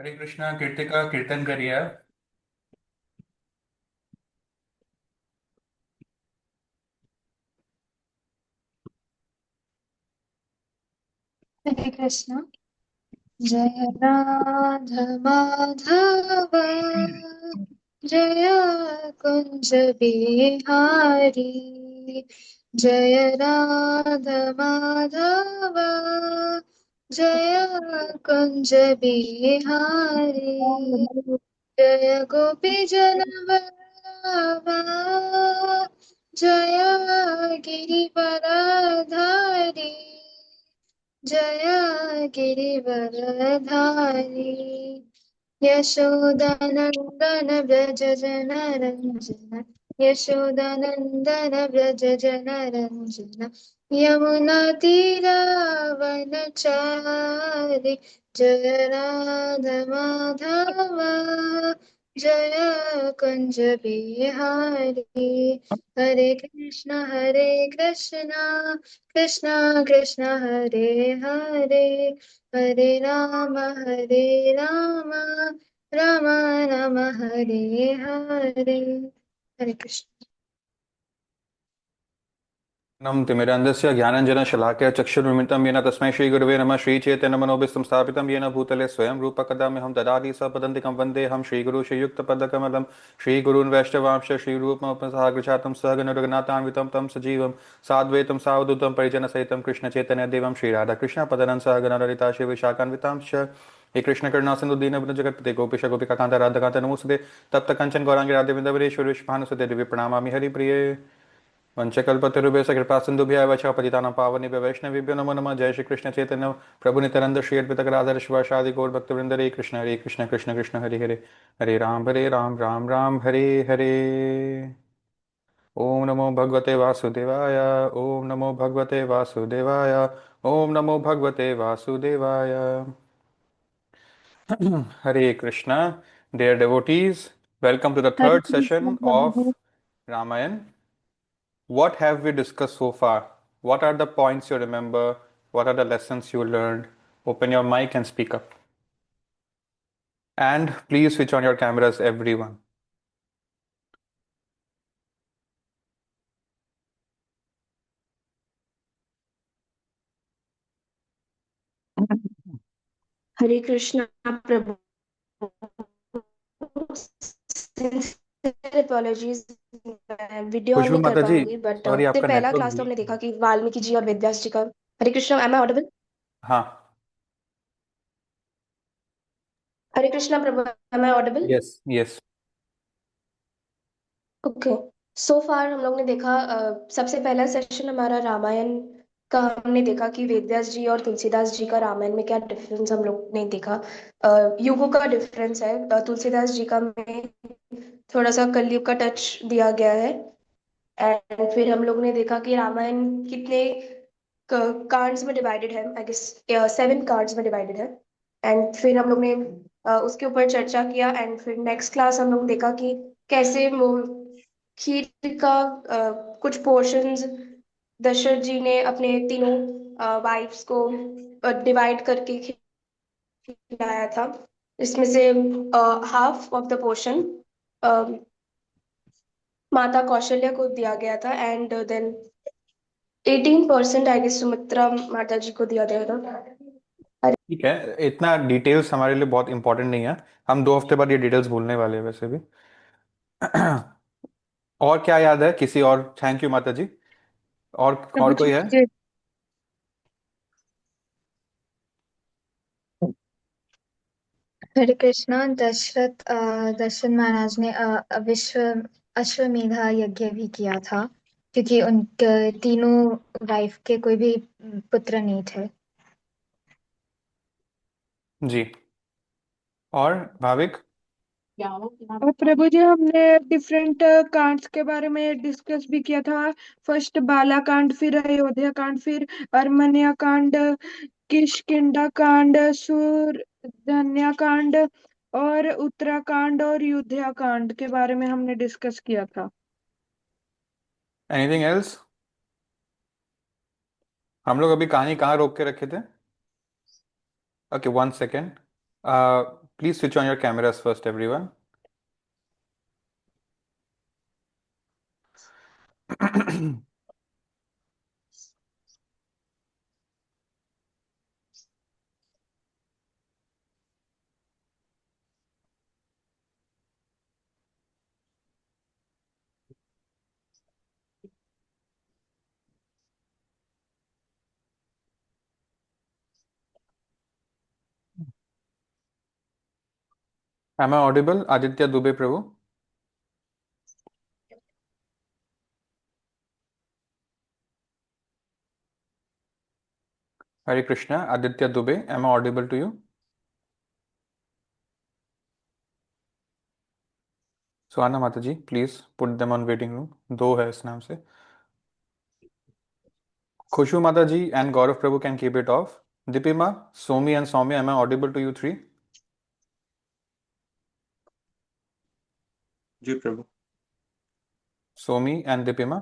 हरे कृष्णा कीर्तिका कीर्तन करिए आप। हरे कृष्ण। जय राधा माधव, जय कुंज बिहारी। जय राधा माधव, जय कुंज बिहारी। जय गोपी जन वल्लभा, जय गिरिवरधारी। जय गिरिवरधारी। यशोदानन्दन व्रज जनरञ्जन, यशोदानन्दन व्रज जनरञ्जन। यमुनातीरावनचारि, जय राधा माधव, जय कुञ्ज बिहारी। हरे कृष्ण कृष्ण कृष्ण हरे हरे, हरे राम राम राम हरे हरे। हरे कृष्ण। नम तिमिरन्धस्य ज्ञानञ्जन शलाकया चक्षुरुन्मिलितं येन तस्मै श्रीगुरवे नमः। श्रीचैतन्यमनोभीष्टं स्थापितं येन भूतले स्वयं रूपकदा मह्यं ददाति सपदन्तिकं वन्देऽहं श्रीगुरु श्रीयुक्तपदकमलं। श्रीगुरून् वैष्णवांश्च श्रीरूपमपसागरजातं सहगण रघुनाथान्वितं तं सजीवं साद्वैतं सावधूतं परिजनसहितं कृष्णचैतन्यदेवं श्रीराधाकृष्णपदनं सहगण ललिता श्रीविशाखान्वितांश्च। हे कृष्ण करुणा सिंधु दीनबंधु जगत्पते गोपीश गोपिकान्त राधाकान्त नमोस्तुते तप्त कंचन गौरांगी राधे वृंदावनेश्वरी विश्वभानुसुते दिव्य प्रणमामि हरिप्रिये। वंशकल्पतरुभ्यश्च कृपा सिन्धुभ्यः वच पतितानां पावनेभ्यः वैष्णवेभ्यो नमो नमः। जय श्री कृष्ण चैतन्य प्रभु नित्यानंद श्री अद्वैत गदाधर शिवासादि गौर भक्तवृंद। हरे कृष्ण कृष्ण कृष्ण हरे हरे, हरे राम राम राम हरे हरे। ओम नमो भगवते वासुदेवाय, ओम नमो भगवते वासुदेवाय, ओम नमो भगवते वासुदेवाय। Hare Krishna, dear devotees, welcome to the Hare third Krishna session of Prabhu. Ramayan. What have we discussed so far? What are the points you remember? What are the lessons you learned? Open your mic and speak up. And please switch on your cameras, everyone. Hare Krishna प्रभु। Apologies, video on Khushboo नहीं कर माता जी, पाऊंगी but sorry आपका पहला network class तो week हमने है। देखा कि वाल्मीकि जी और वेदव्यास जी का। Hare Krishna, am I audible? हाँ। हरे कृष्णा प्रभु, am I audible? Yes yes. Okay. So far हम लोग ने देखा, सबसे पहला सेशन हमारा रामायण का हमने देखा कि वेदव्यास जी और तुलसीदास जी का रामायण में क्या डिफरेंस हम लोग ने देखा। युगों का डिफरेंस है। तुलसीदास जी का में थोड़ा सा कलयुग का टच दिया गया है। एंड फिर हम लोग ने देखा कि रामायण कितने कार्ड्स में डिवाइडेड है, आई गेस 7 कार्ड्स में डिवाइडेड है। एंड फिर हम लोग ने उसके ऊपर चर्चा किया। एंड फिर नेक्स्ट क्लास हम लोग ने देखा कि कैसे खीर का कुछ पोर्शंस दशरथ जी ने अपने तीनों वाइफ्स को डिवाइड करके खिलाया था। इसमें से हाफ ऑफ द पोर्शन माता कौशल्या को दिया गया था। And then 18% I guess Sumitra माता जी को दिया गया था। ठीक है, इतना डिटेल्स हमारे लिए बहुत इंपॉर्टेंट नहीं है। हम 2 हफ्ते बाद ये डिटेल्स भूलने वाले हैं वैसे भी। और क्या याद है किसी और? थैंक यू माता जी। और प्रभु कोई जी है? मुझे हरे कृष्णा। दशरथ महाराज ने अश्वमेधा यज्ञ भी किया था, क्योंकि उनके तीनों वाइफ के कोई भी पुत्र नहीं थे। जी। और भाविक? और प्रभु जी हमने डिफरेंट कांड्स के बारे में डिस्कस भी किया था। फर्स्ट बाला कांड, फिर अयोध्या कांड, फिर अरमन्या कांड, किष्किंधा कांड, सूरधन्या कांड और उत्तराकांड और युद्धा कांड के बारे में हमने डिस्कस किया था। Anything else? हम लोग अभी कहानी कहाँ रोक के रखे थे? Okay, 1 second. Please switch on your cameras first, everyone. Am I audible, Aditya Dubey Prabhu? Hare Krishna, Aditya Dubey. Am I audible to you? सुहाना माता जी, please put them on waiting room. दो है इस नाम से. Khushu Mata ji and Gaurav Prabhu can keep it off. Dipima, Somi and Soumya, am I audible to you three? जी प्रभु। Somi and Dipima.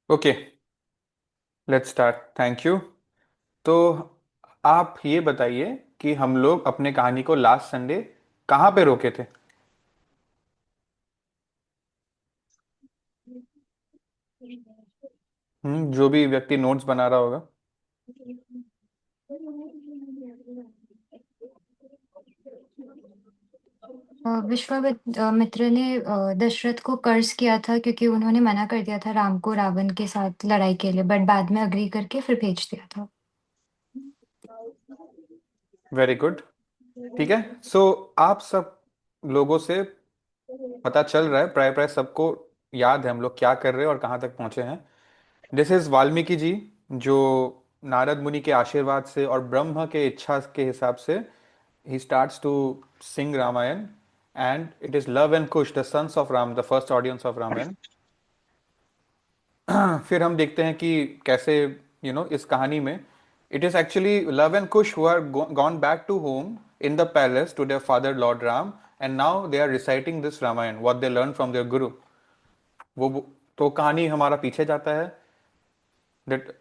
Okay, let's start. Thank you. तो आप ये बताइए कि हम लोग अपने कहानी को लास्ट संडे कहाँ पे रोके थे? जो भी व्यक्ति नोट्स बना रहा होगा। विश्वामित्र ने दशरथ को कर्ज किया था क्योंकि उन्होंने मना कर दिया था राम को रावण के साथ लड़ाई के लिए, बट बाद में अग्री करके फिर भेज दिया था। वेरी गुड, ठीक है। सो आप सब लोगों से पता चल रहा है, प्राय प्राय सबको याद है हम लोग क्या कर रहे हैं और कहाँ तक पहुंचे हैं। दिस इज वाल्मीकि जी, जो नारद मुनि के आशीर्वाद से और ब्रह्म के इच्छा के हिसाब से he starts to sing Ramayan, and it is Love and Kush, the sons of Ram, the first audience of Ramayan. फिर हम देखते हैं कि कैसे इस कहानी में it is actually Love and Kush who are gone back to home in the palace to their father Lord Ram, and now they are reciting this Ramayan, what they learned from their guru. वो तो कहानी हमारा पीछे जाता है that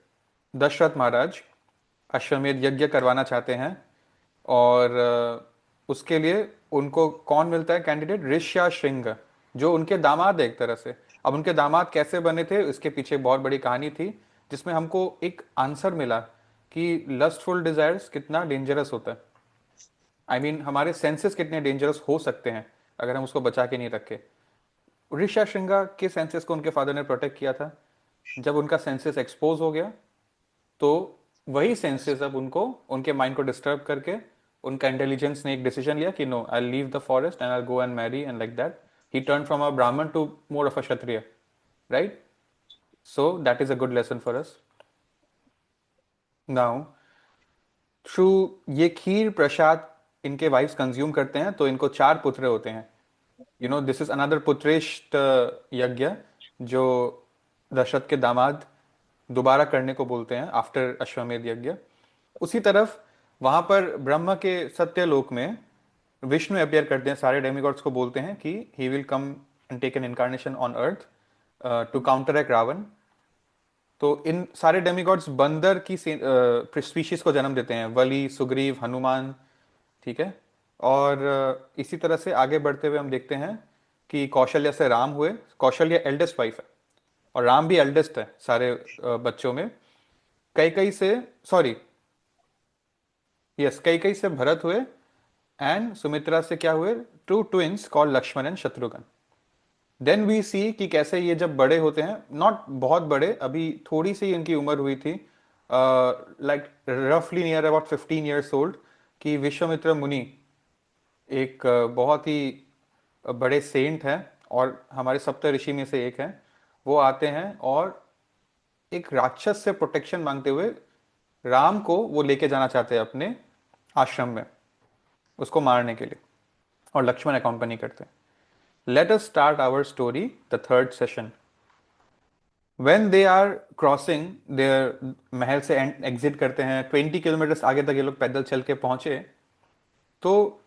Dasharath महाराज अश्वमेध यज्ञ करवाना चाहते हैं, और उसके लिए उनको कौन मिलता है कैंडिडेट? ऋष्याशृंग, जो उनके दामाद है एक तरह से। अब उनके दामाद कैसे बने थे, इसके पीछे बहुत बड़ी कहानी थी, जिसमें हमको एक आंसर मिला कि लस्टफुल डिजायर्स कितना डेंजरस होता है। आई मीन हमारे सेंसेस कितने डेंजरस हो सकते हैं अगर हम उसको बचा के नहीं रखे। ऋष्याशृंगा के सेंसेस को उनके फादर ने प्रोटेक्ट किया था। जब उनका सेंसेस एक्सपोज हो गया तो वही सेंसेस अब उनको, उनके माइंड को डिस्टर्ब करके उनका इंटेलिजेंस ने एक डिसीजन लिया कि no, I leave the forest and I go and marry, and like that he turn from a Brahmin to more of a Kshatriya, right? So that is a good lesson for us. Now through ये खीर प्रसाद इनके wives consume करते हैं तो इनको 4 पुत्र होते हैं। दिस इज अनदर पुत्रेष्ट यज्ञ जो दशरथ के दामाद दोबारा करने को बोलते हैं आफ्टर अश्वमेध यज्ञ। उसी तरफ वहां पर ब्रह्म के सत्यलोक में विष्णु अपीयर करते हैं, सारे डेमिगॉड्स को बोलते हैं कि he will come and take an incarnation on earth to counteract Ravana. तो इन सारे डेमिगॉड्स बंदर की स्पीशीज को जन्म देते हैं, वली, सुग्रीव, हनुमान, ठीक है। और इसी तरह से आगे बढ़ते हुए हम देखते हैं कि कौशल्या से राम हुए। कौशल्या एल्डेस्ट वाइफ है और राम भी एल्डेस्ट है सारे बच्चों में। कैकई से, सॉरी यस, कैकई से भरत हुए, एंड सुमित्रा से क्या हुए? 2 twins called Lakshman and Shatrughan. Then we see कि कैसे ये जब बड़े होते हैं, नॉट बहुत बड़े, अभी थोड़ी सी इनकी उम्र हुई थी, लाइक रफली नियर अबाउट 15 years old, कि विश्वामित्र मुनि एक बहुत ही बड़े सेंट हैं और हमारे सप्त ऋषि में से एक हैं। वो आते हैं और एक राक्षस से प्रोटेक्शन मांगते हुए राम को वो लेके जाना चाहते हैं अपने आश्रम में, उसको मारने के लिए, और लक्ष्मण अकॉम्पनी करते हैं। Let us start our story, the third session. When they are crossing there, महल से एग्जिट करते हैं, 20 kilometers आगे तक ये लोग पैदल चल के पहुंचे। तो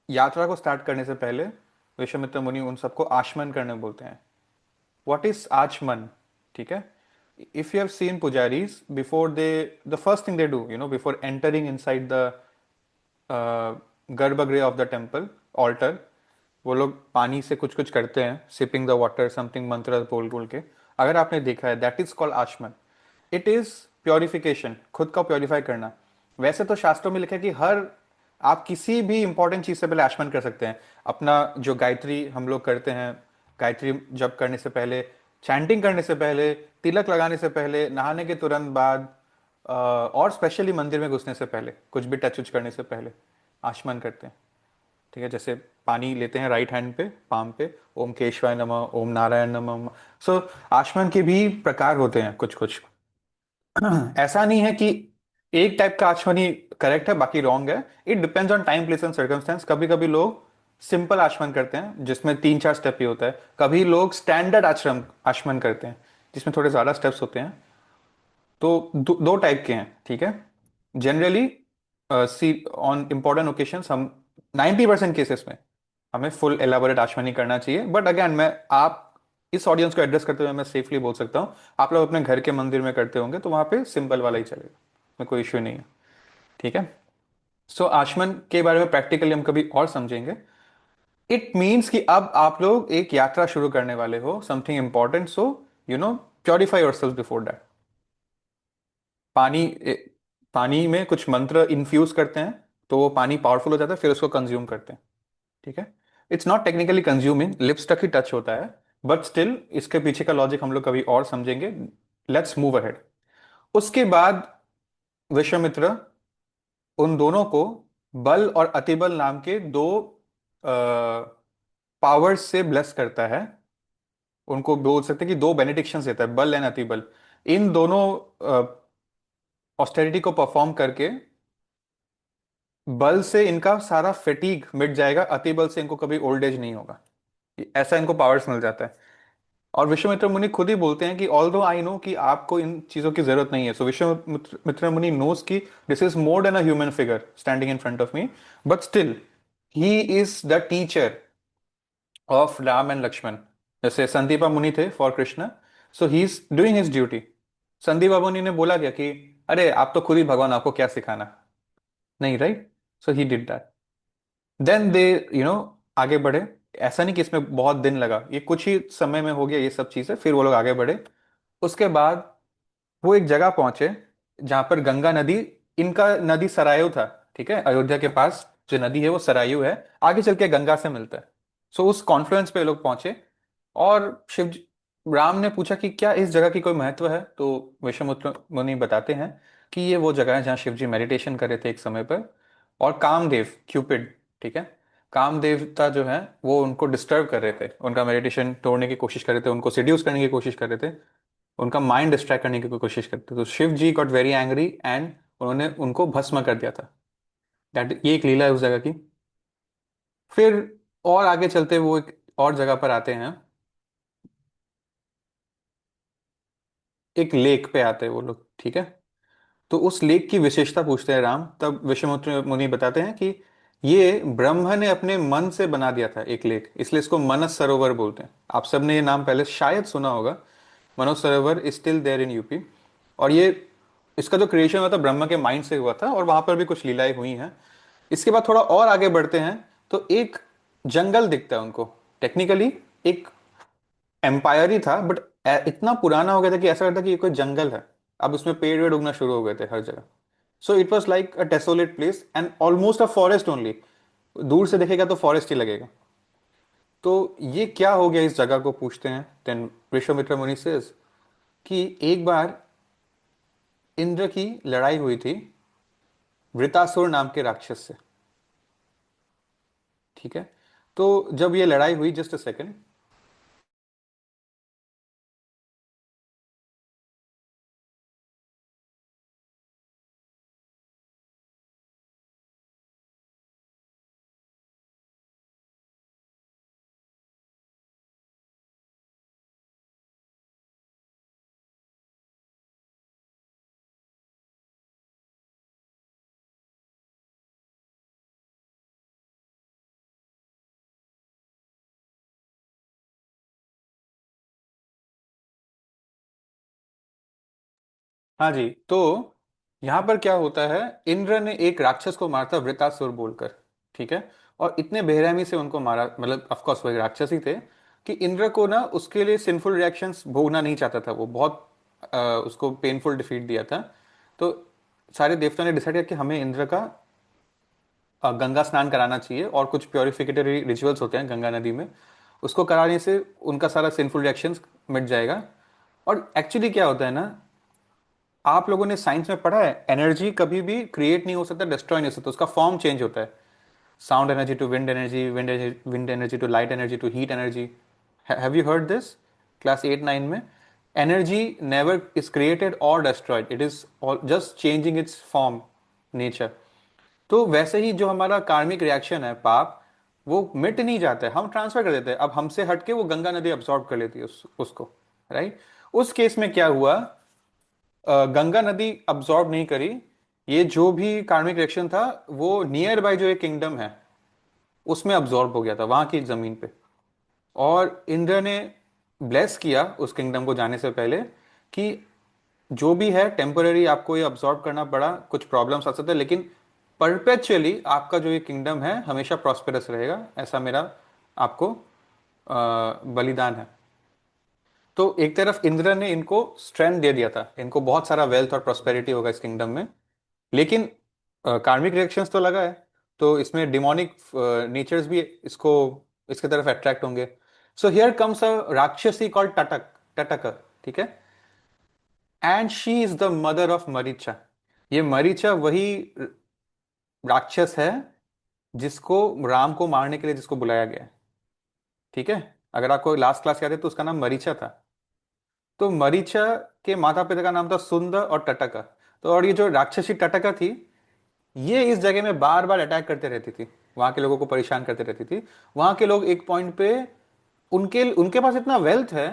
यात्रा को स्टार्ट करने से पहले विश्वामित्र मुनि उन सबको आचमन करने बोलते हैं। व्हाट इज आचमन? ठीक है, if you have seen pujaris before they, the first thing they do, before entering inside the गर्भगृह ऑफ द टेम्पल ऑल्टर, वो लोग पानी से कुछ कुछ करते हैं, सिपिंग द वाटर समथिंग मंत्र बोल बोल के। अगर आपने देखा है, दैट इज कॉल्ड आचमन। इट इज प्योरिफिकेशन, खुद का प्योरीफाई करना। वैसे तो शास्त्रों में लिखा है कि हर, आप किसी भी इंपॉर्टेंट चीज से पहले आचमन कर सकते हैं। अपना जो गायत्री हम लोग करते हैं, गायत्री जप करने से पहले, चैंटिंग करने से पहले, तिलक लगाने से पहले, नहाने के तुरंत बाद, और स्पेशली मंदिर में घुसने से पहले, कुछ भी टच उच करने से पहले आचमन करते हैं। ठीक है, जैसे पानी लेते हैं राइट हैंड पे, पाम पे, ओम केशवाय नमः, ओम नारायण नमः। सो आचमन के भी प्रकार होते हैं कुछ कुछ। ऐसा नहीं है कि एक टाइप का आचमन ही करेक्ट है बाकी रॉन्ग है। It depends on time, place and circumstance. कभी कभी लोग सिंपल आचमन करते हैं जिसमें 3-4 स्टेप ही होता है। कभी लोग स्टैंडर्ड आचमन आचमन करते हैं जिसमें थोड़े ज्यादा स्टेप्स होते हैं। तो दो टाइप के हैं। ठीक है, generally see on important occasions हम 90% केसेस में हमें फुल एलाबोरेट आचमन ही करना चाहिए। बट अगेन, मैं आप इस ऑडियंस को एड्रेस करते हुए मैं सेफली बोल सकता हूँ, आप लोग अपने घर के मंदिर में करते होंगे तो वहां पे सिंपल वाला ही चलेगा, में कोई इश्यू नहीं है। ठीक है, सो आचमन के बारे में प्रैक्टिकली हम कभी और समझेंगे। इट मीन्स कि अब आप लोग एक यात्रा शुरू करने वाले हो, something important, so purify yourself before that. पानी पानी में कुछ मंत्र इन्फ्यूज करते हैं तो वो पानी पावरफुल हो जाता है, फिर उसको कंज्यूम करते हैं। ठीक है, it's not technically consuming, lips तक ही टच होता है, बट स्टिल इसके पीछे का लॉजिक हम लोग कभी और समझेंगे। Let's move ahead. उसके बाद विश्वामित्र उन दोनों को बल और अतिबल नाम के दो पावर्स से ब्लेस करता है। उनको बोल सकते हैं कि दो बेनिडिक्शंस देता है, बल एंड अतिबल। इन दोनों ऑस्टेरिटी को परफॉर्म करके बल से इनका सारा फेटीग मिट जाएगा, अति बल से इनको कभी ओल्ड एज नहीं होगा। ऐसा इनको पावर्स मिल जाता है। और विश्वामित्र मुनि खुद ही बोलते हैं कि ऑल दो आई नो कि आपको इन चीजों की जरूरत नहीं है। सो विश्वामित्र मुनि नोस कि this is more than a human figure standing in front of me, but still he is the teacher of Ram and Lakshman. जैसे संदीपा मुनि थे for Krishna, so he is doing his duty. Sandipa मुनि ने बोला क्या कि अरे आप तो खुद ही भगवान, आपको क्या सिखाना, नहीं, right? So he did that. Then they आगे बढ़े। ऐसा नहीं कि इसमें बहुत दिन लगा, ये कुछ ही समय में हो गया ये सब चीजें, फिर वो लोग आगे बढ़े। उसके बाद वो एक जगह पहुंचे जहां पर गंगा नदी, इनका नदी सरायु था। ठीक है, अयोध्या के पास जो नदी है वो सरायु है, आगे चल के गंगा से मिलता है। सो उस कॉन्फ्लुएंस पे लोग पहुंचे और राम ने पूछा कि क्या इस जगह की कोई महत्व है? तो विश्वामित्र मुनि बताते हैं कि ये वो जगह है जहाँ शिव जी मेडिटेशन कर रहे थे एक समय पर। और कामदेव, क्यूपिड, ठीक है, कामदेवता जो है वो उनको डिस्टर्ब कर रहे थे, उनका मेडिटेशन तोड़ने की कोशिश कर रहे थे, उनको सिड्यूस करने की कोशिश कर रहे थे, उनका माइंड डिस्ट्रैक्ट करने की कोशिश करते थे। तो शिव जी गॉट वेरी एंग्री एंड उन्होंने उनको भस्म कर दिया था। दैट, ये एक लीला है उस जगह की। फिर और आगे चलते वो एक और जगह पर आते हैं, एक लेक पे आते हैं वो लोग। ठीक है, तो उस लेक की विशेषता पूछते हैं राम। तब विश्वामित्र मुनि बताते हैं कि ये ब्रह्मा ने अपने मन से बना दिया था एक लेक, इसलिए इसको मनस सरोवर बोलते हैं। आप सबने ये नाम पहले शायद सुना होगा। Manas Sarovar is still there in UP. और ये, इसका जो क्रिएशन हुआ था ब्रह्मा के माइंड से हुआ था, और वहां पर भी कुछ लीलाएं हुई हैं। इसके बाद थोड़ा और आगे बढ़ते हैं तो एक जंगल दिखता है उनको। टेक्निकली एक एम्पायर ही था, बट इतना पुराना हो गया था कि ऐसा लगता कि ये कोई जंगल है। अब उसमें पेड़ वेड़ उगना शुरू हो गए थे हर जगह। So it was like a desolate place and almost a forest only. दूर से देखेगा तो फॉरेस्ट ही लगेगा। तो ये क्या हो गया इस जगह को पूछते हैं। देन विश्वामित्र मुनि सेज कि एक बार इंद्र की लड़ाई हुई थी वृतासुर नाम के राक्षस से। ठीक है, तो जब ये लड़ाई हुई, जस्ट अ सेकेंड, हाँ जी। तो यहाँ पर क्या होता है, इंद्र ने एक राक्षस को मारा था वृतासुर बोलकर। ठीक है, और इतने बेरहमी से उनको मारा, मतलब ऑफ कोर्स वो एक राक्षस ही थे, कि इंद्र को ना उसके लिए सिंफुल रिएक्शंस भोगना नहीं चाहता था वो, बहुत उसको पेनफुल डिफीट दिया था। तो सारे देवताओं ने डिसाइड किया कि हमें इंद्र का गंगा स्नान कराना चाहिए, और कुछ प्योरिफिकेटरी रिचुअल्स होते हैं गंगा नदी में, उसको कराने से उनका सारा सिंफुल रिएक्शंस मिट जाएगा। और एक्चुअली क्या होता है ना, आप लोगों ने साइंस में पढ़ा है, एनर्जी कभी भी क्रिएट नहीं हो सकता, डिस्ट्रॉय नहीं हो सकता, उसका फॉर्म चेंज होता है। Sound energy to wind energy, wind energy to light energy to heat energy. Have you heard this class 8 9 में? एनर्जी नेवर इज क्रिएटेड और destroyed, it is just changing its form, nature. तो वैसे ही जो हमारा कार्मिक reaction है, पाप, वो मिट नहीं जाता है, हम ट्रांसफर कर देते हैं। अब हमसे हटके वो गंगा नदी अब्सॉर्ब कर लेती है उसको, राइट। उस केस में क्या हुआ, गंगा नदी अब्सॉर्ब नहीं करी, ये जो भी कार्मिक रिएक्शन था वो नियर बाय जो एक किंगडम है उसमें अब्सॉर्ब हो गया था, वहां की जमीन पे। और इंद्र ने ब्लेस किया उस किंगडम को जाने से पहले कि जो भी है टेम्पररी, आपको ये अब्सॉर्ब करना पड़ा, कुछ प्रॉब्लम्स आ सकते हैं, लेकिन परपेचुअली आपका जो ये किंगडम है हमेशा प्रॉस्पेरस रहेगा, ऐसा मेरा आपको बलिदान है। तो एक तरफ इंद्र ने इनको स्ट्रेंथ दे दिया था, इनको बहुत सारा वेल्थ और प्रोस्पेरिटी होगा इस किंगडम में, लेकिन कार्मिक रिएक्शंस तो लगा है, तो इसमें डिमोनिक नेचर्स भी इसको, इसके तरफ अट्रैक्ट होंगे। सो हियर कम्स अ राक्षसी कॉल्ड टटक, टटक। ठीक है, and she is the mother of मरीचा। ये मरीचा वही राक्षस है जिसको राम को मारने के लिए जिसको बुलाया गया है। ठीक है, अगर आपको लास्ट क्लास याद है तो उसका नाम मरीचा था। तो मरीचा के माता पिता का नाम था सुंद और टटका। तो और ये जो राक्षसी टटका थी, ये इस जगह में बार बार अटैक करते रहती थी, वहां के लोगों को परेशान करते रहती थी। वहां के लोग एक पॉइंट पे, उनके उनके पास इतना वेल्थ है,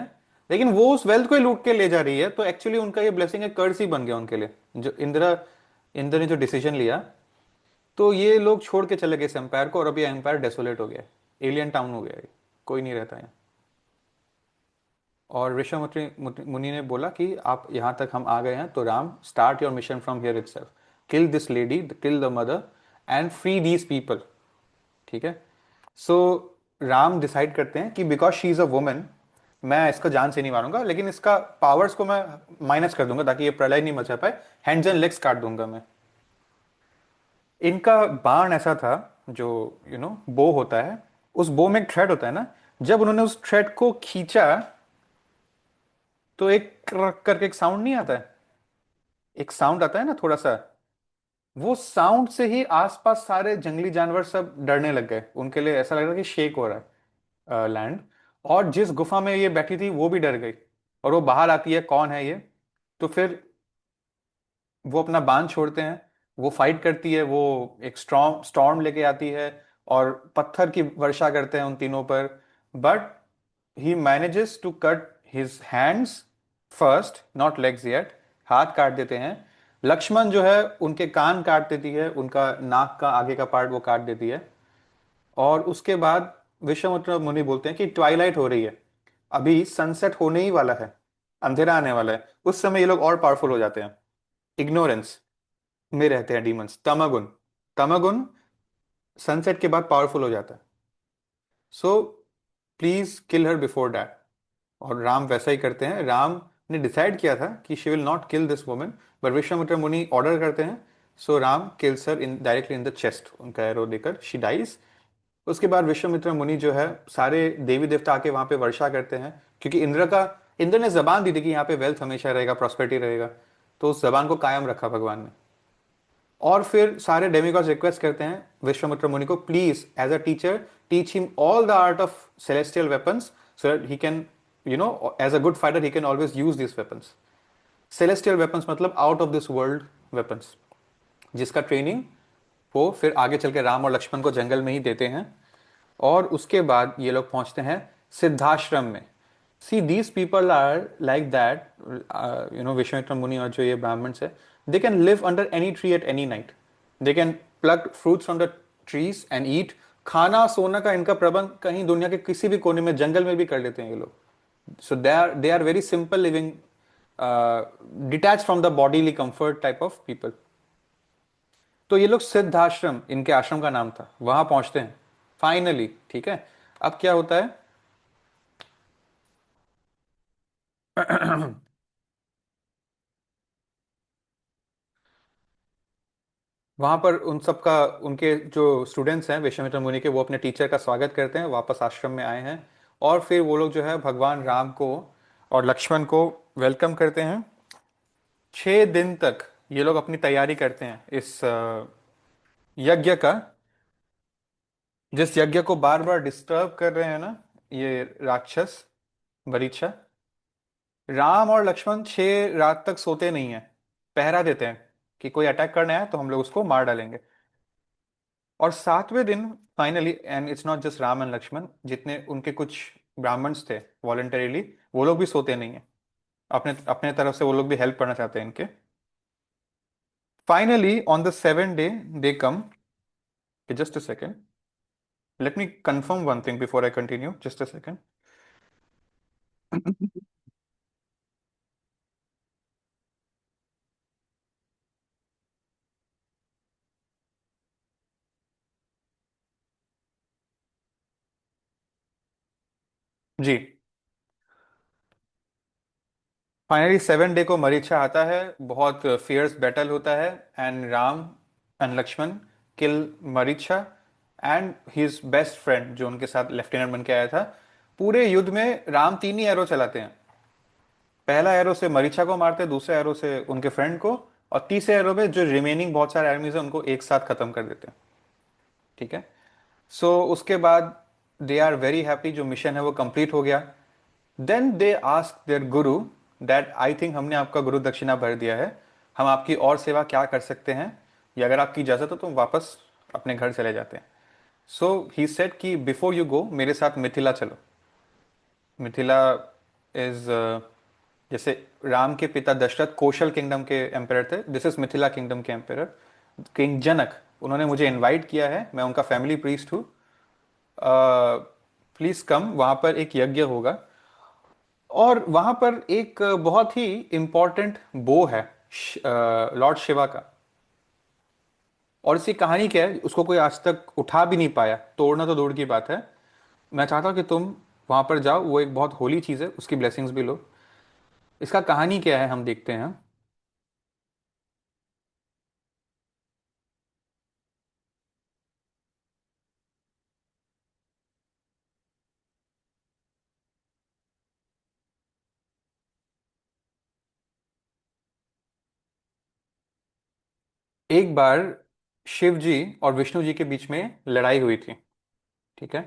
लेकिन वो उस वेल्थ को ही लूट के ले जा रही है, तो एक्चुअली उनका ये ब्लेसिंग है, कर्ज ही बन गया उनके लिए। जो इंद्र ने जो डिसीजन लिया, तो ये लोग छोड़ के चले गए इस एम्पायर को, और अभी एम्पायर डेसोलेट हो गया है, एलियन टाउन हो गया है, कोई नहीं रहता है। और ऋषि मुनि ने बोला कि आप यहाँ तक हम आ गए हैं, तो Ram, start your mission from here itself, kill this lady, kill the mother and free these people. ठीक है, सो राम डिसाइड करते हैं कि because she is a women, मैं इसका जान से नहीं मारूंगा, लेकिन इसका पावर्स को मैं माइनस कर दूंगा ताकि ये प्रलय नहीं मचा पाए, हैंड्स एंड लेग्स काट दूंगा मैं। इनका बाण ऐसा था, जो बो होता है, उस बो में एक थ्रेड होता है ना, जब उन्होंने उस थ्रेड को खींचा, तो एक करक करके एक साउंड नहीं आता है, एक साउंड आता है ना थोड़ा सा, वो साउंड से ही आसपास सारे जंगली जानवर सब डरने लग गए, उनके लिए ऐसा लग रहा है कि शेक हो रहा है लैंड। और जिस गुफा में ये बैठी थी वो भी डर गई, और वो बाहर आती है, कौन है ये? तो फिर वो अपना बांध छोड़ते हैं, वो फाइट करती है, वो एक स्टॉर्म स्टॉर्म लेके आती है, और पत्थर की वर्षा करते हैं उन तीनों पर। But he manages to cut his hands first, not legs yet, हाथ काट देते हैं। लक्ष्मण जो है उनके कान काट देती है, उनका नाक का आगे का पार्ट वो काट देती है। और उसके बाद विश्वामित्र मुनि बोलते हैं कि ट्वाइलाइट हो रही है, अभी सनसेट होने ही वाला है, अंधेरा आने वाला है। उस समय ये लोग और पावरफुल हो जाते हैं, इग्नोरेंस में रहते हैं डीमंस, तमगुण। तमगुण सनसेट के बाद पावरफुल हो जाता है। So please kill her before that. और राम वैसा ही करते हैं, राम ने डिसाइड किया था कि she will not kill this woman, but Vishwamitra Muni order करते हैं। So Ram kills her in directly in the chest, उनका एरो देकर शी डाइज। उसके बाद विश्वामित्र मुनि जो है, सारे देवी देवता आके वहां पे वर्षा करते हैं, क्योंकि इंद्र ने जबान दी थी कि यहाँ पे वेल्थ हमेशा रहेगा, प्रॉस्पेरिटी रहेगा। तो उस जबान को कायम रखा भगवान ने। और फिर सारे डेमिगॉड्स रिक्वेस्ट करते हैं विश्वामित्र मुनि को, please as a teacher teach him all the art of celestial weapons so that he can, as a good fighter he can always use this weapons. Celestial weapons मतलब out of this world weapons, जिसका training वो फिर आगे चल के राम और लक्ष्मण को जंगल में ही देते हैं। और उसके बाद ये लोग पहुंचते हैं सिद्धाश्रम में। See these people are like that, Vishwamitra मुनि और जो ये ब्राह्मण्स है, they can live under any tree at any night, they can pluck fruits from the trees and eat. खाना सोना का इनका प्रबंध कहीं दुनिया के किसी भी कोने में जंगल में भी कर लेते हैं ये लोग। So they are very simple living, detach from the bodily comfort type of people. तो ये लोग सिद्धाश्रम, इनके आश्रम का नाम था, वहां पहुंचते हैं फाइनली। ठीक है, अब क्या होता है वहां पर उन सबका, उनके जो स्टूडेंट्स हैं विश्वामित्र मुनि के, वो अपने टीचर का स्वागत करते हैं, वापस आश्रम में आए हैं। और फिर वो लोग जो है भगवान राम को और लक्ष्मण को वेलकम करते हैं। 6 दिन तक ये लोग अपनी तैयारी करते हैं इस यज्ञ का, जिस यज्ञ को बार बार डिस्टर्ब कर रहे हैं ना ये राक्षस बरीछा। राम और लक्ष्मण 6 रात तक सोते नहीं है, पहरा देते हैं कि कोई अटैक करने आए तो हम लोग उसको मार डालेंगे। और 7वें दिन finally, and it's not just Ram and Lakshman, जितने उनके कुछ ब्राह्मण्स थे वॉलंटरीली, वो लोग भी सोते नहीं है, अपने अपने तरफ से वो लोग भी हेल्प करना चाहते हैं इनके। Finally on the 7th day they come, just a second, let me confirm one thing before I continue, just a second. जी, फाइनली 7th डे को मरीचा आता है, बहुत फियर्स बैटल होता है, and Ram and Lakshman kill Maricha and his best friend जो उनके साथ लेफ्टिनेंट बन के आया था। पूरे युद्ध में राम 3 ही एरो चलाते हैं, पहला एरो से मरीचा को मारते हैं, दूसरे एरो से उनके फ्रेंड को, और तीसरे एरो में जो रिमेनिंग बहुत सारे एनिमीज है उनको एक साथ खत्म कर देते हैं। ठीक है, सो उसके बाद दे आर वेरी हैप्पी, जो मिशन है वो कंप्लीट हो गया। Then they ask there Guru that I think हमने आपका गुरु दक्षिणा भर दिया है, हम आपकी और सेवा क्या कर सकते हैं, या अगर आपकी इजाजत हो तो वापस अपने घर चले जाते हैं। सो ही सेड कि बिफोर यू गो मेरे साथ मिथिला चलो। मिथिला इज, जैसे राम के पिता दशरथ कौशल किंगडम के एम्परर थे, दिस इज मिथिला किंगडम के एम्परर किंग जनक, उन्होंने मुझे इनवाइट किया है, मैं उनका फैमिली प्रीस्ट हूँ, प्लीज कम, वहां पर एक यज्ञ होगा। और वहां पर एक बहुत ही इंपॉर्टेंट बो है लॉर्ड शिवा का, और इसकी कहानी क्या है उसको कोई आज तक उठा भी नहीं पाया, तोड़ना तो दूर की बात है। मैं चाहता हूं कि तुम वहां पर जाओ, वो एक बहुत होली चीज है, उसकी ब्लेसिंग्स भी लो। इसका कहानी क्या है हम देखते हैं। एक बार शिव जी और विष्णु जी के बीच में लड़ाई हुई थी। ठीक है,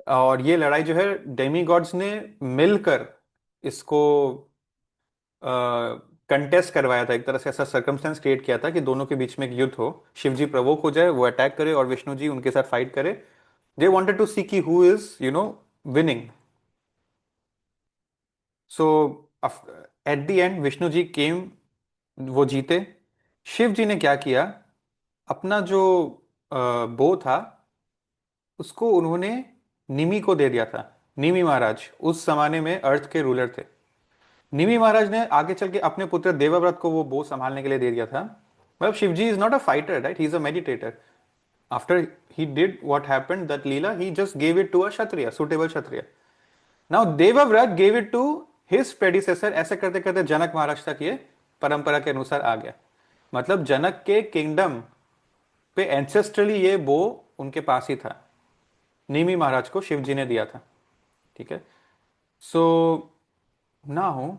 और ये लड़ाई जो है डेमी गॉड्स ने मिलकर इसको कंटेस्ट करवाया था, एक तरह से ऐसा सर्कमस्टेंस क्रिएट किया था कि दोनों के बीच में एक युद्ध हो, शिव जी प्रवोक हो जाए, वो अटैक करे और विष्णु जी उनके साथ फाइट करे। दे वांटेड टू सी की who is winning. So at the end Vishnu ji came, वो जीते। शिव जी ने क्या किया, अपना जो बो था उसको उन्होंने निमि को दे दिया था। निमि महाराज उस जमाने में अर्थ के रूलर थे। निमि महाराज ने आगे चल के अपने पुत्र देवव्रत को वो बो संभालने के लिए दे दिया था। मतलब Shivji is not a fighter, right, he is a meditator. After he did what happened that leela, he just gave it to a Kshatriya, suitable Kshatriya. Now Devavrat gave it to his predecessor, ऐसे करते करते जनक महाराज तक ये परंपरा के अनुसार आ गया। मतलब जनक के किंगडम पे एंसेस्ट्रली ये बो उनके पास ही था, निमि महाराज को शिव जी ने दिया था। ठीक है, सो नाउ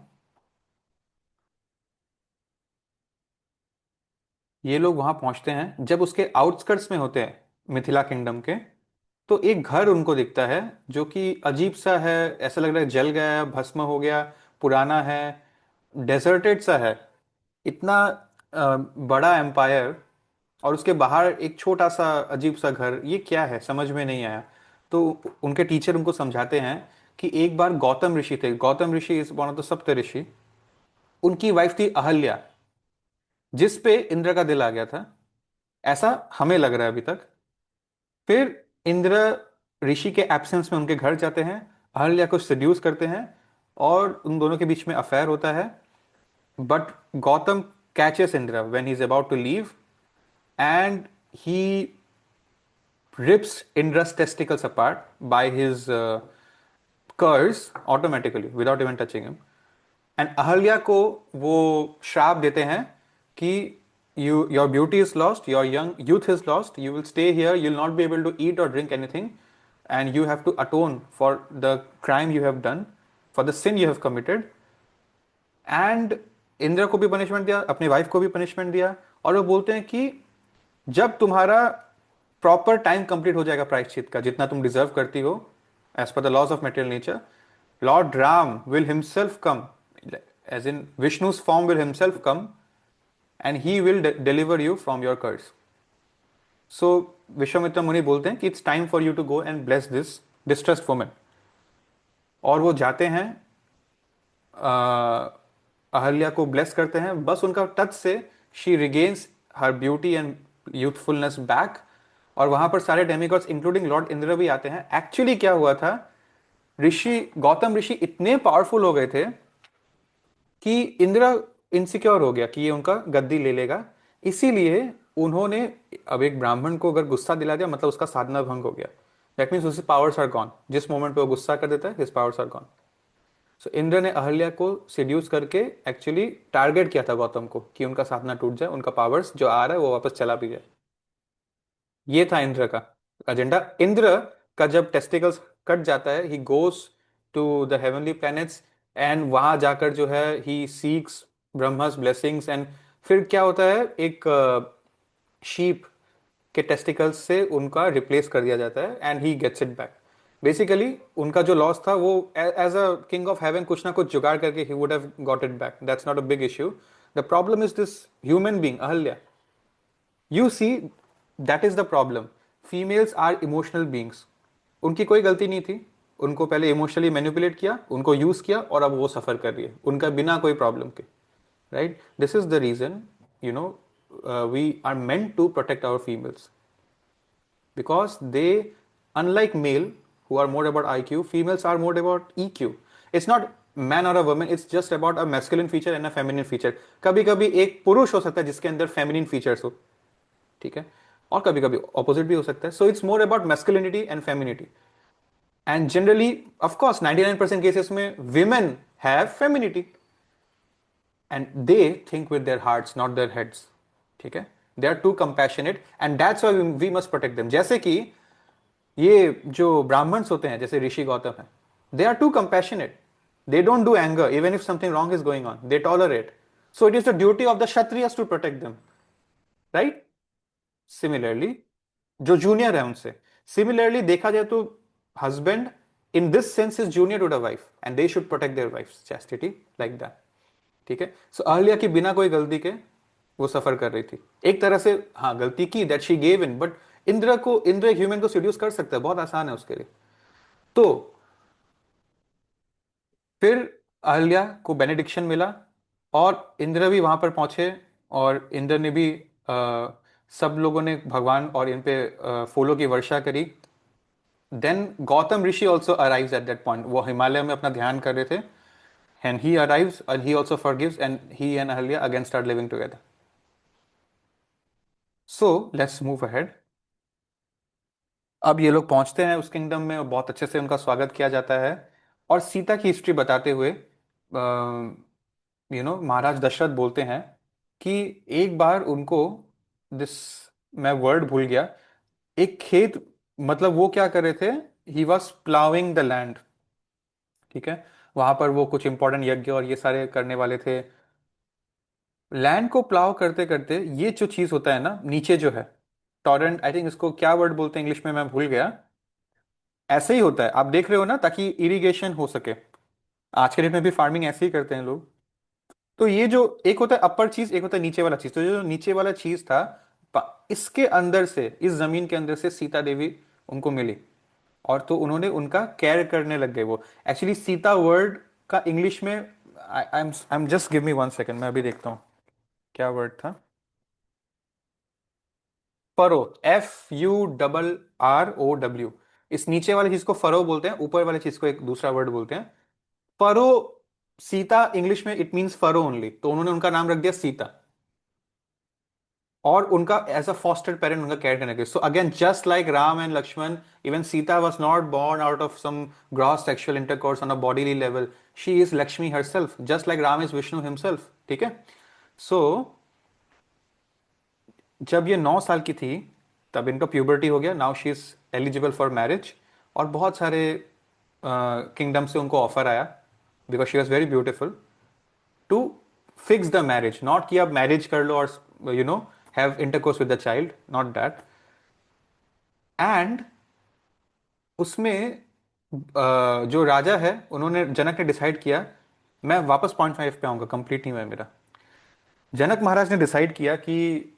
ये लोग वहां पहुंचते हैं, जब उसके आउटस्कर्ट्स में होते हैं मिथिला किंगडम के, तो एक घर उनको दिखता है जो कि अजीब सा है, ऐसा लग रहा है जल गया है, भस्म हो गया, पुराना है, डेजर्टेड सा है। इतना बड़ा एम्पायर, और उसके बाहर एक छोटा सा अजीब सा घर, ये क्या है समझ में नहीं आया। तो उनके टीचर उनको समझाते हैं कि एक बार गौतम ऋषि थे, गौतम ऋषि इज वन ऑफ द सप्त ऋषि, उनकी वाइफ थी अहल्या, जिस पे इंद्र का दिल आ गया था, ऐसा हमें लग रहा है अभी तक। फिर इंद्र ऋषि के एब्सेंस में उनके घर जाते हैं, अहल्या को सेड्यूस करते हैं, और उन दोनों के बीच में अफेयर होता है। But Gautam catches Indra when he is about to leave, and he rips Indra's testicles apart by his curse automatically without even touching him. And Ahalya को वो श्राप देते हैं कि your beauty is lost, your young youth is lost, you will stay here, you will not be able to eat or drink anything, and you have to atone for the crime you have done, for the sin you have committed. And Indra को भी punishment दिया, अपनी wife को भी punishment दिया, और वो बोलते हैं कि जब तुम्हारा प्रॉपर टाइम कंप्लीट हो जाएगा प्रायश्चित का, जितना तुम डिजर्व करती हो as per the laws of material nature, lord Ram will himself come, as in Vishnu's form will himself come, and he will deliver you from your curse. So Vishwamitra Muni बोलते हैं कि it's time for you to go and bless this distressed woman. और वो जाते हैं, अहल्या को bless करते हैं, बस उनका टच से she regains her beauty and youthfulness back. और वहां पर सारे डेमिगॉड्स इंक्लूडिंग लॉर्ड इंद्र भी आते हैं। एक्चुअली क्या हुआ था, ऋषि गौतम ऋषि इतने पावरफुल हो गए थे कि इंद्र इनसिक्योर हो गया कि ये उनका गद्दी ले लेगा, इसीलिए उन्होंने, अब एक ब्राह्मण को अगर गुस्सा दिला दिया मतलब उसका साधना भंग हो गया, दैट मीन्स उसके पावर्स आर गॉन। जिस मोमेंट पे वो गुस्सा कर देता है, हिज पावर्स आर गॉन। सो इंद्र ने अहल्या को सिड्यूस करके एक्चुअली टारगेट किया था गौतम को कि उनका साधना टूट जाए, उनका पावर्स जो आ रहा है वो वापस चला भी जाए। ये था इंद्र का एजेंडा। इंद्र का जब टेस्टिकल्स कट जाता है, he goes to the heavenly planets, and वहां जाकर जो है he seeks Brahma's blessings. And फिर क्या होता है, एक शीप के टेस्टिकल्स से उनका रिप्लेस कर दिया जाता है, and he gets it back. Basically उनका जो लॉस था वो as a king of heaven कुछ ना कुछ जुगाड़ करके he would have got it back. That's not a big issue. The problem is this human being Ahalya. You see, that is the problem. Females are emotional beings. उनकी कोई गलती नहीं थी, उनको पहले इमोशनली मैनिपुलेट किया, उनको यूज किया, और अब वो सफर कर रही है उनका बिना कोई प्रॉब्लम के। Right, this is the reason, you know, we are meant to protect our females, because they, unlike male who are more about IQ, females are more about EQ. It's not man or a woman, it's just about a masculine feature and a feminine feature. कभी कभी एक पुरुष हो सकता है जिसके अंदर feminine features हो, ठीक है, और कभी कभी opposite भी हो सकता है. So it's more about masculinity and femininity. And generally, of course, 99% cases में women have femininity. And they think with their hearts, not their heads. ठीक है, they are too compassionate, and that's why we must protect them. जैसे कि ये जो Brahmins होते हैं, जैसे ऋषि गौतम है, they are too compassionate. They don't do anger even if something wrong is going on. They tolerate. So it is the duty of the kshatriyas to protect them. Right? Similarly, जो junior है उनसे, similarly देखा जाए तो husband in this sense is junior to the wife, and they should protect their wife's chastity like that. ठीक है, सो अहल्या की बिना कोई गलती के वो सफर कर रही थी, एक तरह से हाँ गलती की, that she gave in, but Indra एक ह्यूमन को सीड्यूस कर सकता है, बहुत आसान है उसके लिए। तो फिर अहल्या को बेनेडिक्शन मिला, और इंद्र भी वहां पर पहुंचे, और इंद्र ने भी सब लोगों ने भगवान और इन पे फूलों की वर्षा करी। Then Gautam Rishi also arrives at that point, वो हिमालय में अपना ध्यान कर रहे थे, and he arrives and he also forgives, and he and Ahalya again start living together. So let's move ahead. अब ये लोग पहुंचते हैं उस किंगडम में, और बहुत अच्छे से उनका स्वागत किया जाता है। और सीता की हिस्ट्री बताते हुए महाराज दशरथ बोलते हैं कि एक बार उनको दिस, मैं वर्ड भूल गया, एक खेत, मतलब वो क्या कर रहे थे, he was ploughing the land, ठीक है, वहां पर वो कुछ इंपॉर्टेंट यज्ञ और ये सारे करने वाले थे। लैंड को प्लाव करते करते ये जो चीज होता है ना नीचे जो है, टॉरेंट, आई थिंक इसको क्या वर्ड बोलते हैं इंग्लिश में, मैं भूल गया। ऐसे ही होता है, आप देख रहे हो ना, ताकि इरिगेशन हो सके। आज के डेट में भी फार्मिंग ऐसे ही करते हैं लोग। तो ये जो एक होता है अपर चीज, एक होता है नीचे वाला चीज, तो जो नीचे वाला चीज था, इसके अंदर से, इस जमीन के अंदर से सीता देवी उनको मिली। और तो उन्होंने उनका केयर करने लग गए वो। एक्चुअली सीता वर्ड का इंग्लिश में, I am just give me 1 second, मैं अभी देखता हूँ क्या वर्ड था। Furrow, FURROW। इस नीचे वाले चीज को फरो बोलते हैं, ऊपर वाले चीज को एक दूसरा वर्ड बोलते हैं। फरो, सीता इंग्लिश में इट मीन्स फरो ओनली, तो उन्होंने उनका नाम रख दिया सीता। और उनका एज अ फॉस्टर पेरेंट उनका केयर करने के, so again just like Ram and Lakshman, even Sita was not born out of some gross sexual intercourse on a bodily level, she is Lakshmi herself, just like Ram is Vishnu himself, ठीक है। सो जब ये 9 साल की थी, तब इनका प्यूबर्टी हो गया, now she is eligible for marriage. और बहुत सारे किंगडम से उनको ऑफर आया, because she was very beautiful, to fix the marriage, not कि आप मैरिज कर लो और have intercourse with the child, not that. And उसमें जो राजा है, उन्होंने, जनक ने डिसाइड किया, मैं वापस पॉइंट 5 पे आऊंगा, कंप्लीट नहीं हुआ है मेरा। जनक महाराज ने डिसाइड किया कि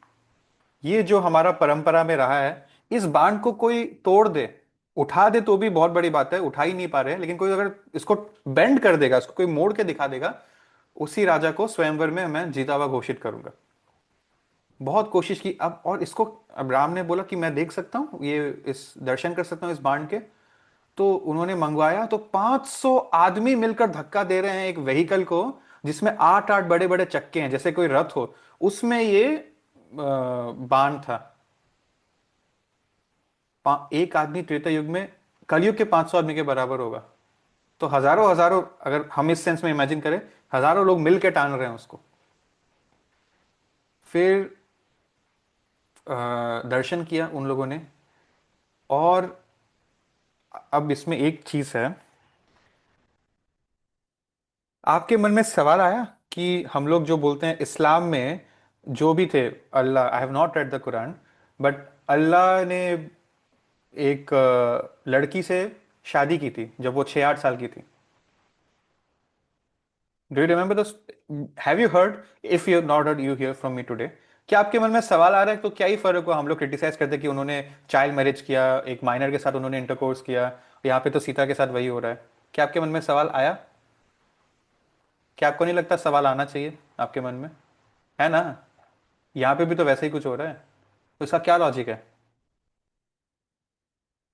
ये जो हमारा परंपरा में रहा है, इस बांध को कोई तोड़ दे, उठा दे तो भी बहुत बड़ी बात है, उठा ही नहीं पा रहे हैं, लेकिन कोई अगर इसको बेंड कर देगा, इसको कोई मोड़ के दिखा देगा, उसी राजा को स्वयंवर में मैं जीता हुआ घोषित करूंगा। बहुत कोशिश की अब, और इसको, अब राम ने बोला कि मैं देख सकता हूँ ये, इस दर्शन कर सकता हूँ इस बाण के। तो उन्होंने मंगवाया, तो 500 आदमी मिलकर धक्का दे रहे हैं एक व्हीकल को, जिसमें 8-8 बड़े बड़े चक्के हैं, जैसे कोई रथ हो, उसमें ये बाण था। एक आदमी त्रेता युग में, कलयुग के 500 आदमी के बराबर होगा। तो हजारों हजारों, अगर हम इस सेंस में इमेजिन करें, हजारों लोग मिलकर टान रहे हैं उसको। फिर दर्शन किया उन लोगों ने। और अब इसमें एक चीज है, आपके मन में सवाल आया कि हम लोग जो बोलते हैं इस्लाम में जो भी थे, Allah, I have not read the Quran, but Allah ने एक लड़की से शादी की थी जब वो 6-8 साल की थी। Do you remember this? Have you heard? If you not heard, you here from me today. क्या आपके मन में सवाल आ रहा है, तो क्या ही फर्क हुआ, हम लोग क्रिटिसाइज करते हैं कि उन्होंने चाइल्ड मैरिज किया, एक माइनर के साथ उन्होंने इंटरकोर्स किया, यहाँ पे तो सीता के साथ वही हो रहा है। क्या आपके मन में सवाल आया? क्या आपको नहीं लगता सवाल आना चाहिए आपके मन में? है ना? यहाँ पे भी तो वैसे ही कुछ हो रहा है, तो इसका क्या लॉजिक है?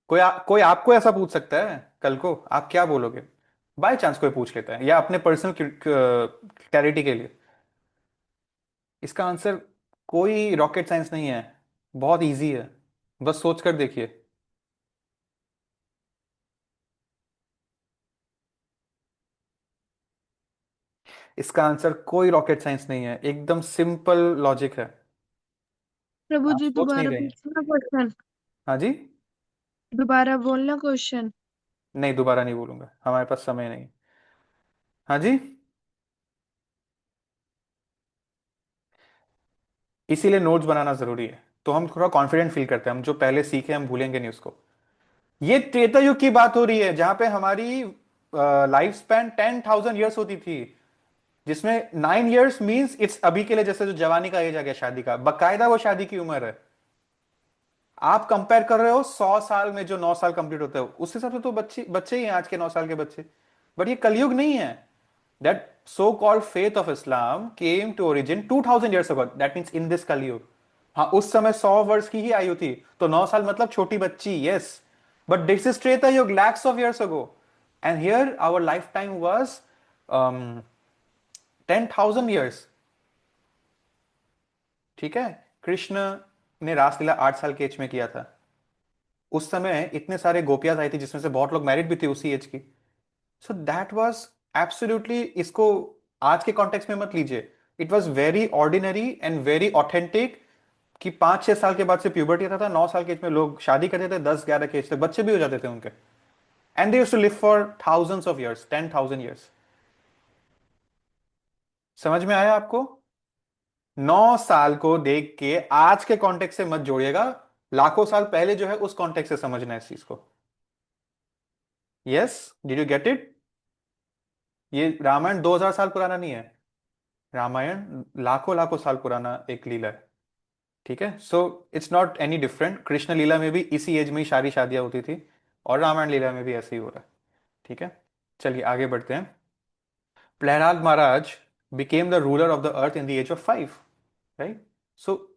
कोई आपको ऐसा पूछ सकता है कल को, आप क्या बोलोगे? बाय चांस कोई पूछ लेता है, या अपने पर्सनल क्लैरिटी के लिए। इसका आंसर कोई रॉकेट साइंस नहीं है, बहुत इजी है, बस सोच कर देखिए। इसका आंसर कोई रॉकेट साइंस नहीं है, एकदम सिंपल लॉजिक है। प्रभु आप जी सोच नहीं दोबारा रहे हैं। पूछना क्वेश्चन। हाँ जी। दोबारा बोलना क्वेश्चन। नहीं, दोबारा नहीं बोलूंगा, हमारे पास समय नहीं। हाँ जी। इसीलिए नोट्स बनाना जरूरी है, तो हम थोड़ा कॉन्फिडेंट फील करते हैं, हम जो पहले सीखे हम भूलेंगे नहीं उसको। ये त्रेता युग की बात हो रही है, जहां पे हमारी लाइफ स्पैन 10,000 ईयर्स होती थी, जिसमें 9 ईयर्स मीन्स इट्स अभी के लिए जैसे जो जवानी का एज आ गया शादी का, बकायदा वो शादी की उम्र है। आप कंपेयर कर रहे हो 100 साल में जो 9 साल कंप्लीट होते हैं, उस हिसाब से तो बच्चे बच्चे ही हैं आज के 9 साल के बच्चे। बट ये कलयुग नहीं है। That so called faith of Islam came to origin 2000 years ago, that means in this Kalyug. हाँ, उस समय 100 वर्ष की ही आयु थी, तो 9 साल मतलब छोटी बच्ची, yes. But this is Treta Yuga, lakhs of years ago, and here our lifetime was 10,000 years. ठीक है। कृष्ण ने रासलीला 8 साल के एज में किया था। उस समय इतने सारे गोपियां आई थी, जिसमें से बहुत लोग मैरिड भी थे उसी एज की। सो दैट वाज एब्सोल्युटली, इसको आज के कॉन्टेक्स्ट में मत लीजिए। It was very ordinary and very authentic, कि 5-6 साल के बाद से प्यूबर्टी आता था, 9 साल के एज में लोग शादी करते थे, 10-11 के एज तक बच्चे भी हो जाते थे उनके, and they used to live for thousands of years, 10,000 years. समझ में आया आपको? 9 साल को देख के आज के कॉन्टेक्स्ट से मत जोड़िएगा, लाखों साल पहले जो है उस कॉन्टेक्स्ट से समझना है इस चीज को। Yes, did you get it? ये रामायण 2000 साल पुराना नहीं है, रामायण लाखों लाखों साल पुराना एक लीला है। ठीक है, so it's not any different. Krishna लीला में भी इसी एज में ही सारी शादियां होती थी, और रामायण लीला में भी ऐसे ही हो रहा है। ठीक है, चलिए आगे बढ़ते हैं। Prahlad Maharaj became the ruler of the earth in the age of 5, right? So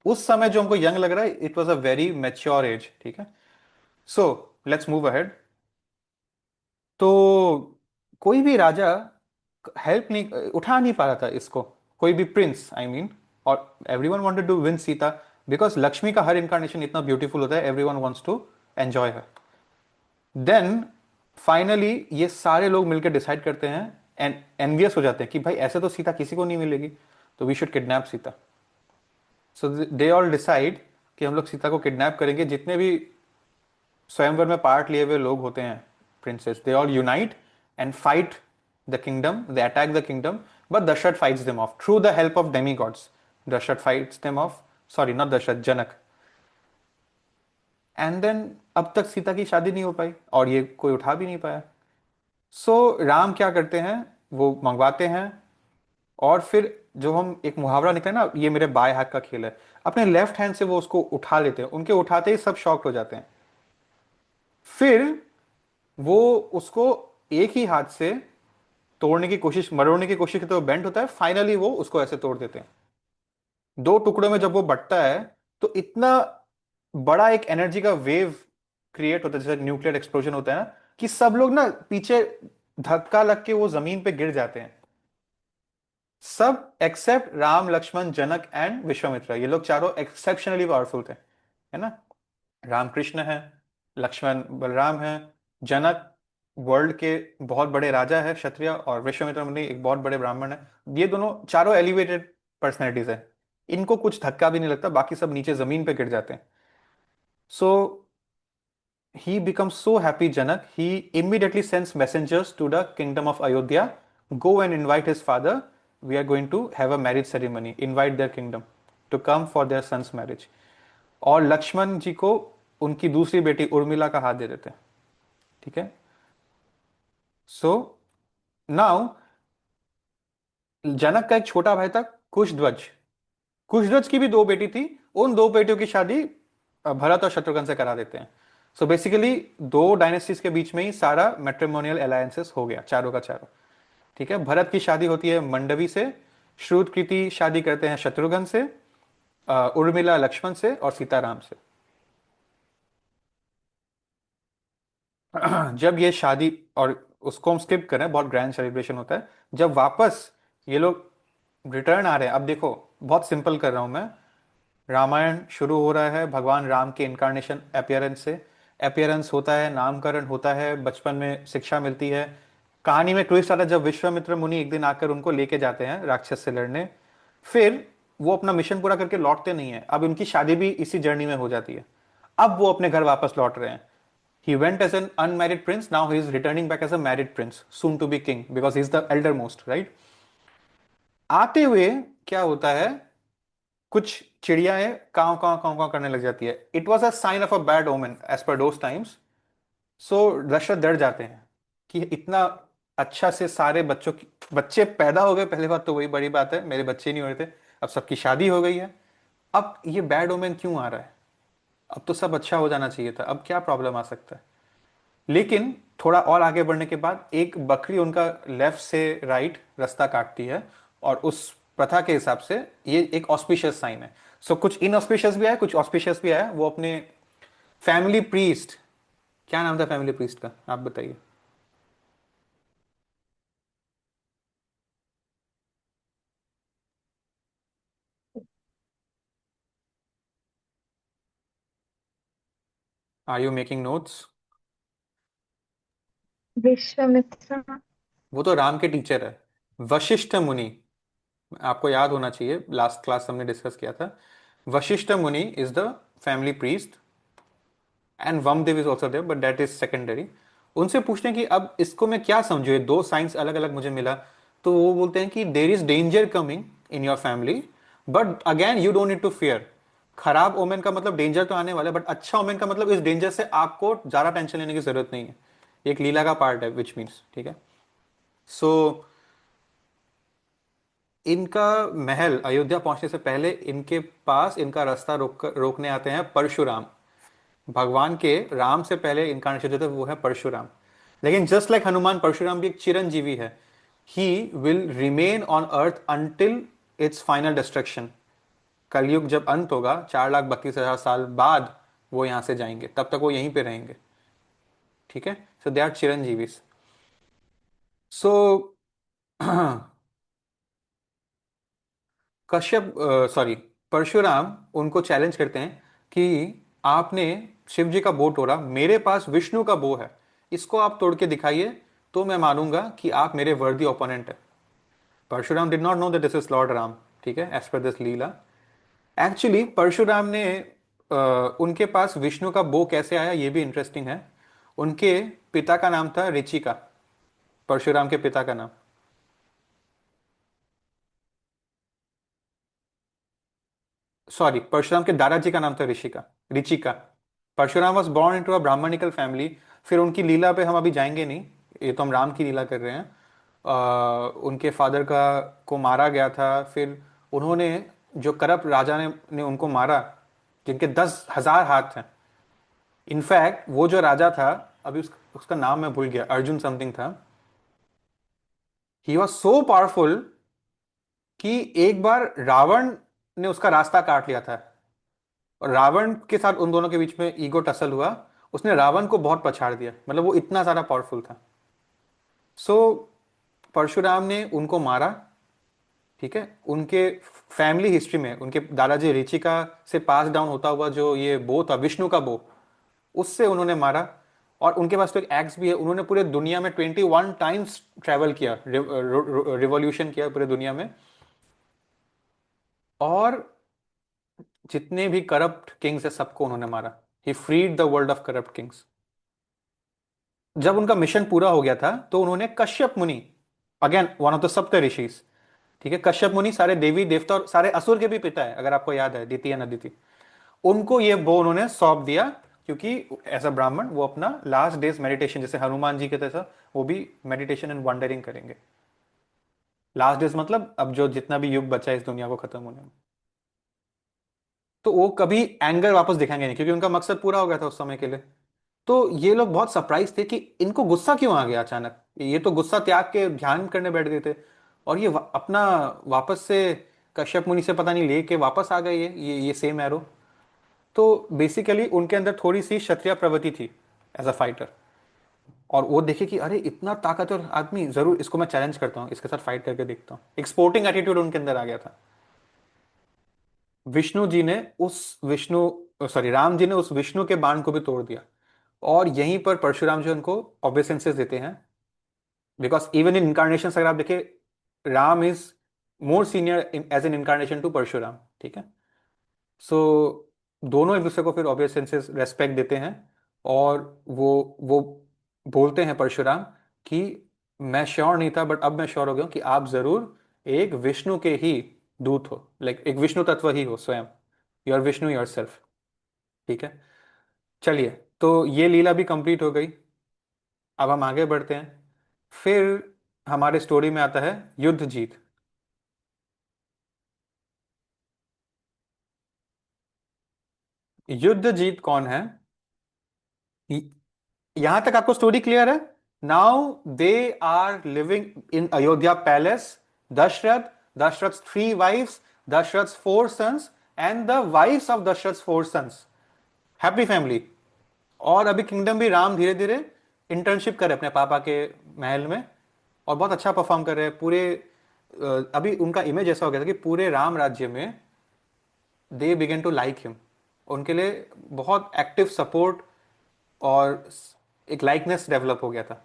उस समय जो हमको यंग लग रहा है, it was a very mature age. ठीक है, सो लेट्स मूव अहेड। तो कोई भी राजा हेल्प नहीं, उठा नहीं पा रहा था इसको, कोई भी प्रिंस आई मीन, और everyone wanted to win Sita, because Lakshmi का हर इंकारनेशन इतना ब्यूटीफुल होता है, everyone wants to enjoy her. Then finally ये सारे लोग मिलकर डिसाइड करते हैं एंड एनवियस हो जाते हैं कि भाई ऐसे तो सीता किसी को नहीं मिलेगी, तो we should kidnap Sita. So they all decide कि हम लोग सीता को किडनैप करेंगे। जितने भी स्वयंवर में पार्ट लिए हुए लोग होते हैं, princes, they all unite and fight the kingdom, they attack the kingdom, but Dasharath fights them off through the help of demi gods. Dasharath fights them off, sorry not Dasharath, Janak. And then अब तक सीता की शादी नहीं हो पाई और ये कोई उठा भी नहीं पाया। सो राम क्या करते हैं, वो मंगवाते हैं, और फिर जो हम एक मुहावरा निकला ना, ये मेरे बाएं हाथ का खेल है, अपने लेफ्ट हैंड से वो उसको उठा लेते हैं। उनके उठाते ही सब शॉक्ड हो जाते हैं। फिर वो उसको एक ही हाथ से तोड़ने की कोशिश, मरोड़ने की कोशिश करते हुए बेंट होता है, फाइनली वो उसको ऐसे तोड़ देते हैं। दो टुकड़ों में जब वो बटता है तो इतना बड़ा एक एनर्जी का वेव क्रिएट होता है, जैसे न्यूक्लियर एक्सप्लोजन होता है ना, कि सब लोग ना पीछे धक्का लग के वो जमीन पे गिर जाते हैं, सब एक्सेप्ट राम, लक्ष्मण, जनक एंड विश्वामित्र। ये लोग चारों एक्सेप्शनली पावरफुल थे, है ना? रामकृष्ण है, लक्ष्मण बलराम है, जनक वर्ल्ड के बहुत बड़े राजा है क्षत्रिय, और विश्वामित्र मुनि एक बहुत बड़े ब्राह्मण है। ये दोनों चारों एलिवेटेड पर्सनैलिटीज है, इनको कुछ धक्का भी नहीं लगता, बाकी सब नीचे जमीन पे गिर जाते हैं। सो he becomes so happy, Janak, he immediately sends messengers to the kingdom of Ayodhya, go and invite his father, we are going to have a marriage ceremony, invite their kingdom to come for their son's marriage। और लक्ष्मण जी को उनकी दूसरी बेटी उर्मिला का हाथ दे देते हैं। ठीक है, सो नाउ जनक का एक छोटा भाई था कुशध्वज, कुशध्वज की भी दो बेटी थी, उन दो बेटियों की शादी भरत और शत्रुघ्न से करा देते हैं। सो बेसिकली दो डायनेस्टीज के बीच में ही सारा मैट्रिमोनियल अलायंसेस हो गया, चारों का चारों। ठीक है, भरत की शादी होती है मंडवी से, श्रुतकृति शादी करते हैं शत्रुघ्न से, उर्मिला लक्ष्मण से, और सीताराम से। जब ये शादी, और उसको हम स्किप करें, बहुत ग्रैंड सेलिब्रेशन होता है, जब वापस ये लोग रिटर्न आ रहे हैं, अब देखो बहुत सिंपल कर रहा हूं मैं, रामायण शुरू हो रहा है भगवान राम के इनकारनेशन अपियरेंस से, अपियरेंस होता है, नामकरण होता है, बचपन में शिक्षा मिलती है। कहानी में ट्विस्ट आता है जब विश्वामित्र मुनि एक दिन आकर उनको लेके जाते हैं राक्षस से लड़ने, फिर वो अपना मिशन पूरा करके लौटते नहीं है, अब उनकी शादी भी इसी जर्नी में हो जाती है। अब वो अपने घर वापस लौट रहे हैं। He went as an unmarried prince, now he is returning back as a married prince, soon to be king, because he is the elder most, right? आते हुए क्या होता है, कुछ चिड़ियाएं काव काव काव काव करने लग जाती है। It was a sign of a bad omen as per those times. सो दशरथ डर जाते हैं कि इतना अच्छा से सारे बच्चों की, बच्चे पैदा हो गए, पहले बात तो वही बड़ी बात है, मेरे बच्चे नहीं हो रहे थे, अब सबकी शादी हो गई है, अब ये बैड ओमेन क्यों आ रहा है? अब तो सब अच्छा हो जाना चाहिए था, अब क्या प्रॉब्लम आ सकता है? लेकिन थोड़ा और आगे बढ़ने के बाद एक बकरी उनका लेफ्ट से राइट रास्ता काटती है, और उस प्रथा के हिसाब से ये एक ऑस्पिशियस साइन है। सो कुछ इनऑस्पिशियस भी आया, कुछ ऑस्पिशियस भी आया। वो अपने फैमिली प्रीस्ट, क्या नाम था फैमिली प्रीस्ट का, आप बताइए। Are you making notes? Vishwamitra. वो तो राम के टीचर है, वशिष्ठ मुनि, आपको याद होना चाहिए, लास्ट क्लास हमने डिस्कस किया था। वशिष्ठ मुनि is the family priest, and Vamdev is also there, but that is secondary. उनसे पूछते हैं कि अब इसको मैं क्या समझू, ये दो साइंस अलग अलग मुझे मिला। तो वो बोलते हैं कि there is danger coming in your family, but again you don't need to fear. खराब ओमेन का मतलब डेंजर तो आने वाला है, बट अच्छा ओमेन का मतलब इस डेंजर से आपको ज्यादा टेंशन लेने की जरूरत नहीं है, एक लीला का पार्ट है, विच मीन्स, ठीक है। सो इनका महल अयोध्या पहुंचने से पहले इनके पास इनका रास्ता रोकने आते हैं परशुराम। भगवान के राम से पहले इनकारनेशन जो थे वो है परशुराम। लेकिन जस्ट लाइक हनुमान, परशुराम भी एक चिरंजीवी है। He will remain on earth until it's final destruction. कलयुग जब अंत होगा 4,32,000 साल बाद वो यहां से जाएंगे, तब तक वो यहीं पे रहेंगे, ठीक है। So they are chiranjeevi. So Kashyap, sorry, Parshuram उनको चैलेंज करते हैं कि आपने शिव जी का बो तोड़ा, मेरे पास विष्णु का बो है, इसको आप तोड़ के दिखाइए तो मैं मानूंगा कि आप मेरे वर्दी ओपोनेंट है। Parshuram did not know that this is lord Ram, ठीक है, as per this Leela. Actually Parshuram ने उनके पास विष्णु का बो कैसे आया ये भी इंटरेस्टिंग है। उनके पिता का नाम था ऋचिका, परशुराम के पिता का नाम। सॉरी, परशुराम के दादाजी का नाम था Rishika, Richika. Parshuram was born into a Brahmanical family. फिर उनकी लीला पे हम अभी जाएंगे नहीं, ये तो हम राम की लीला कर रहे हैं। उनके फादर का को मारा गया था, फिर उन्होंने जो करप्ट राजा ने उनको मारा, जिनके 10,000 हाथ हैं। इनफैक्ट वो जो राजा था, अभी उसका नाम मैं भूल गया, अर्जुन समथिंग था। ही वॉज सो पावरफुल कि एक बार रावण ने उसका रास्ता काट लिया था, और रावण के साथ उन दोनों के बीच में ईगो टसल हुआ। उसने रावण को बहुत पछाड़ दिया, मतलब वो इतना ज्यादा पावरफुल था। सो परशुराम ने उनको मारा, ठीक है। उनके फैमिली हिस्ट्री में उनके दादाजी ऋचिका से पास डाउन होता हुआ जो ये बो था, विष्णु का बो, उससे उन्होंने मारा। और उनके पास तो एक एक्स भी है, उन्होंने पूरे दुनिया में 21 टाइम्स ट्रेवल किया, रिवॉल्यूशन किया पूरे दुनिया में। और जितने भी करप्ट किंग्स है सबको उन्होंने मारा। He freed the world of corrupt kings. जब उनका मिशन पूरा हो गया था तो उन्होंने कश्यप मुनि, अगेन वन ऑफ द सप्त ऋषिज, ठीक है, कश्यप मुनि सारे देवी देवता और सारे असुर के भी पिता है, अगर आपको याद है, द्वितीय अदिति, उनको ये बो उन्होंने सौंप दिया। क्योंकि एज अ ब्राह्मण वो अपना लास्ट डेज मेडिटेशन, जैसे हनुमान जी के जैसा वो भी मेडिटेशन एंड वंडरिंग करेंगे। लास्ट डेज मतलब अब जो जितना भी युग बचा है इस दुनिया को खत्म होने में, तो वो कभी एंगर वापस दिखाएंगे नहीं, क्योंकि उनका मकसद पूरा हो गया था उस समय के लिए। तो ये लोग बहुत सरप्राइज थे कि इनको गुस्सा क्यों आ गया अचानक, ये तो गुस्सा त्याग के ध्यान करने बैठ गए थे, और ये अपना वापस से कश्यप मुनि से पता नहीं लेके वापस आ गए ये सेम एरो। तो बेसिकली उनके अंदर थोड़ी सी क्षत्रिय प्रवृत्ति थी एज अ फाइटर, और वो देखे कि अरे इतना ताकतवर आदमी, जरूर इसको मैं चैलेंज करता हूँ, इसके साथ फाइट करके देखता हूँ। एक स्पोर्टिंग एटीट्यूड उनके अंदर आ गया था। विष्णु जी ने उस विष्णु सॉरी राम जी ने उस विष्णु के बाण को भी तोड़ दिया, और यहीं पर परशुराम जी उनको ऑब्सेंसेस देते हैं। बिकॉज इवन इन इनकारनेशन अगर आप देखें, Ram is more senior as an incarnation to Parshuram, ठीक है। सो दोनों एक दूसरे को फिर ऑब्सेंसेस रेस्पेक्ट देते हैं, और वो बोलते हैं परशुराम कि मैं श्योर नहीं था बट अब मैं श्योर हो गया हूं कि आप जरूर एक विष्णु के ही दूत हो, लाइक एक विष्णु तत्व ही हो स्वयं, योर विष्णु योर सेल्फ, ठीक है। चलिए, तो ये लीला भी कंप्लीट हो गई। अब हम आगे बढ़ते हैं। फिर हमारे स्टोरी में आता है युद्ध जीत। युद्ध जीत कौन है? यहां तक आपको स्टोरी क्लियर है? Now they are living in Ayodhya palace. Dasharath, Dasharath three wives, Dasharath four sons and the wives of Dasharath four sons, happy family. और अभी किंगडम भी राम धीरे धीरे इंटर्नशिप करे अपने पापा के महल में, और बहुत अच्छा परफॉर्म कर रहे हैं पूरे। अभी उनका इमेज ऐसा हो गया था कि पूरे राम राज्य में दे बिगेन टू लाइक हिम, उनके लिए बहुत एक्टिव सपोर्ट और एक लाइकनेस डेवलप हो गया था।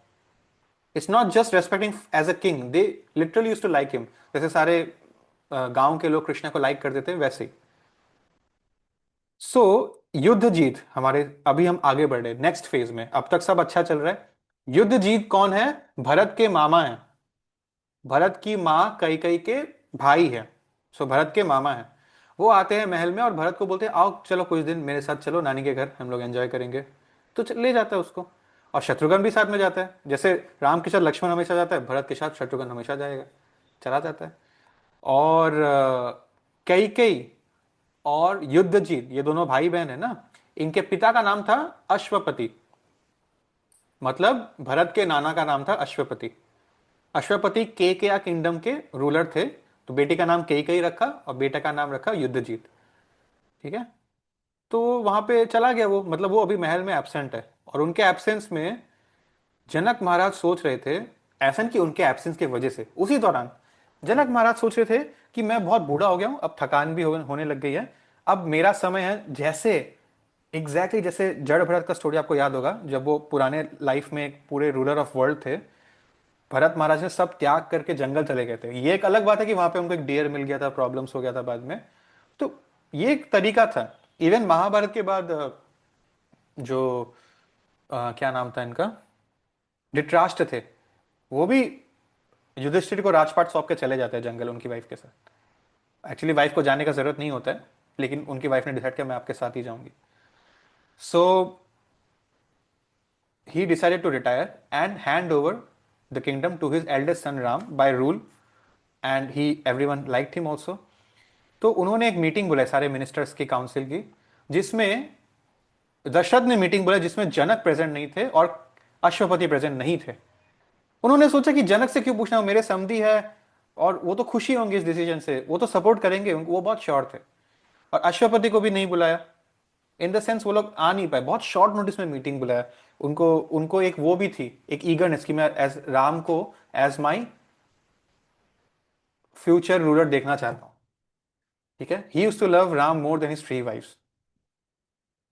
It's not just respecting as a king, they literally used to like him, जैसे सारे गांव के लोग कृष्णा को लाइक करते थे वैसे ही। सो युद्ध जीत हमारे, अभी हम आगे बढ़ रहे नेक्स्ट फेज में, अब तक सब अच्छा चल रहा है। युद्ध जीत कौन है? भरत के मामा है, भरत की मां कैकेयी के भाई है, सो भरत के मामा है। वो आते हैं महल में और भरत को बोलते हैं आओ चलो कुछ दिन मेरे साथ चलो नानी के घर, हम लोग एंजॉय करेंगे। तो ले जाता है उसको। और शत्रुघ्न भी साथ में जाता है, जैसे राम के साथ लक्ष्मण हमेशा जाता है, भरत के साथ शत्रुघ्न हमेशा जाएगा, चला जाता है। और कैकेयी और युद्धजीत, ये दोनों भाई बहन है ना, इनके पिता का नाम था अश्वपति, मतलब भरत के नाना का नाम था अश्वपति। अश्वपति केकेया किंगडम के रूलर थे, तो बेटी का नाम केकई रखा और बेटा का नाम रखा युद्धजीत। ठीक है। तो वहां पे चला गया वो, मतलब वो अभी महल में एब्सेंट है, और उनके एब्सेंस में जनक महाराज सोच रहे थे, ऐसा नहीं कि उनके एब्सेंस की वजह से, उसी दौरान जनक महाराज सोच रहे थे कि मैं बहुत बूढ़ा हो गया हूं, अब थकान भी होने लग गई है, अब मेरा समय है। जैसे जैसे जड़ भरत का स्टोरी आपको याद होगा, जब वो पुराने लाइफ में एक पूरे रूलर ऑफ वर्ल्ड थे, भरत महाराज ने सब त्याग करके जंगल चले गए थे। ये एक अलग बात है कि वहां पे उनको एक डियर मिल गया था, प्रॉब्लम्स हो गया था बाद में, तो ये एक तरीका था। इवन महाभारत के बाद जो क्या नाम था इनका, धृतराष्ट्र थे, वो भी युधिष्ठिर को राजपाट सौंप के चले जाते हैं जंगल उनकी वाइफ के साथ। एक्चुअली वाइफ को जाने का जरूरत नहीं होता है, लेकिन उनकी वाइफ ने डिसाइड किया मैं आपके साथ ही जाऊंगी। सो he decided to retire and hand over the kingdom to his eldest son Ram by rule, and he everyone liked him also। तो उन्होंने एक मीटिंग बुलाई सारे मिनिस्टर्स की काउंसिल की, जिसमें दशरथ ने मीटिंग बुलाई, जिसमें जनक प्रेजेंट नहीं थे और अश्वपति प्रेजेंट नहीं थे। उन्होंने सोचा कि जनक से क्यों पूछना, वो मेरे समधी है और वो तो खुशी होंगे इस डिसीजन से, वो तो सपोर्ट करेंगे, वो बहुत श्योर थे। और अश्वपति को भी नहीं बुलाया, इन द सेंस वो लोग आ नहीं पाए, बहुत शॉर्ट नोटिस में मीटिंग बुलाया। उनको उनको एक वो भी थी, एक ईगरनेस कि मैं एज राम को एज माई फ्यूचर रूलर देखना चाहता हूं। ठीक है। He used to love Ram more than his 3 wifes.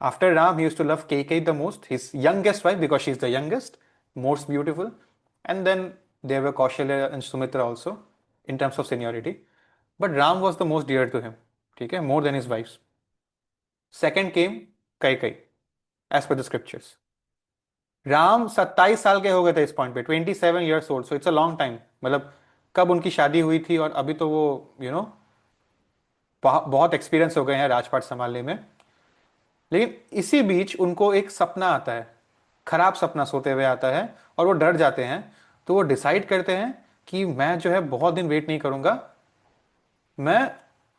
After Ram he used to love Kaikeyi the most, his youngest wife, because she is the youngest, most beautiful. And then there were Kaushalya and Sumitra also in terms of seniority, but Ram was the most dear to him. ठीक है, more than his wifes. Second came Kaikeyi as per the scriptures. Ram 27 साल के हो गए थे इस point पे, 27 years old, so it's a long time. मतलब कब उनकी शादी हुई थी, और अभी तो वो बहुत एक्सपीरियंस हो गए हैं राजपाट संभालने में। लेकिन इसी बीच उनको एक सपना आता है, खराब सपना सोते हुए आता है, और वो डर जाते हैं। तो वो डिसाइड करते हैं कि मैं जो है बहुत दिन वेट नहीं करूंगा, मैं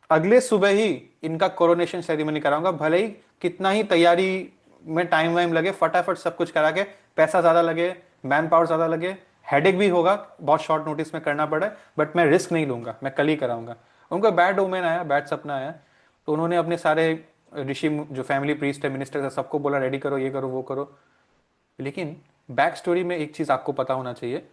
अगले सुबह ही इनका कोरोनेशन सेरेमनी कराऊंगा, भले ही कितना ही तैयारी में टाइम वाइम लगे, फटाफट सब कुछ करा के, पैसा ज्यादा लगे, मैन पावर ज्यादा लगे, हेडेक भी होगा, बहुत शॉर्ट नोटिस में करना पड़े, बट मैं रिस्क नहीं लूंगा, मैं कल ही कराऊंगा। उनका बैड ओमेन आया, बैड सपना आया, तो उन्होंने अपने सारे ऋषि जो फैमिली प्रीस्ट है, मिनिस्टर है, सबको बोला रेडी करो, ये करो वो करो। लेकिन बैक स्टोरी में एक चीज आपको पता होना चाहिए,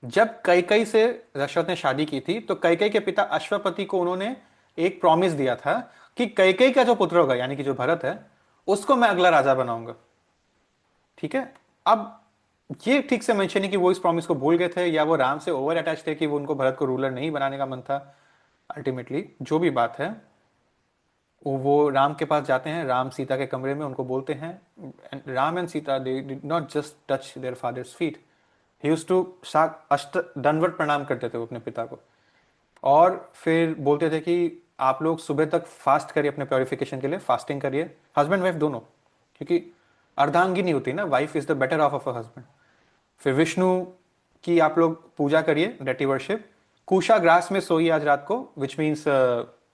जब कैकेयी से दशरथ ने शादी की थी, तो कैकेयी के पिता अश्वपति को उन्होंने एक प्रॉमिस दिया था कि कैकेयी का जो पुत्र होगा, यानी कि जो भरत है, उसको मैं अगला राजा बनाऊंगा। ठीक है। अब ये ठीक से मेंशन नहीं कि वो इस प्रॉमिस को भूल गए थे, या वो राम से ओवर अटैच थे कि वो उनको भरत को रूलर नहीं बनाने का मन था। अल्टीमेटली जो भी बात है, वो राम के पास जाते हैं, राम सीता के कमरे में, उनको बोलते हैं, Ram and Sita they did not just touch their father's feet, he used to अष्ट दंडवत प्रणाम करते थे वो अपने पिता को, और फिर बोलते थे कि आप लोग सुबह तक फास्ट करिए, अपने प्योरिफिकेशन के लिए फास्टिंग करिए, हस्बैंड वाइफ दोनों, क्योंकि अर्धांगिनी होती है ना, wife is the better of of a husband. फिर विष्णु की आप लोग पूजा करिए, डेटी वर्शिप, कुशा ग्रास में सोइए आज रात को, विच मीन्स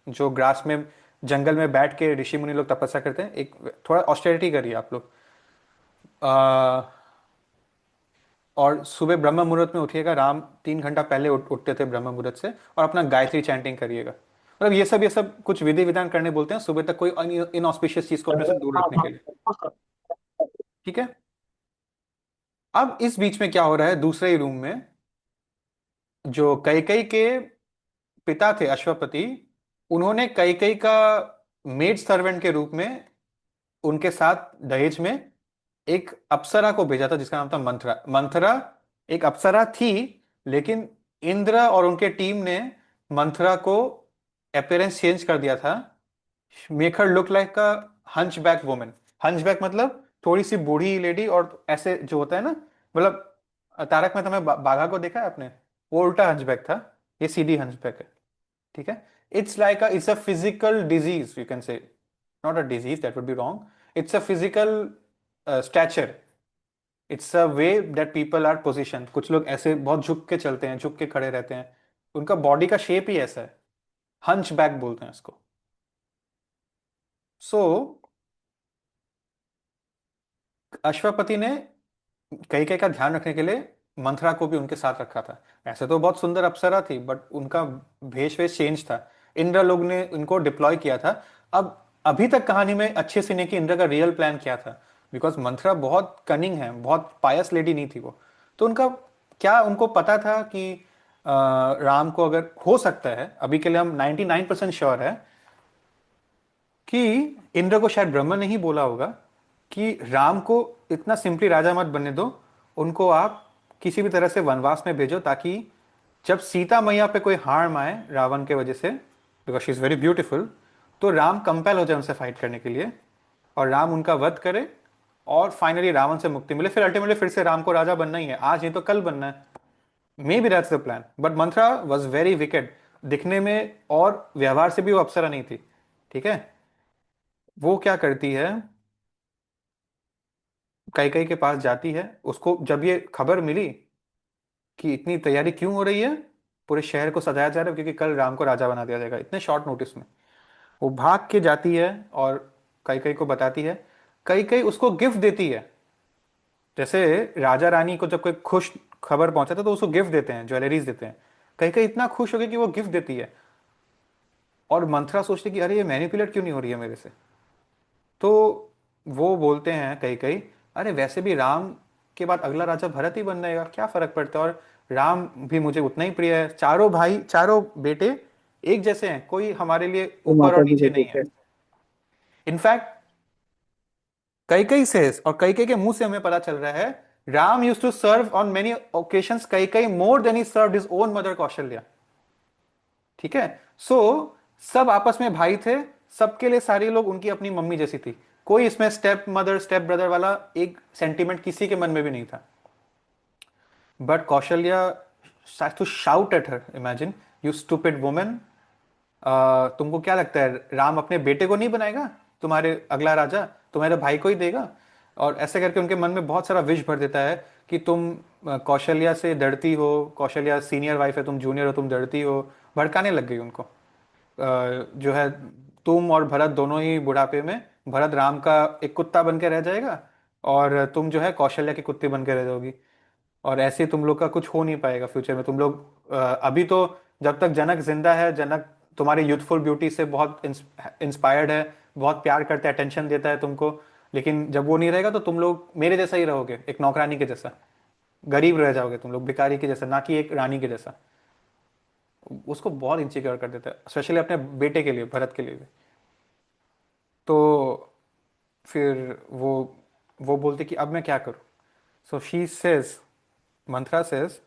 जो ग्रास में जंगल में बैठ के ऋषि मुनि लोग तपस्या करते हैं, एक थोड़ा ऑस्टेरिटी करिए आप लोग। और सुबह ब्रह्म मुहूर्त में उठिएगा, राम 3 घंटा पहले उठते थे ब्रह्म मुहूर्त से, और अपना गायत्री चैंटिंग करिएगा। मतलब ये सब कुछ विधि विधान करने बोलते हैं सुबह तक, कोई इनऑस्पिशियस चीज को अपने से दूर रखने के लिए। ठीक है। अब इस बीच में क्या हो रहा है, दूसरे ही रूम में जो कैकेयी के पिता थे अश्वपति, उन्होंने कैकेयी का मेड सर्वेंट के रूप में उनके साथ दहेज में एक अप्सरा को भेजा था, जिसका नाम था मंथरा। मंथरा एक अप्सरा थी, लेकिन इंद्र और उनके टीम ने मंथरा को अपीयरेंस चेंज कर दिया था, मेक हर लुक लाइक अ हंचबैक वुमन। हंचबैक मतलब थोड़ी सी बूढ़ी लेडी, और ऐसे जो होता है ना, मतलब तारक मेहता में बाघा को देखा है आपने, वो उल्टा हंचबैक था, ये सीधी हंचबैक है। ठीक है। it's a physical disease, you can say. Not a disease, that would be wrong. It's a physical stature. It's a way that people are position. कुछ लोग ऐसे बहुत झुक के चलते हैं, झुक के खड़े रहते हैं. उनका बॉडी का शेप ही ऐसा है. हंच बैक बोलते हैं इसको. सो अश्वपति ने कैकेयी का ध्यान रखने के लिए मंथरा को भी उनके साथ रखा था. ऐसे तो बहुत सुंदर अप्सरा थी, बट उनका भेष वेश चेंज था. इंद्र लोग ने इनको डिप्लॉय किया था. अब अभी तक कहानी में अच्छे से नहीं कि इंद्र का रियल प्लान क्या था, बिकॉज मंथरा बहुत कनिंग है, बहुत पायस लेडी नहीं थी वो. तो उनका क्या, उनको पता था कि राम को अगर हो सकता है, अभी के लिए हम 99% श्योर है कि इंद्र को शायद ब्रह्मा ने ही बोला होगा कि राम को इतना सिंपली राजा मत बनने दो, उनको आप किसी भी तरह से वनवास में भेजो, ताकि जब सीता मैया पे कोई हार्म आए रावण के वजह से, because she is very beautiful, तो राम कंपेल हो जाए उनसे फाइट करने के लिए, और राम उनका वध करे, और फाइनली रावण से मुक्ति मिले. फिर अल्टीमेटली फिर से राम को राजा बनना ही है, आज नहीं तो कल बनना है. May be that's the plan. But Manthara was very wicked दिखने में, और व्यवहार से भी वो अप्सरा नहीं थी. ठीक है. वो क्या करती है, कैकेयी के पास जाती है. उसको जब ये खबर मिली कि इतनी तैयारी क्यों हो रही है, पूरे शहर को सजाया जा रहा है क्योंकि कल राम को राजा बना दिया जाएगा, इतने शॉर्ट नोटिस में, वो भाग के जाती है और कैकेयी को बताती है. कैकेयी उसको गिफ्ट देती है. जैसे राजा रानी को जब कोई खुश खबर पहुंचाता है तो उसको गिफ्ट देते हैं, ज्वेलरीज देते हैं. कैकेयी इतना खुश हो गई कि वो गिफ्ट देती है. और मंथरा सोचती है कि अरे ये मैनिपुलेट क्यों नहीं हो रही है मेरे से. तो वो बोलते हैं कैकेयी, अरे वैसे भी राम के बाद अगला राजा भरत ही बन जाएगा, क्या फर्क पड़ता है, और राम भी मुझे उतना ही प्रिय है. चारों भाई, चारों बेटे एक जैसे हैं, कोई हमारे लिए वो ऊपर और माता जी नीचे को नहीं देखे. है. इनफैक्ट कैकेयी से, और कैकेयी के मुंह से हमें पता चल रहा है, Ram used to serve on many occasions Kaikeyi more than he served his own mother Kaushalya. ठीक है. सब आपस में भाई थे, सबके लिए सारे लोग उनकी अपनी मम्मी जैसी थी. कोई इसमें स्टेप मदर स्टेप ब्रदर वाला एक सेंटीमेंट किसी के मन में भी नहीं था. But Kaushalya starts to shout at her. Imagine, you stupid woman. तुमको क्या लगता है राम अपने बेटे को नहीं बनाएगा तुम्हारे अगला राजा, तुम्हारे भाई को ही देगा. और ऐसे करके उनके मन में बहुत सारा विष भर देता है कि तुम कौशल्या से डरती हो, कौशल्या सीनियर वाइफ है, तुम जूनियर हो, तुम डरती हो. भड़काने लग गई उनको. जो है, तुम और भरत दोनों ही बुढ़ापे में, भरत राम का एक कुत्ता बन के रह जाएगा, और तुम जो है कौशल्या की कुत्ती बन के रह जाओगी. और ऐसे तुम लोग का कुछ हो नहीं पाएगा फ्यूचर में. तुम लोग अभी तो, जब तक जनक जिंदा है, जनक तुम्हारी यूथफुल ब्यूटी से बहुत इंस्पायर्ड है, बहुत प्यार करता है, अटेंशन देता है तुमको. लेकिन जब वो नहीं रहेगा तो तुम लोग मेरे जैसा ही रहोगे, एक नौकरानी के जैसा. गरीब रह जाओगे तुम लोग, भिखारी के जैसा, ना कि एक रानी के जैसा. उसको बहुत इनसिक्योर कर देता है, स्पेशली अपने बेटे के लिए, भरत के लिए भी. तो फिर वो बोलते कि अब मैं क्या करूं. So she says, Mantra says,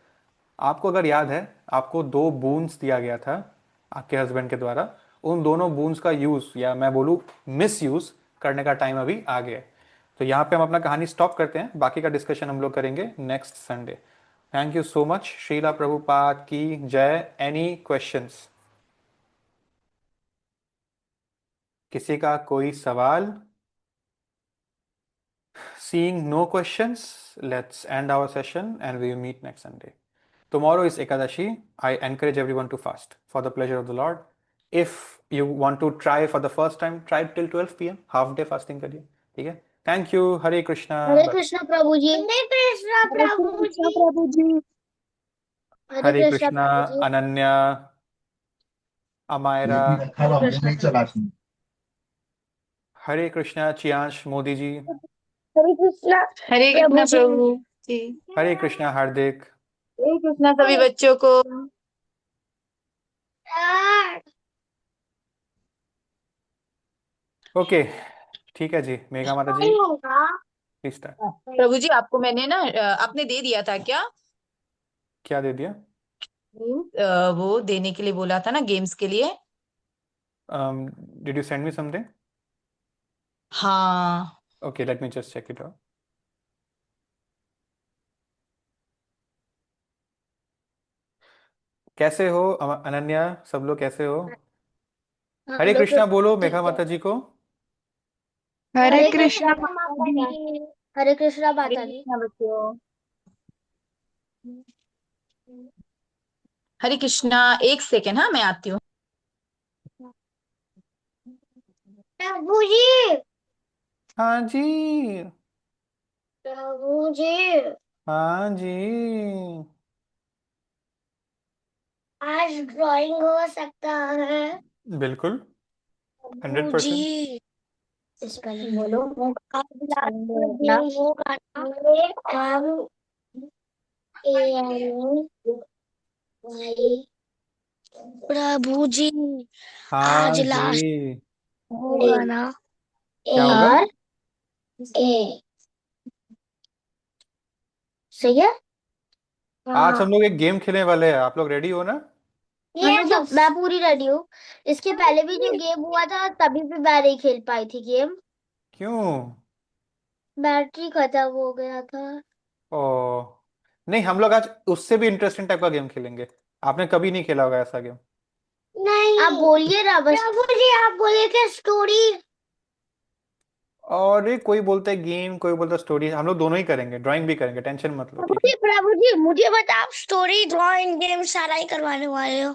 आपको अगर याद है, आपको 2 बूंस दिया गया था आपके हस्बैंड के द्वारा. उन दोनों बूंस का यूज, या मैं बोलूं मिस यूज करने का टाइम अभी आ गया है. तो यहाँ पे हम अपना कहानी स्टॉप करते हैं, बाकी का डिस्कशन हम लोग करेंगे next Sunday. Thank you so much. Shrila Prabhupad की जय. Any questions? किसी का कोई सवाल? Seeing no questions, let's end our session and we will meet next Sunday. Tomorrow is Ekadashi. I encourage everyone to fast for the pleasure of the Lord. If you want to try for the first time, try till 12 p.m. half day fasting करिए. ठीक है. Thank you. Hare Krishna. Hare Bye. Krishna Prabhu ji. Hare Krishna Hare Prabhu Krishna ji. Prabhu ji. Hare Hare Krishna Krishna. Prabhu ji. Ananya, Amaira. Krishna Prabhu. Hare Krishna. Chiyansh Modi ji. Hare Krishna. Hare Krishna Prabhu ji. Hare Krishna. Hardik. हरे कृष्ण सभी बच्चों को. Okay. ठीक है जी. मेघा माता जी, please start. प्रभु जी, आपको मैंने ना आपने दे दिया था क्या? क्या दे दिया? वो देने के लिए बोला था ना, गेम्स के लिए. Did you send me something? हाँ. Okay, let me just check it out. कैसे हो अनन्या, सब लोग कैसे हो? हरे कृष्णा बोलो मेघा माता जी को। हरे हरे कृष्णा कृष्णा माता माता जी। जी। हरे कृष्णा हरे माता जी। कृष्णा बच्चों। हरे कृष्णा, एक सेकेंड, हाँ मैं आती हूँ। प्रभु जी। हाँ जी। प्रभु जी। हाँ जी। आज ड्राइंग हो सकता है। बिल्कुल, प्रभु जी। 100%। इस पर बोलो। आज रात को गेम होगा ना। हम भाई। प्रभु जी। आज हाँ लास्ट जी। होगा ना। क्या होगा? और ए सही है। आज हाँ। हम लोग एक गेम खेलने वाले हैं, आप लोग रेडी हो ना? ये तो मैं पूरी रेडी हूँ। इसके पहले भी जो गेम हुआ था तभी भी मैं नहीं खेल पाई थी गेम। क्यों? बैटरी खत्म हो गया था। ओ, नहीं, हम लोग आज उससे भी इंटरेस्टिंग टाइप का गेम खेलेंगे। आपने कभी नहीं खेला होगा ऐसा गेम। नहीं आप बोलिए ना बस। प्रभु जी आप बोलिए क्या स्टोरी। और ये कोई बोलता है गेम, कोई बोलता है स्टोरी, हम लोग दोनों ही करेंगे, ड्राइंग भी करेंगे, टेंशन मत लो, ठीक है? प्रभु जी मुझे बता आप स्टोरी ड्राइंग गेम सारा ही करवाने वाले हो।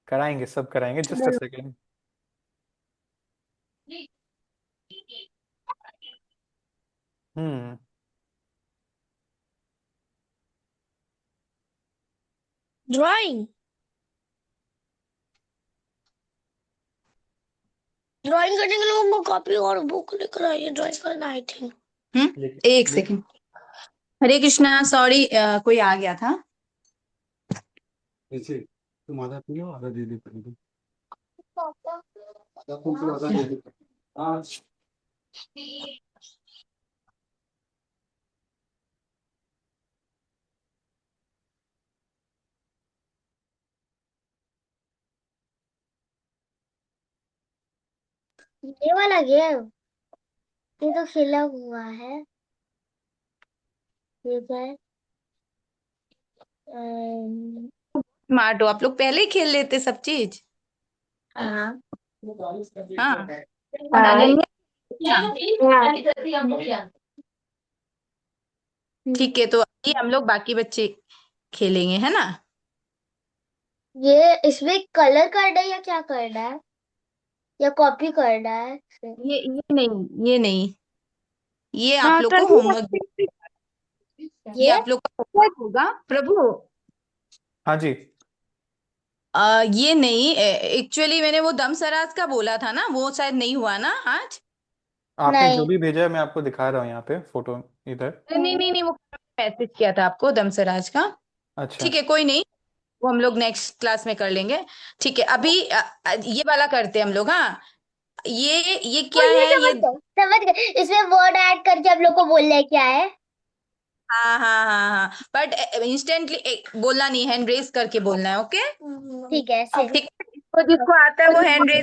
कराएंगे, सब कराएंगे, just a second. Hmm. Drawing drawing करने के लिए हमको कॉपी और बुक लेकर आइए ड्राइंग करना आई थिंक। एक सेकेंड। हरे कृष्णा, सॉरी कोई आ गया था। ऐसे तुम आधा पियो आधा दे दे पहले आधा तुम आधा दे दे हाँ ये वाला गेम ये तो खेला हुआ है। ठीक है। अम्म, स्मार्ट हो आप लोग, पहले ही खेल लेते सब चीज। हाँ। हाँ, हाँ। डालेंगे। हाँ। ठीक है, तो अभी हम लोग बाकी बच्चे खेलेंगे, है ना? ये इसमें कलर करना है या क्या करना है या कॉपी करना है। ये नहीं, ये नहीं, ये आप लोग माता को जी होमवर्क, ये ये आप लोग का होमवर्क होगा प्रभु। हाँ जी। ये नहीं, एक्चुअली मैंने वो दमसराज का बोला था ना, वो शायद नहीं हुआ ना आज। आपने जो नहीं। भी भेजा है मैं आपको दिखा रहा हूँ यहाँ पे फोटो, इधर। नहीं नहीं नहीं, वो मैसेज किया था आपको दमसराज का। अच्छा। ठीक है, कोई नहीं, वो हम लोग नेक्स्ट क्लास में कर लेंगे। ठीक है, अभी ये वाला करते हैं हम लोग। हाँ, ये ओ क्या ये है ये? समझ गए इसमें वर्ड ऐड करके हम लोग को बोलना है क्या है। हाँ हाँ हाँ हाँ, बट इंस्टेंटली बोलना नहीं, हैंड रेस करके बोलना है, ओके? ठीक है ऐसे। ठीक है, जिसको जिसको आता है वो हैंड रेस। ये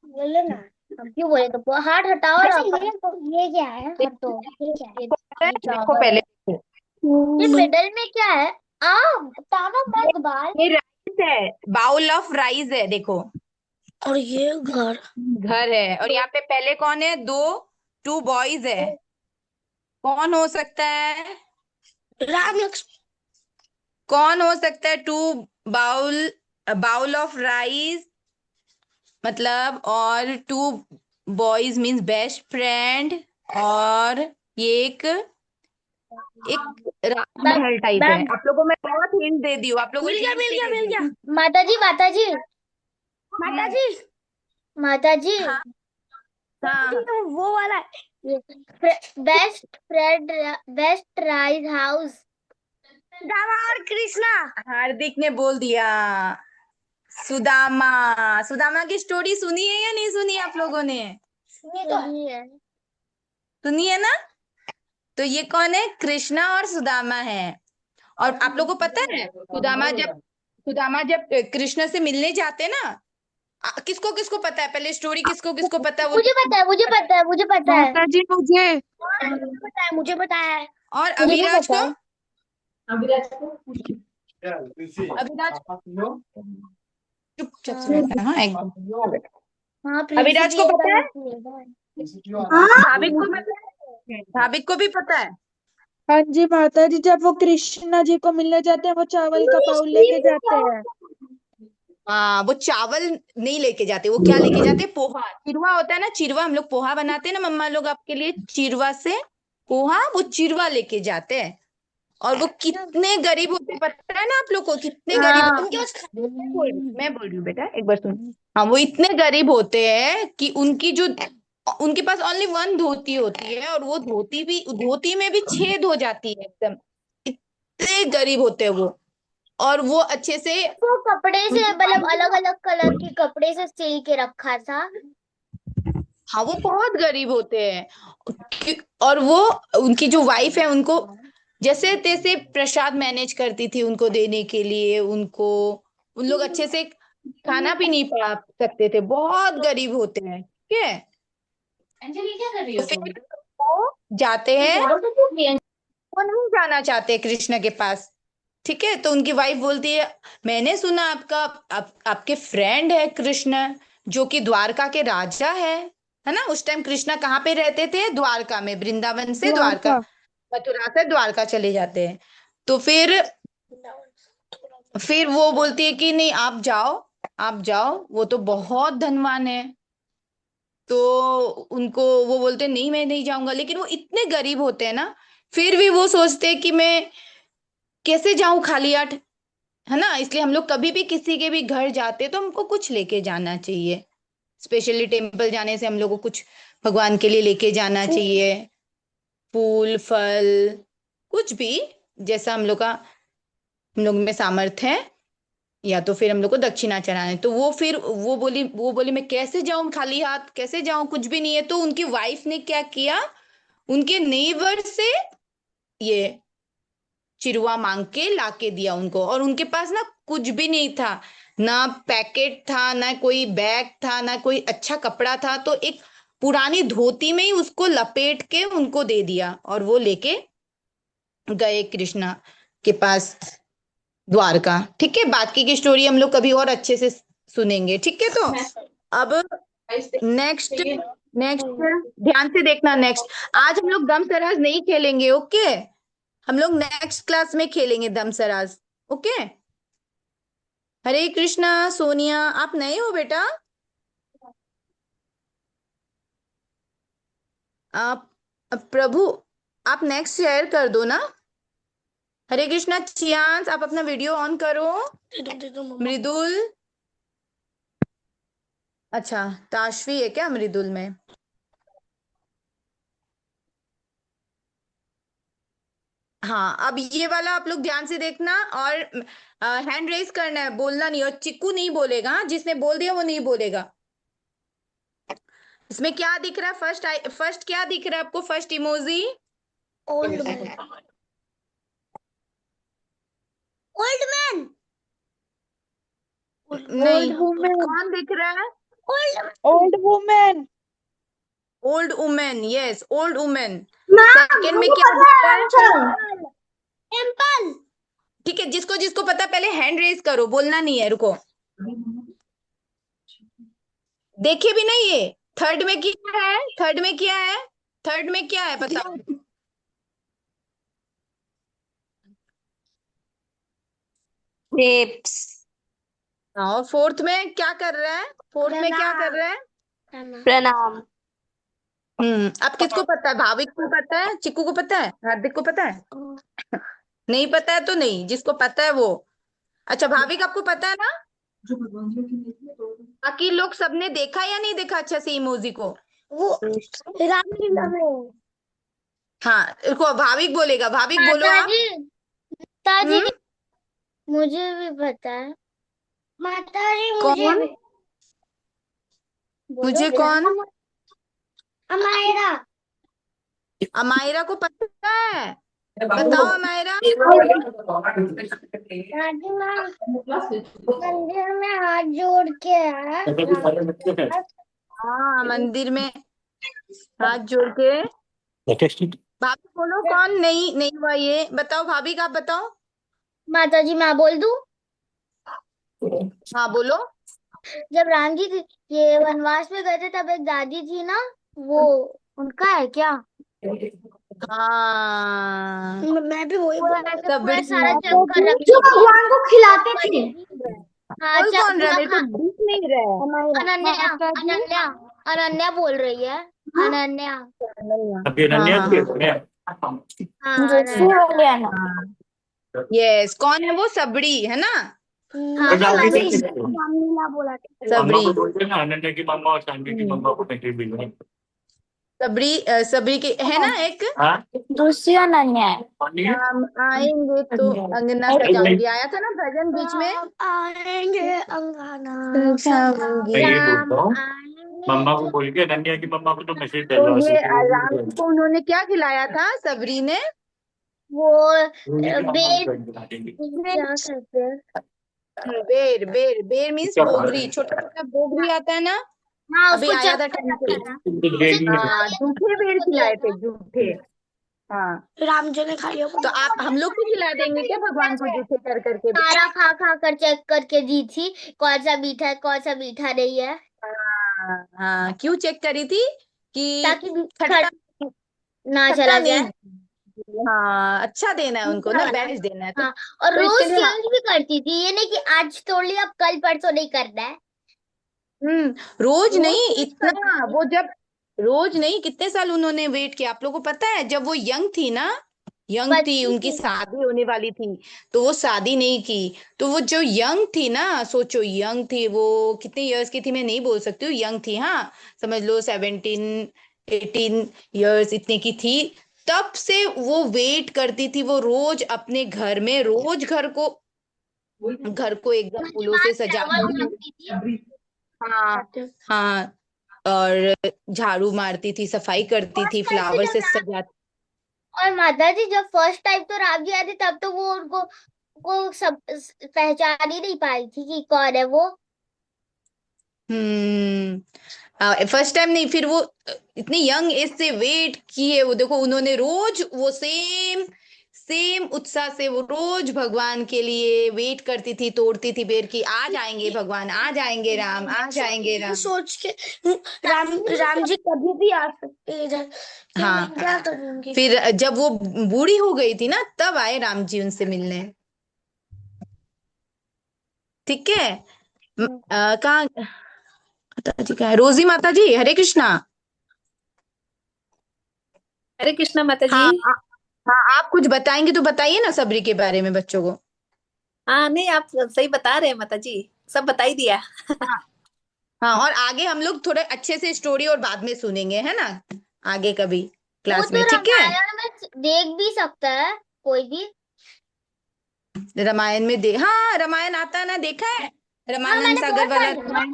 बोलो ना। हम क्यों बोले तो हाथ हटाओ ना। ये क्या है हटो ये क्या है। ये देखो चावल पहले, है। ये मिडल में क्या है। आम तावा मग बाल। ये राइस है, बाउल ऑफ राइस है, देखो। और ये घर। घर है, और यहाँ पे पहले कौन है? टू बॉयज है। कौन हो सकता है? राम लक्ष्मण। कौन हो सकता है? बाउल बाउल ऑफ राइस मतलब, और two boys means best friend, और ये एक एक राजमहल टाइप है। मैम आप लोगों को मैं बहुत हिंट दे दी हूँ, आप लोगों को hint मिल पे गया दे दी हूँ। माता जी माता जी माता जी माता जी। हाँ हाँ, तो वो वाला बेस्ट राइस हाउस। दावा और कृष्णा। हार्दिक ने बोल दिया। सुदामा। सुदामा की स्टोरी सुनी है या नहीं सुनी आप लोगों ने? सुनी है। सुनी है ना? तो ये कौन है? कृष्णा और सुदामा है। और आप लोगों को पता है, सुदामा जब कृष्ण से मिलने जाते ना, किसको किसको पता है? पहले स्टोरी किसको किसको पता है वो? मुझे पता है मुझे पता है मुझे पता है माता जी मुझे मुझे पता है मुझे पता है और मुझे भी अभिराज पता को? है। अभिराज चुपचाप से बैठना है, हाँ एकदम। हाँ अभिराज को पता है, भाविक को पता है, भाविक को भी पता है। हाँ जी माता जी, जब वो कृष्णा जी को मिलने जाते हैं वो चावल का बाउल लेके जाते हैं। हाँ, वो चावल नहीं लेके जाते, वो क्या लेके जाते, पोहा, चिरवा होता है ना, चिरवा, हम लोग पोहा बनाते हैं ना मम्मा लोग आपके लिए, चिरवा से पोहा, वो चिरवा लेके जाते हैं। और वो कितने गरीब होते पता है ना आप लोग को, कितने गरीब, उनके पास मैं बोल रही हूँ बेटा एक बार सुन। हाँ, वो इतने गरीब होते हैं कि उनके पास ओनली वन धोती होती है, और वो धोती में भी छेद हो जाती है एकदम, इतने गरीब होते हैं वो। और वो अच्छे से, वो कपड़े से मतलब अलग अलग कलर के कपड़े से सिल के रखा था। हाँ वो बहुत गरीब होते हैं। और वो, उनकी जो वाइफ है, उनको जैसे तैसे प्रसाद मैनेज करती थी उनको देने के लिए, उनको, उन लोग अच्छे से खाना भी नहीं पा सकते थे, बहुत गरीब होते हैं, ठीक है। अंजलि क्या कर रही तो फिर वो जाते हैं, वो नहीं जाना चाहते कृष्ण के पास, ठीक है। तो उनकी वाइफ बोलती है, मैंने सुना आपके फ्रेंड है कृष्ण, जो कि द्वारका के राजा है ना। उस टाइम कृष्णा कहाँ पे रहते थे, द्वारका में, वृंदावन से द्वारका, मथुरा से द्वारका चले जाते हैं। तो फिर वो बोलती है कि नहीं, आप जाओ, वो तो बहुत धनवान है। तो उनको, वो बोलते हैं नहीं मैं नहीं जाऊंगा, लेकिन वो इतने गरीब होते हैं ना, फिर भी वो सोचते हैं कि मैं कैसे जाऊं खाली हाथ, है ना। इसलिए हम लोग कभी भी किसी के भी घर जाते तो हमको कुछ लेके जाना चाहिए, स्पेशली टेम्पल जाने से हम लोग को कुछ भगवान के लिए लेके जाना चाहिए, फूल फल, कुछ भी, जैसा हम लोग में सामर्थ्य है, या तो फिर हम लोग को दक्षिणा चढ़ाने। तो वो बोली मैं कैसे जाऊं खाली हाथ, कैसे जाऊं, कुछ भी नहीं है। तो उनकी वाइफ ने क्या किया, उनके नेबर से ये चिरुआ मांग के लाके दिया उनको, और उनके पास ना कुछ भी नहीं था, ना पैकेट था, ना कोई बैग था, ना कोई अच्छा कपड़ा था। तो एक पुरानी धोती में ही उसको लपेट के उनको दे दिया, और वो लेके गए कृष्णा के पास द्वारका, ठीक है। बाकी की स्टोरी हम लोग कभी और अच्छे से सुनेंगे, ठीक है। तो अब नेक्स्ट नेक्स्ट ध्यान से देखना, नेक्स्ट आज हम लोग दम सराज नहीं खेलेंगे, ओके। हम लोग नेक्स्ट क्लास में खेलेंगे दम सराज, ओके। हरे कृष्णा। सोनिया, आप नए हो बेटा? आप प्रभु, आप नेक्स्ट शेयर कर दो ना। हरे कृष्णा। चियांश, आप अपना वीडियो ऑन करो। मृदुल, अच्छा, ताशवी है क्या मृदुल में? हाँ, अब ये वाला आप लोग ध्यान से देखना, और हैंड रेज करना है, बोलना नहीं, और चिक्कू नहीं बोलेगा, हाँ? जिसने बोल दिया वो नहीं बोलेगा। इसमें क्या दिख रहा है, फर्स्ट क्या दिख रहा है आपको, first emoji? Old man. Old man नहीं, वुमेन। कौन दिख रहा है? Old women. Old women, yes, old women. Ma'am second में मुझे क्या पता दिख है रहा है? आंसर। टेम्पल। ठीक है, जिसको जिसको पता पहले हैंड रेज करो, बोलना नहीं है, रुको, देखे भी नहीं ये। थर्ड में क्या है, थर्ड में क्या है, थर्ड में क्या है बताओ? ग्रेप्स। और फोर्थ में क्या कर रहा है, फोर्थ में क्या कर रहा है? प्रणाम। अब किसको पता है, भाविक को पता है, चिक्कू को पता है, हार्दिक को पता है? नहीं पता है तो नहीं, जिसको पता है वो। अच्छा, भाविक आपको पता है ना? बाकी लोग सबने देखा या नहीं देखा अच्छा से इमोजी को? वो रामलीला में। हाँ, रुको, भाविक बोलेगा, भाविक बोलो आप। माताजी, हम्म, मुझे भी पता है। माताजी मुझे कौन? भी। बोलो मुझे कौन? अमायरा। अमायरा को पता है, बताओ अमायरा। दादी माँ मंदिर में हाथ जोड़ के है राम के पास। हाँ, मंदिर में हाथ जोड़ के। भाभी बोलो, कौन? नहीं नहीं हुआ ये, बताओ भाभी, आप बताओ। माता जी मैं बोल दूं? हाँ बोलो। जब राम जी ये वनवास में गए थे तब एक दादी थी ना, वो उनका है क्या? हाँ मैं भी वही पूरा सबरी। सारा चेक कर रखी जो थी। भगवान को खिलाते थे। हाँ बोल चेक कौन रहा? पूरा मेरे को दिख नहीं रहा है। अनन्या अनन्या अनन्या बोल रही है। अनन्या। हाँ हाँ हाँ अनन्या। यस, कौन है वो? सबड़ी है ना? हाँ मामीला बोला था। सबरी। अनन्या की मम्मा और शानवी की मम्मा को नहीं भी है। सबरी सबरी की है ना एक। दूसरी अनन्या है। हम आएंगे तो अंगना सजाऊंगी, आया था ना भजन बीच में। आएंगे अंगना सजाऊंगी। मैं ये बोलता हूँ, आएंगे मम्मा को बोल के अनन्या की मम्मा को तो मैसेज तो डलवा ये सकते राम हो। को उन्होंने क्या खिलाया था सबरी ने? वो बेर देंगे। क्या कहते हैं? बेर बेर बेर मीन्स बोगरी, छोटा छोटा बोगरी आता है ना। हाँ अभी उसको आया चेक था कर टाइम पे। रखा था। हाँ जूठे बेर खिलाए थे, जूठे। हाँ राम जी ने खा लिया। तो आप हम लोग को खिला देंगे क्या भगवान को जूठे कर करके? सारा खा खा कर चेक करके दी थी, कौन सा मीठा है कौन सा मीठा नहीं है, हाँ हाँ, क्यों चेक करी थी? कि ताकि खट्टा ना खट्टा चला नहीं। जाए। हाँ अच्छा देना है उनको ना, बेस्ट देना है हाँ और तो इसके रोज लिए। चेंज भी करती थी, ये नहीं कि आज तोड़ लिया अब कल परसों नहीं करना है। रोज नहीं change इतना। करती थी। वो जब रोज नहीं, कितने साल उन्होंने वेट किया आप लोगों को पता है? जब वो यंग थी ना, यंग थी, बच्ची उनकी थी। शादी होने वाली थी, तो वो शादी नहीं की। तो वो जो यंग थी ना, सोचो यंग थी वो, कितने इयर्स की थी मैं नहीं बोल सकती हूँ, यंग थी हाँ, समझ लो 17 18 इयर्स इतने की थी। तब से वो वेट करती थी, वो रोज अपने घर में, रोज घर को एकदम उसके फूलों बाद से सजाती चावल थी। रखती थी। हाँ हाँ, और झाड़ू मारती थी, सफाई करती थी, फर्स्ट टाइम पे फ्लावर जब से राम सजाती। और माता जी जब फर्स्ट टाइम तो राम जी आए थे तब तो वो उनको को सब पहचान ही नहीं पाई थी कि कौन है वो। फर्स्ट टाइम नहीं, फिर वो इतनी यंग एज से वेट किए, वो देखो उन्होंने रोज वो सेम सेम उत्साह से वो रोज भगवान के लिए वेट करती थी, तोड़ती थी बेर की, आ जाएंगे भगवान, आ जाएंगे राम, आ जाएंगे राम। सोच के राम जी कभी भी आ सकते हैं इधर, फिर हाँ मैं क्या करूंगी। फिर जब वो बूढ़ी हो गई थी ना, तब आए राम जी उनसे मिलने। ठीक है। कहाँ माता जी का है? रोजी माता जी, हरे कृष्णा। हरे कृष्णा माता जी। हाँ हाँ, आप कुछ बताएंगे तो बताइए ना सबरी के बारे में बच्चों को। हाँ नहीं, आप सही बता रहे हैं माता जी, सब बता ही दिया। हाँ हाँ, और आगे हम लोग थोड़े अच्छे से स्टोरी और बाद में सुनेंगे, है ना, आगे कभी वो क्लास तो में, ठीक है? रामायण में देख भी सकता है कोई भी। रामायण में हाँ रामायण आता है ना, देखा है हाँ रामानंद मैंने सागर वाला रामायण।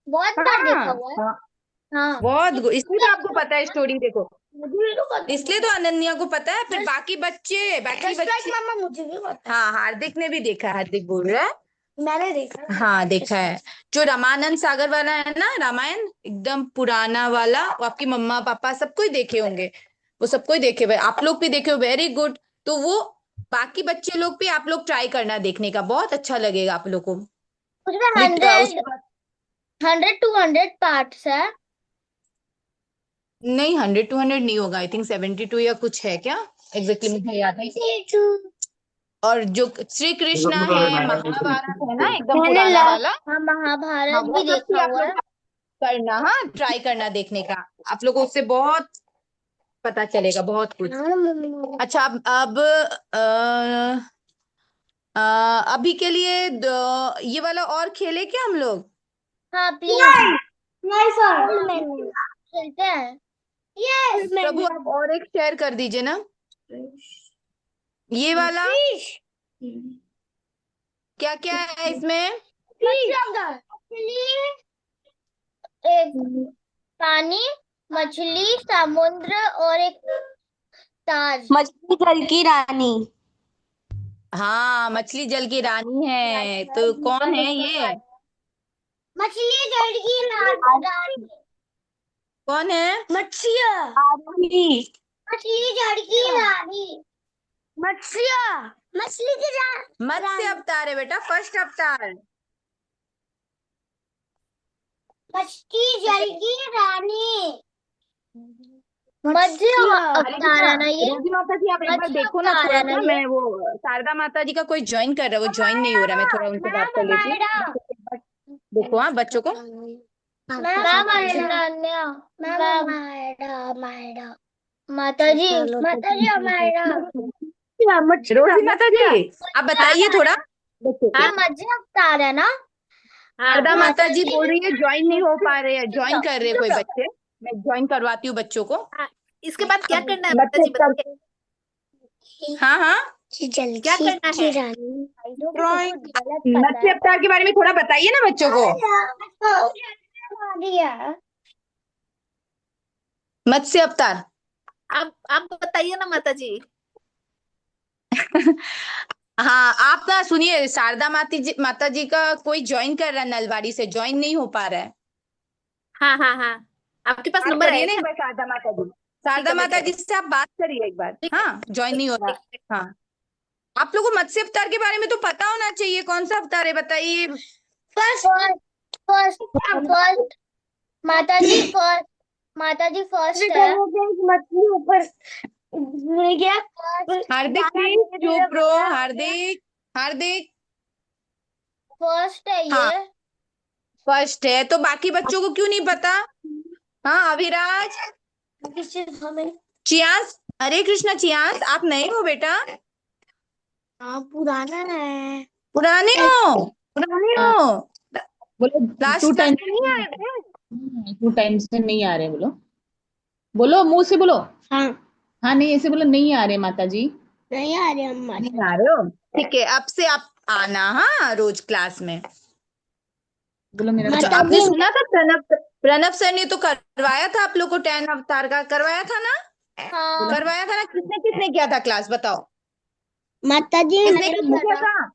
बहुत बार देखा हाँ हुआ है। हाँ, हाँ इसलिए तो आपको पता है स्टोरी, देखो मुझे भी तो पता इसलिए तो अनन्या को पता है, फिर बाकी बच्चे। मामा मुझे भी पता हाँ हार्दिक ने भी देखा है, हार्दिक बोल रहा है। है, मैंने देखा है। हाँ देखा है, जो रामानंद सागर वाला है ना रामायण, एकदम पुराना वाला, वो आपकी मम्मा पापा सबको ही देखे होंगे, वो सबको ही देखे हुए, आप लोग भी देखे हो, वेरी गुड। तो वो बाकी बच्चे लोग भी, आप लोग ट्राई करना देखने का, बहुत अच्छा लगेगा आप लोग को। उसमें उसके बाद 100 200 पार्ट्स है। नहीं, 100 200 नहीं होगा, आई थिंक 72 या कुछ है क्या, एग्जैक्टली मुझे याद नहीं। और जो श्री कृष्णा है, महाभारत है ना एकदम मैंने पुराना वाला, हाँ हाँ महाभारत वो भी सब भी देखा आप हुआ लोग है। करना, हाँ ट्राई करना देखने का, आप लोग को उससे बहुत पता चलेगा, बहुत कुछ। अच्छा अब अभी के लिए ये वाला और खेले क्या हम लोग? हाँ प्लीज। नहीं सर। खेलते हैं। यस प्रभु आप और एक शेयर कर दीजिए ना, ये वाला क्या क्या है इसमें? एक पानी, मछली, समुद्र और एक ताज। मछली जल की रानी। हाँ मछली जल की रानी है, तो कौन है ये? मछली जल की रानी। कौन है? मछलियाँ। आरोही। मछली जल की रानी। मत्स्य मछली की मत्स्य अवतार है बेटा, फर्स्ट अवतार। मछली जल की रानी मत्स्य अवतार है ना ये। रोजी माता जी आप एक बार मत्स्य देखो ना, अवतार थोड़ा है ना सा ये। मैं वो शारदा माता जी का कोई ज्वाइन कर रहा है, वो ज्वाइन नहीं हो रहा, मैं थोड़ा उनसे बात कर लेती हूँ। देखो हाँ बच्चों को। माता जी हमारा रोजी माता जी आप बताइए थोड़ा बच्चों को। ये मत्स्य अवतार है ना। शारदा माता जी बोल रही है ज्वाइन नहीं हो पा रहे हैं, ज्वाइन कर रहे हैं कोई बच्चे, मैं ज्वाइन करवाती हूँ बच्चों को। इसके बाद क्या करना है माता जी बताइए? हाँ हाँ जल क्या करना की है? रानी ड्राइंग मत्स्य अवतार के बारे में थोड़ा बताइए ना बच्चों को। मत्स्य अवतार आप बताइए ना माता जी। हाँ आप ना सुनिए, शारदा माता जी का कोई ज्वाइन कर रहा है, नलवाड़ी से ज्वाइन नहीं हो पा रहा है। हाँ हाँ हाँ, आपके पास बात नंबर करिए है ना एक क्या? बार शारदा माता जी, ठीक शारदा है, मैं माता कर जी रही से आप बात करिए एक बार। हूँ। हाँ ज्वाइन नहीं हो रहा। हाँ आप लोगों को मत्स्य अवतार के बारे में तो पता होना चाहिए, कौन सा अवतार है बताइए। फर्स्ट फर्स्ट फर्स्ट माता जी फर्स्ट है। मछली ऊपर गया। हार्दिक प्लीज चुप रहो, हार्दिक हार्दिक। फर्स्ट है हाँ ये। फर्स्ट है, तो बाकी बच्चों को क्यों नहीं पता? हाँ अभिराज, हमें चियांस, हरे कृष्णा चियांस आप नए हो बेटा? हाँ पुराना है। पुराने हो, पुराने हो। बोलो लास्ट टू क्लास टाइम्स में नहीं आए थे? 2 टाइम्स से नहीं आ रहे, बोलो बोलो मुंह से बोलो। हाँ हाँ नहीं ऐसे बोलो, नहीं आ रहे माता जी। नहीं आ रहे हम। नहीं आ रहे हो, ठीक है अब से आप आना हाँ रोज क्लास में। बोलो मेरा अच्छा माता आपने जी सुना था प्रणव सर ने तो करवाया था आप लोग को 10 अवतार का, करवाया था ना? हाँ करवाया था ना, किसने किसने किया था क्लास बताओ? माता जी किसने किसने किया था?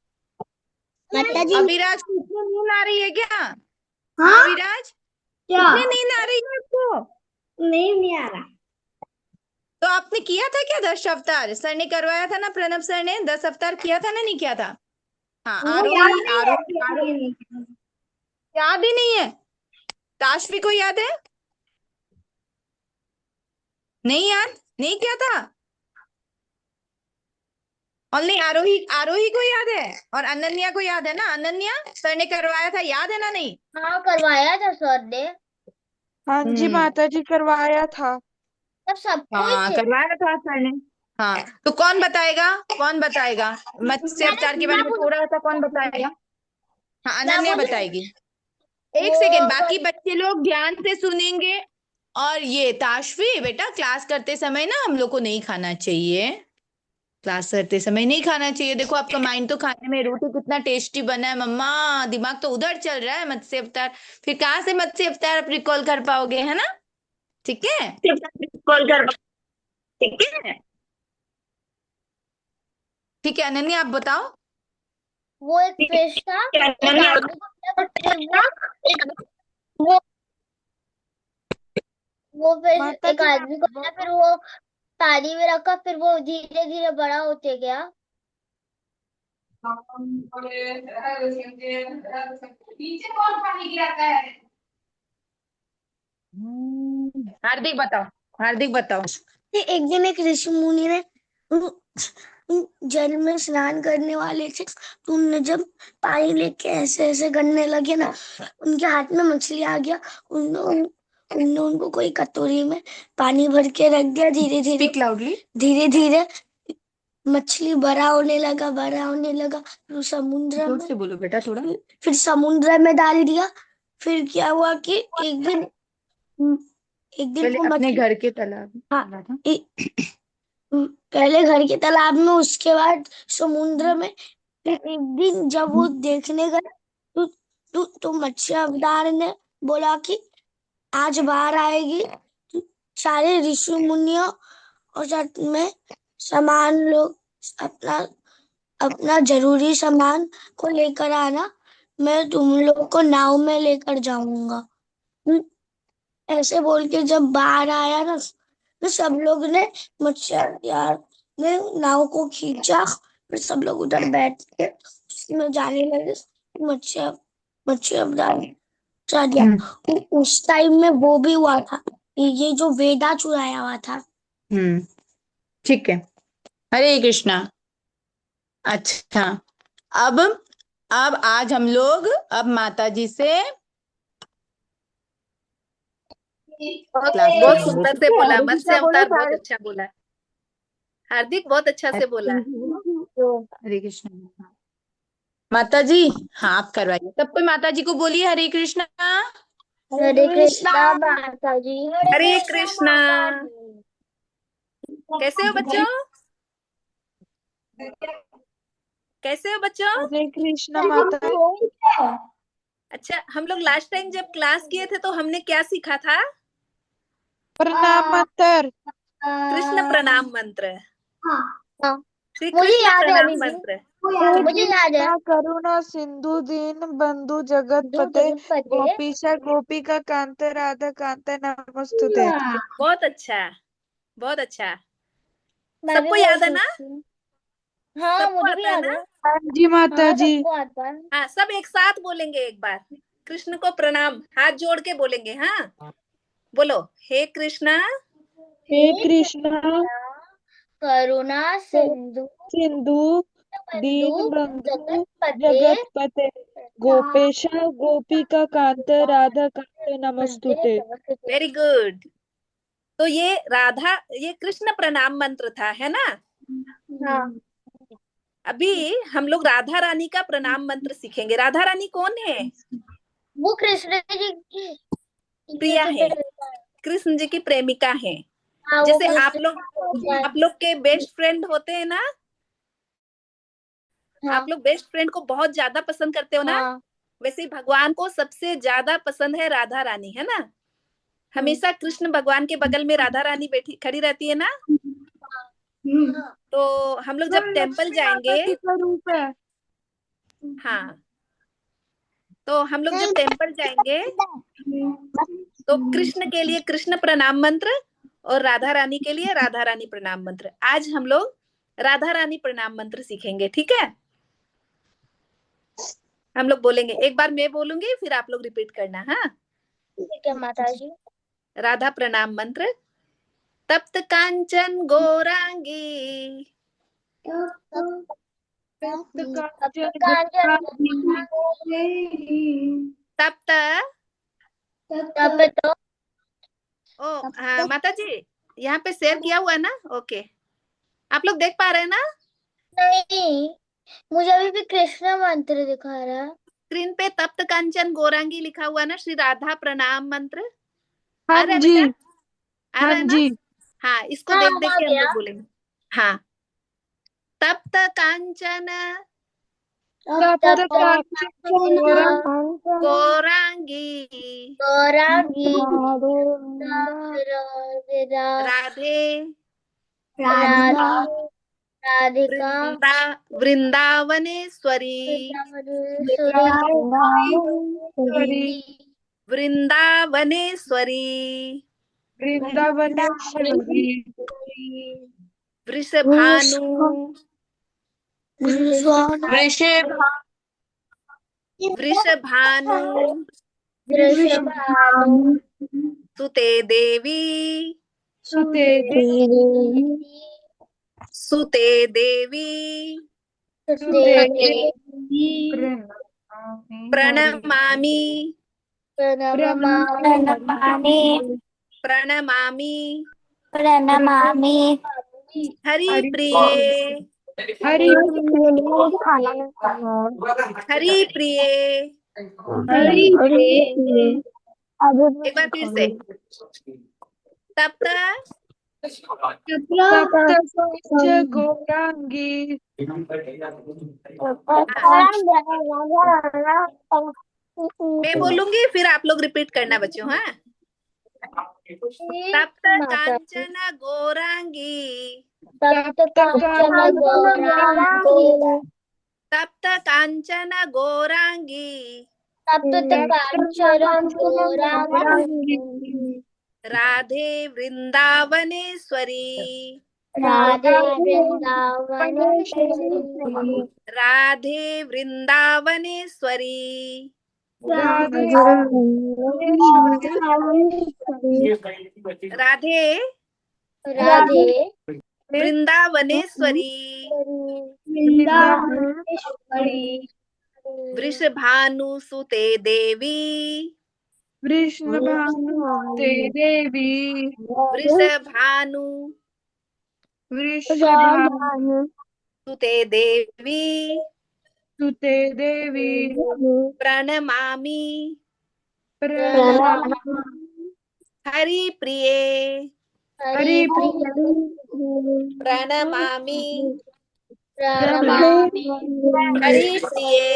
माता जी अभिराज को इतनी नींद आ रही है क्या? हाँ हाँ अभिराज क्या इतनी नींद आ रही है आपको? नहीं आ रहा। तो आपने किया था क्या 10 अवतार? सर ने करवाया था ना, प्रणव सर ने 10 अवतार किया था ना, नहीं किया था? हाँ वो याद आरोही नहीं आरोही आरोही है। याद ही नहीं है। ताशवी को याद है? नहीं याद, नहीं किया था। ओनली आरोही, आरोही को याद है और अनन्या को याद है ना? अनन्या सर ने करवाया था, याद है ना? नहीं हाँ करवाया था सर ने। हाँ जी माता जी करवाया था। तब सबको ही हाँ थे। करवाया था सर ने। हाँ तो कौन बताएगा, कौन बताएगा मत्स्य अवतार के बारे में थोड़ा सा, कौन बताएगा? हाँ मैं अनन्या बोलूं बताएगी। एक वो सेकेंड, बाकी बच्चे लोग ध्यान से सुनेंगे। और ये ताशवी बेटा, क्लास करते समय ना हम लोग को नहीं खाना चाहिए, क्लास करते समय नहीं खाना चाहिए। देखो आपका माइंड तो खाने में, रोटी कितना टेस्टी बना है मम्मा, दिमाग तो उधर चल रहा है मत्स्य अवतार, फिर कहाँ से मत्स्य अवतार आप रिकॉल कर पाओगे, है ना? ठीक है रिकॉल कर, ठीक है ठीक है। अनन्या आप बताओ। वो एक फिश था। एक आदमी को फिर वो फिर माता एक जी आदमी को ना, फिर वो पानी में रखा, फिर वो धीरे धीरे बड़ा होते गया। हार्दिक बताओ, हार्दिक बताओ। एक दिन एक ऋषि मुनि ने जल में स्नान करने वाले थे, तो उनने जब पानी लेके ऐसे ऐसे करने लगे ना, उनके हाथ में मछली आ गया। उनने उनको कोई कटोरी में पानी भर के रख दिया। धीरे धीरे स्पीक लाउडली। धीरे धीरे मछली बड़ा होने लगा, बड़ा होने लगा। फिर समुद्र जोर में से बोलो बेटा थोड़ा। फिर समुद्र में डाल दिया। फिर क्या हुआ कि एक दिन पहले वो अपने मछली, घर के तालाब। हाँ पहले घर के तालाब में, उसके बाद समुद्र में। फिर एक दिन जब वो देखने गए, तो मत्स्य अवतार ने बोला कि आज बाहर आएगी, तो सारे ऋषि मुनियों और साथ में सामान लोग अपना अपना जरूरी सामान को लेकर आना, मैं तुम लोग को नाव में लेकर जाऊंगा। ऐसे बोल के जब बाहर आया ना, तो सब लोग ने मत्स्य अवतार ने नाव को खींचा, फिर सब लोग उधर बैठ के उसमें जाने लगे। मच्छी मच्छी अवतार चला दिया। उस टाइम में वो भी हुआ था, ये जो वेदा चुराया हुआ था। ठीक है। हरे कृष्णा। अच्छा, अब आज हम लोग अब माता जी से बहुत क्लास बहुत करेंगे। सुंदर से बोला, मत्स्य अवतार बहुत अच्छा बोला। हार्दिक बहुत अच्छा से बोला। हरे कृष्णा। माता जी, हाँ आप करवाइए। सब कोई माता जी को बोलिए हरे कृष्णा। हरे कृष्णा माता जी। हरे कृष्णा। कैसे हो बच्चों? कैसे हो बच्चों? हरे कृष्ण माता। अच्छा, हम लोग लास्ट टाइम जब क्लास किए थे तो हमने क्या सीखा था? प्रणाम मंत्र। कृष्ण प्रणाम मंत्र। श्री मुझे कृष्ण याद है प्रणाम अभी भी। मंत्र। हे मुझे याद है। कृष्णा करुणा सिंधु दीन बंधु जगतपते गोपीशा गोपिका कांत राधा कांत नमस्तुते। बहुत अच्छा, बहुत अच्छा। सबको याद है ना? हाँ, सबको मुझे भी आता है याद ना? है। हाँ जी माता जी। सबको आता है। हाँ, सब एक साथ बोलेंगे एक बार। कृष्ण को प्रणाम, हाथ जोड़ के बोलेंगे। हाँ, बोलो, हे कृष्णा हे कृष्णा करुणा सिंधु सिंधु दीन बंधु जगतपते जगतपते गोपेशा गोपिका कांत राधा कांत नमस्तुते। Very good. तो ये कृष्ण प्रणाम मंत्र था, है ना? हाँ, अभी हम लोग राधा रानी का प्रणाम मंत्र सीखेंगे। राधा रानी कौन है? वो कृष्ण जी की प्रिया है, कृष्ण जी की प्रेमिका है। हाँ, वो जैसे आप कृष्ण लोग के बेस्ट फ्रेंड होते हैं ना, हाँ, आप लोग बेस्ट फ्रेंड को बहुत ज्यादा पसंद करते हो ना, हाँ, वैसे ही भगवान को सबसे ज्यादा पसंद है राधा रानी, है ना? हमेशा कृष्ण भगवान के बगल में राधा रानी बैठी खड़ी रहती है ना। तो हम लोग जब टेम्पल लक्ष्मी माता जाएंगे, जी का रूप है। हाँ, तो हम लोग जब टेम्पल जाएंगे तो कृष्ण के लिए कृष्ण प्रणाम मंत्र और राधा रानी के लिए राधा रानी प्रणाम मंत्र। आज हम लोग राधा रानी प्रणाम मंत्र सीखेंगे, ठीक है? हम लोग बोलेंगे, एक बार मैं बोलूंगी फिर आप लोग रिपीट करना। हाँ, ठीक है माता जी। राधा प्रणाम मंत्र। तप्त कांचन गौरांगी, तप्त तब तो माता जी यहाँ पे शेयर किया हुआ है ना? ओके, आप लोग देख पा रहे हैं ना? नहीं, मुझे अभी भी कृष्ण मंत्र दिखा रहा है। स्क्रीन पे तप्त कांचन गौरांगी लिखा हुआ है ना, श्री राधा प्रणाम मंत्र। हाँ आ रहा है जी। बेटा? आ हाँ रहा है ना? जी। हाँ, इसको हाँ, देख देख आ के हम गया। लोग बोलेंगे। हाँ, तप्त कांचन तप्त कांचन गौरांगी गौरांगी राधे राधा राधिका वृंदावनेश्वरी वृंदावनेश्वरी वृंदावनेश्वरी वृषभानु वृषभानु सुते देवी सुते सुते देवी प्रणमामि प्रणमामि हरि प्रिये हरि हरि प्रिये। एक बार फिर से। तप्त गौरांगी मैं बोलूंगी फिर आप लोग रिपीट करना बच्चों। हाँ, तप्त कांचन गौरांगी तप्त कांचन गौरांगी राधे वृंदावनेश्वरी राधे वृंदावनेश्वरी राधे वृंदावनेश्वरी। राधे राधे राधे वृंदावनेश्वरी। वृंदावनेश्वरी वृषभानुसुते देवी। वृषभानुते देवी वृषभानु वृषभानुते सुते देवी देवी प्रणमामि प्रणमामि हरि प्रिये। हरि प्रणमामि प्रणमामि हरि प्रिये।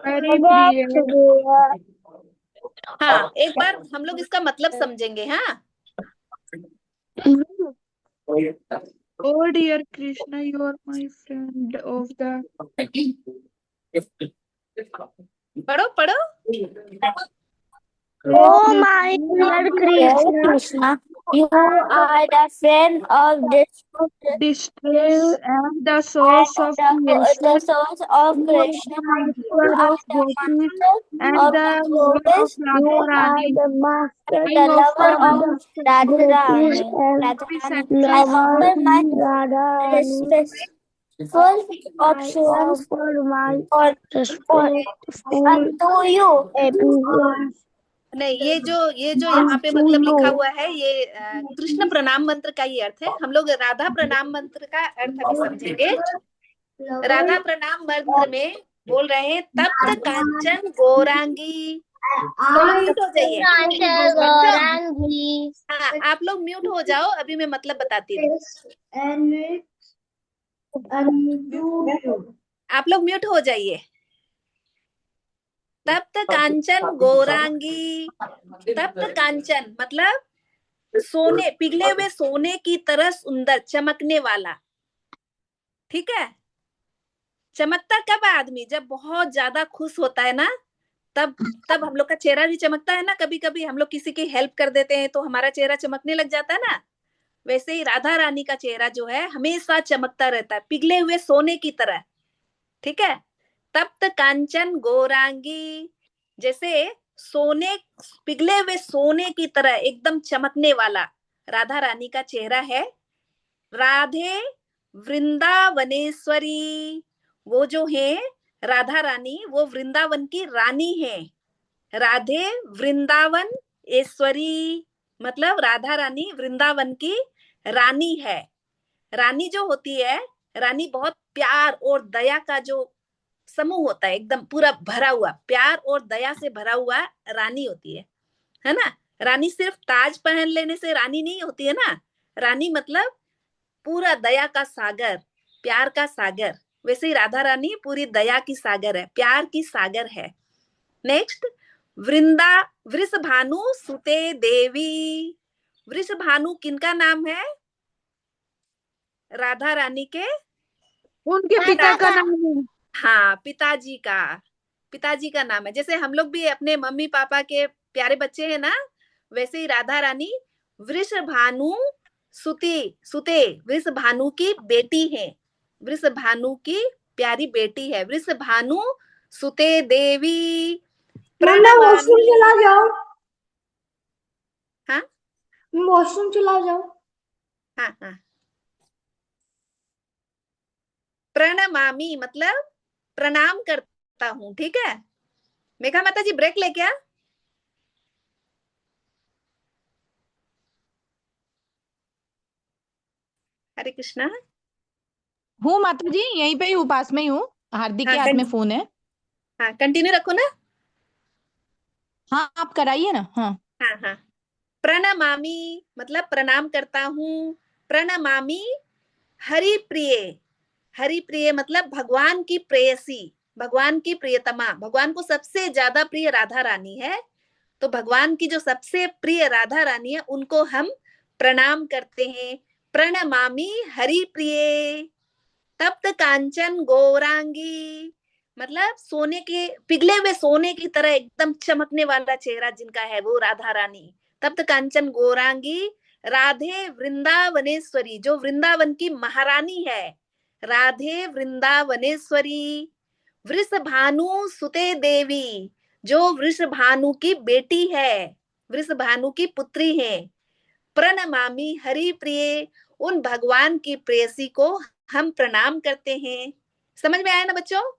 हरि प्रिय। हाँ, एक बार हम लोग इसका मतलब समझेंगे। हाँ, Oh dear Krishna, you are my friend of the पढ़ो पढ़ो। Oh my dear Krishna, you are the friend of distress and the source of the creation, source of Krishna. the master of gopis and Of the the lover of gopis, Radharani. the master, I the offer lover my of Radharani. sacrifice I offer my respectful options unto you. नहीं, ये जो यहाँ पे मतलब लिखा हुआ है, ये कृष्ण प्रणाम मंत्र का ही अर्थ है। हम लोग राधा प्रणाम मंत्र का अर्थ अभी समझेंगे। राधा प्रणाम मंत्र में बोल रहे हैं, तप्त कांचन गौरांगी। म्यूट हो जाइए। हाँ, आप लोग म्यूट हो जाओ, अभी मैं मतलब बताती हूँ। आप लोग म्यूट हो जाइए। तप्त कांचन गौरांगी। तप्त कांचन मतलब सोने, पिघले हुए सोने की तरह सुंदर, चमकने वाला। ठीक है। चमकता कब आदमी? जब बहुत ज्यादा खुश होता है ना, तब हम लोग का चेहरा भी चमकता है ना। कभी कभी हम लोग किसी की हेल्प कर देते हैं तो हमारा चेहरा चमकने लग जाता है ना। वैसे ही राधा रानी का चेहरा जो है हमेशा चमकता रहता है, पिघले हुए सोने की तरह। ठीक है। तप्त कांचन गौरांगी, जैसे सोने, पिघले हुए सोने की तरह एकदम चमकने वाला राधा रानी का चेहरा है। राधे वृंदावनेश्वरी, वो जो है राधा रानी, वो वृंदावन की रानी है। राधे वृंदावन ऐश्वरी मतलब राधा रानी वृंदावन की रानी है। रानी जो होती है, रानी बहुत प्यार और दया का जो समूह होता है, एकदम पूरा भरा हुआ, प्यार और दया से भरा हुआ रानी होती है ना। रानी सिर्फ ताज पहन लेने से रानी नहीं होती है ना। रानी मतलब पूरा दया का सागर, प्यार का सागर। वैसे ही राधा रानी पूरी दया की सागर है, प्यार की सागर है। नेक्स्ट, वृषभानु सुते देवी। वृषभानु किनका नाम है? राधा रानी के उनके पिता का नाम है। हाँ, पिताजी का नाम है। जैसे हम लोग भी अपने मम्मी पापा के प्यारे बच्चे हैं ना, वैसे ही राधा रानी वृषभानु सुते वृषभानु की बेटी है, वृषभानु की प्यारी बेटी है। वृषभानु सुते देवी वॉशरूम चला जाओ। हाँ वॉशरूम चला जाओ। हाँ हाँ। प्रणमामि मतलब प्रणाम करता हूँ। ठीक है। मेघा माता जी ब्रेक ले क्या? हरे कृष्णा। हूँ माता जी, यहीं पे ही हूँ, पास में ही हूँ। हार्दिक के हाथ में फोन है। हाँ, कंटिन्यू रखो ना। हाँ, आप कराइए ना। हाँ हाँ हाँ। प्रणमामि मतलब प्रणाम करता हूँ। प्रणमामि हरि प्रिय। हरि प्रिय मतलब भगवान की प्रेयसी, भगवान की प्रियतमा। भगवान को सबसे ज्यादा प्रिय राधा रानी है, तो भगवान की जो सबसे प्रिय राधा रानी है उनको हम प्रणाम करते हैं। प्रणमामि हरि प्रिय। तप्त कांचन गौरांगी मतलब सोने के, पिघले हुए सोने की तरह एकदम चमकने वाला चेहरा जिनका है वो राधा रानी। तप्त कांचन गौरांगी राधे वृंदावनेश्वरी, जो वृंदावन की महारानी है, राधे वृंदावनेश्वरी। वृषभानु सुते देवी, जो वृषभानु की बेटी है, वृषभानु की पुत्री है। प्रणमामि हरि प्रिय, उन भगवान की प्रेयसी को हम प्रणाम करते हैं। समझ में आया ना बच्चों?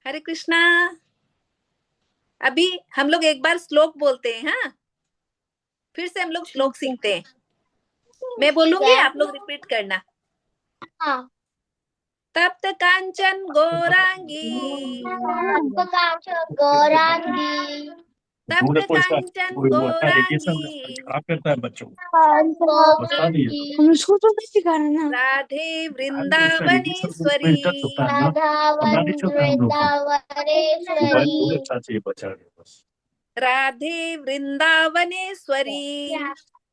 हरे कृष्णा। अभी हम लोग एक बार श्लोक बोलते हैं, हाँ, फिर से हम लोग श्लोक सीखते हैं। मैं बोलूंगी, आप लोग रिपीट करना। हाँ। तप्त कांचन गौरांगी, गौरांगी, तप्त देखो इसका कांचन वो अच्छा रेडिएशन गौरांगी, खराब करता है बच्चों को, बता दिए हम इसको तो नहीं सिखा रहे ना। राधे तो इसका रेडिएशन वृंदावनेश्वरी, में टच होता है ना, पता नहीं चलता हम लोग को। मोबाइल पूरे अच्छा चाहिए बचा के बस। राधे वृंदावनेश्वरी,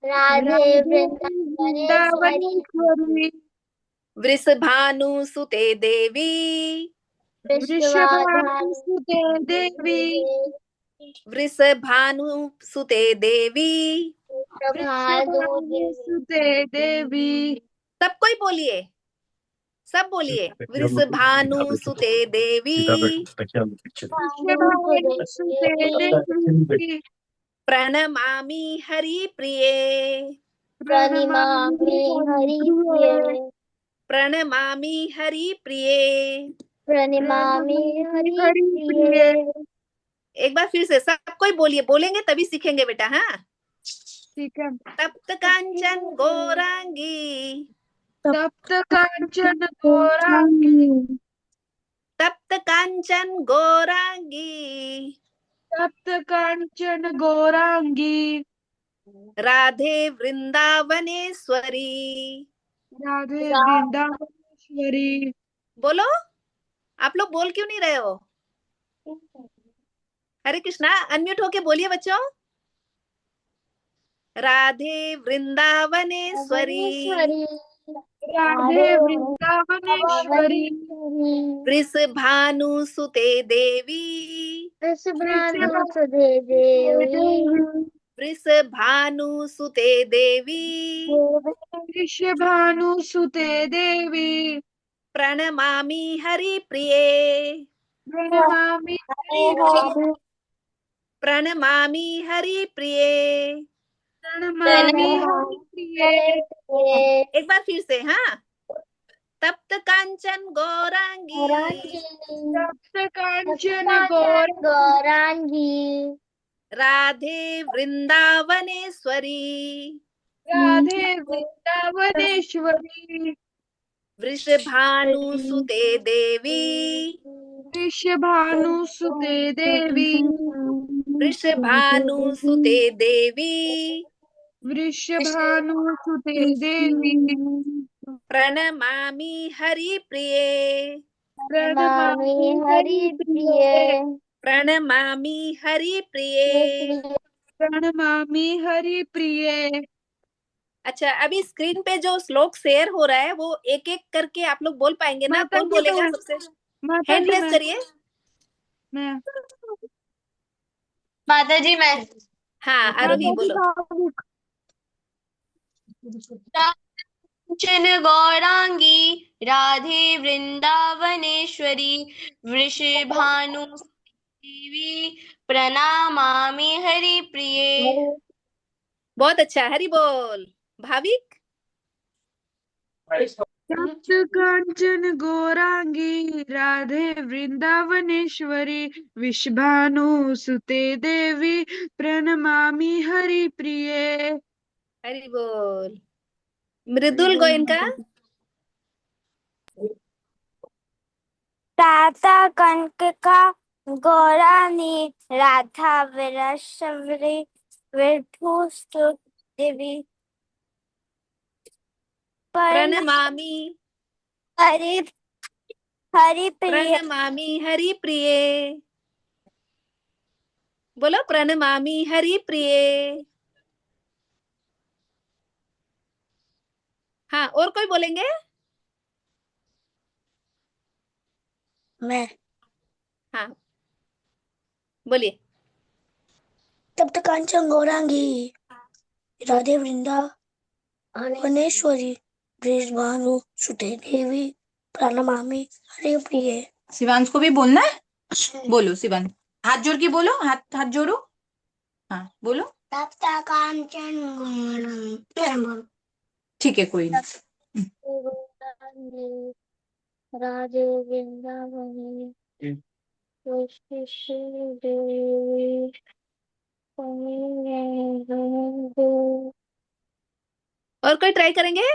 राधे वृंदावनेश्वरी, वृंदावनेश्वरी, वृषभानु सुते देवी, वृषभानु सुते देवी, वृषभानु सुते देवी। वृषभानु सुते देवी। सब कोई बोलिए, सब बोलिए। वृषभानु सुते देवी, वृषभानु सुते देवी, प्रणमामि हरि प्रिये, प्रणमामि हरि प्रिय, प्रणमामि हरि प्रिये। प्रणमामि हरि प्रिय। एक बार फिर से सब कोई बोलिए, बोलेंगे तभी सीखेंगे बेटा, हाँ। ठीक है। तप्त कांचन गौरांगी, तप्त कांचन गौरांगी, तप्त कांचन गौरांगी, तप्त कांचन गौरांगी, राधे वृंदावनेश्वरी। राधे वृंदावनेश्वरी। बोलो, आप लोग बोल क्यों नहीं रहे हो? हरे कृष्णा, अनम्यूट होके बोलिए बच्चों। राधे वृंदावनेश्वरी, राधे वृंदावनेश्वरी, वृषभानु सुते देवी, वृषभानु सुते देवी, वृषभानु सुते देवी। वृषभानु सुते देवी, प्रणमामि हरि प्रिये, प्रणमामि हरि, प्रणमामि हरि प्रिये। प्रणमामि हरि प्रिये। एक बार फिर से, हाँ। तप्त कांचन गौरांगी, तप्त कांचन गौरांगी, गौरांगी, राधे वृंदावनेश्वरी, राधे वृंदावनेश्वरी, वृषभानु सुते देवी, वृषभानु सुते देवी, वृषभानु सुते देवी। वृषभानु सुते देवी, प्रणमामि हरि प्रिये, प्रणमामि हरि प्रिय, प्रणमामि हरि प्रिये। प्रणमामि हरि प्रिये। अच्छा, अभी स्क्रीन पे जो श्लोक शेयर हो रहा है वो एक एक करके आप लोग बोल पाएंगे ना? माता कौन जी बोलेगा मैं, सबसे? माता हैंड जी रेस मैं, करिए। मैं, माता जी मैं। हाँ, आरोही बोलो। कांचन गौरांगी, राधे वृंदावनेश्वरी, वृषभानु देवी, प्रणामामि हरि प्रिये। बहुत अच्छा, हरि बोल। भाविक? तप्त कांचन गौरांगी, राधे वृंदावनेश्वरी, वृषभानु सुते देवी, प्रणमामि हरि प्रिये। हरि बोल। मृदुल गोयनका? ताता कनका गौरानी, राधा विरशवरी, विठुस्तु देवी, प्रणमामि हरि हरि प्रिय, प्रणमामि हरि प्रिये। बोलो, प्रणमामि हरि प्रिये। हाँ, और कोई बोलेंगे? मैं। हाँ, बोलिए। तप्त कांचन गौरांगी राधे वृंदावनेश्वरी बृषभानु सुते देवी प्रणमामि हरि प्रिये। शिवांश को भी बोलना है, बोलो शिवांश, हाथ जोड़ के बोलो, हाथ जोड़ो, हाँ बोलो। तप्त कांचन गौरांगी ठीक है, कोई नहीं। राधे वृंदावनी देवी और कोई ट्राई करेंगे?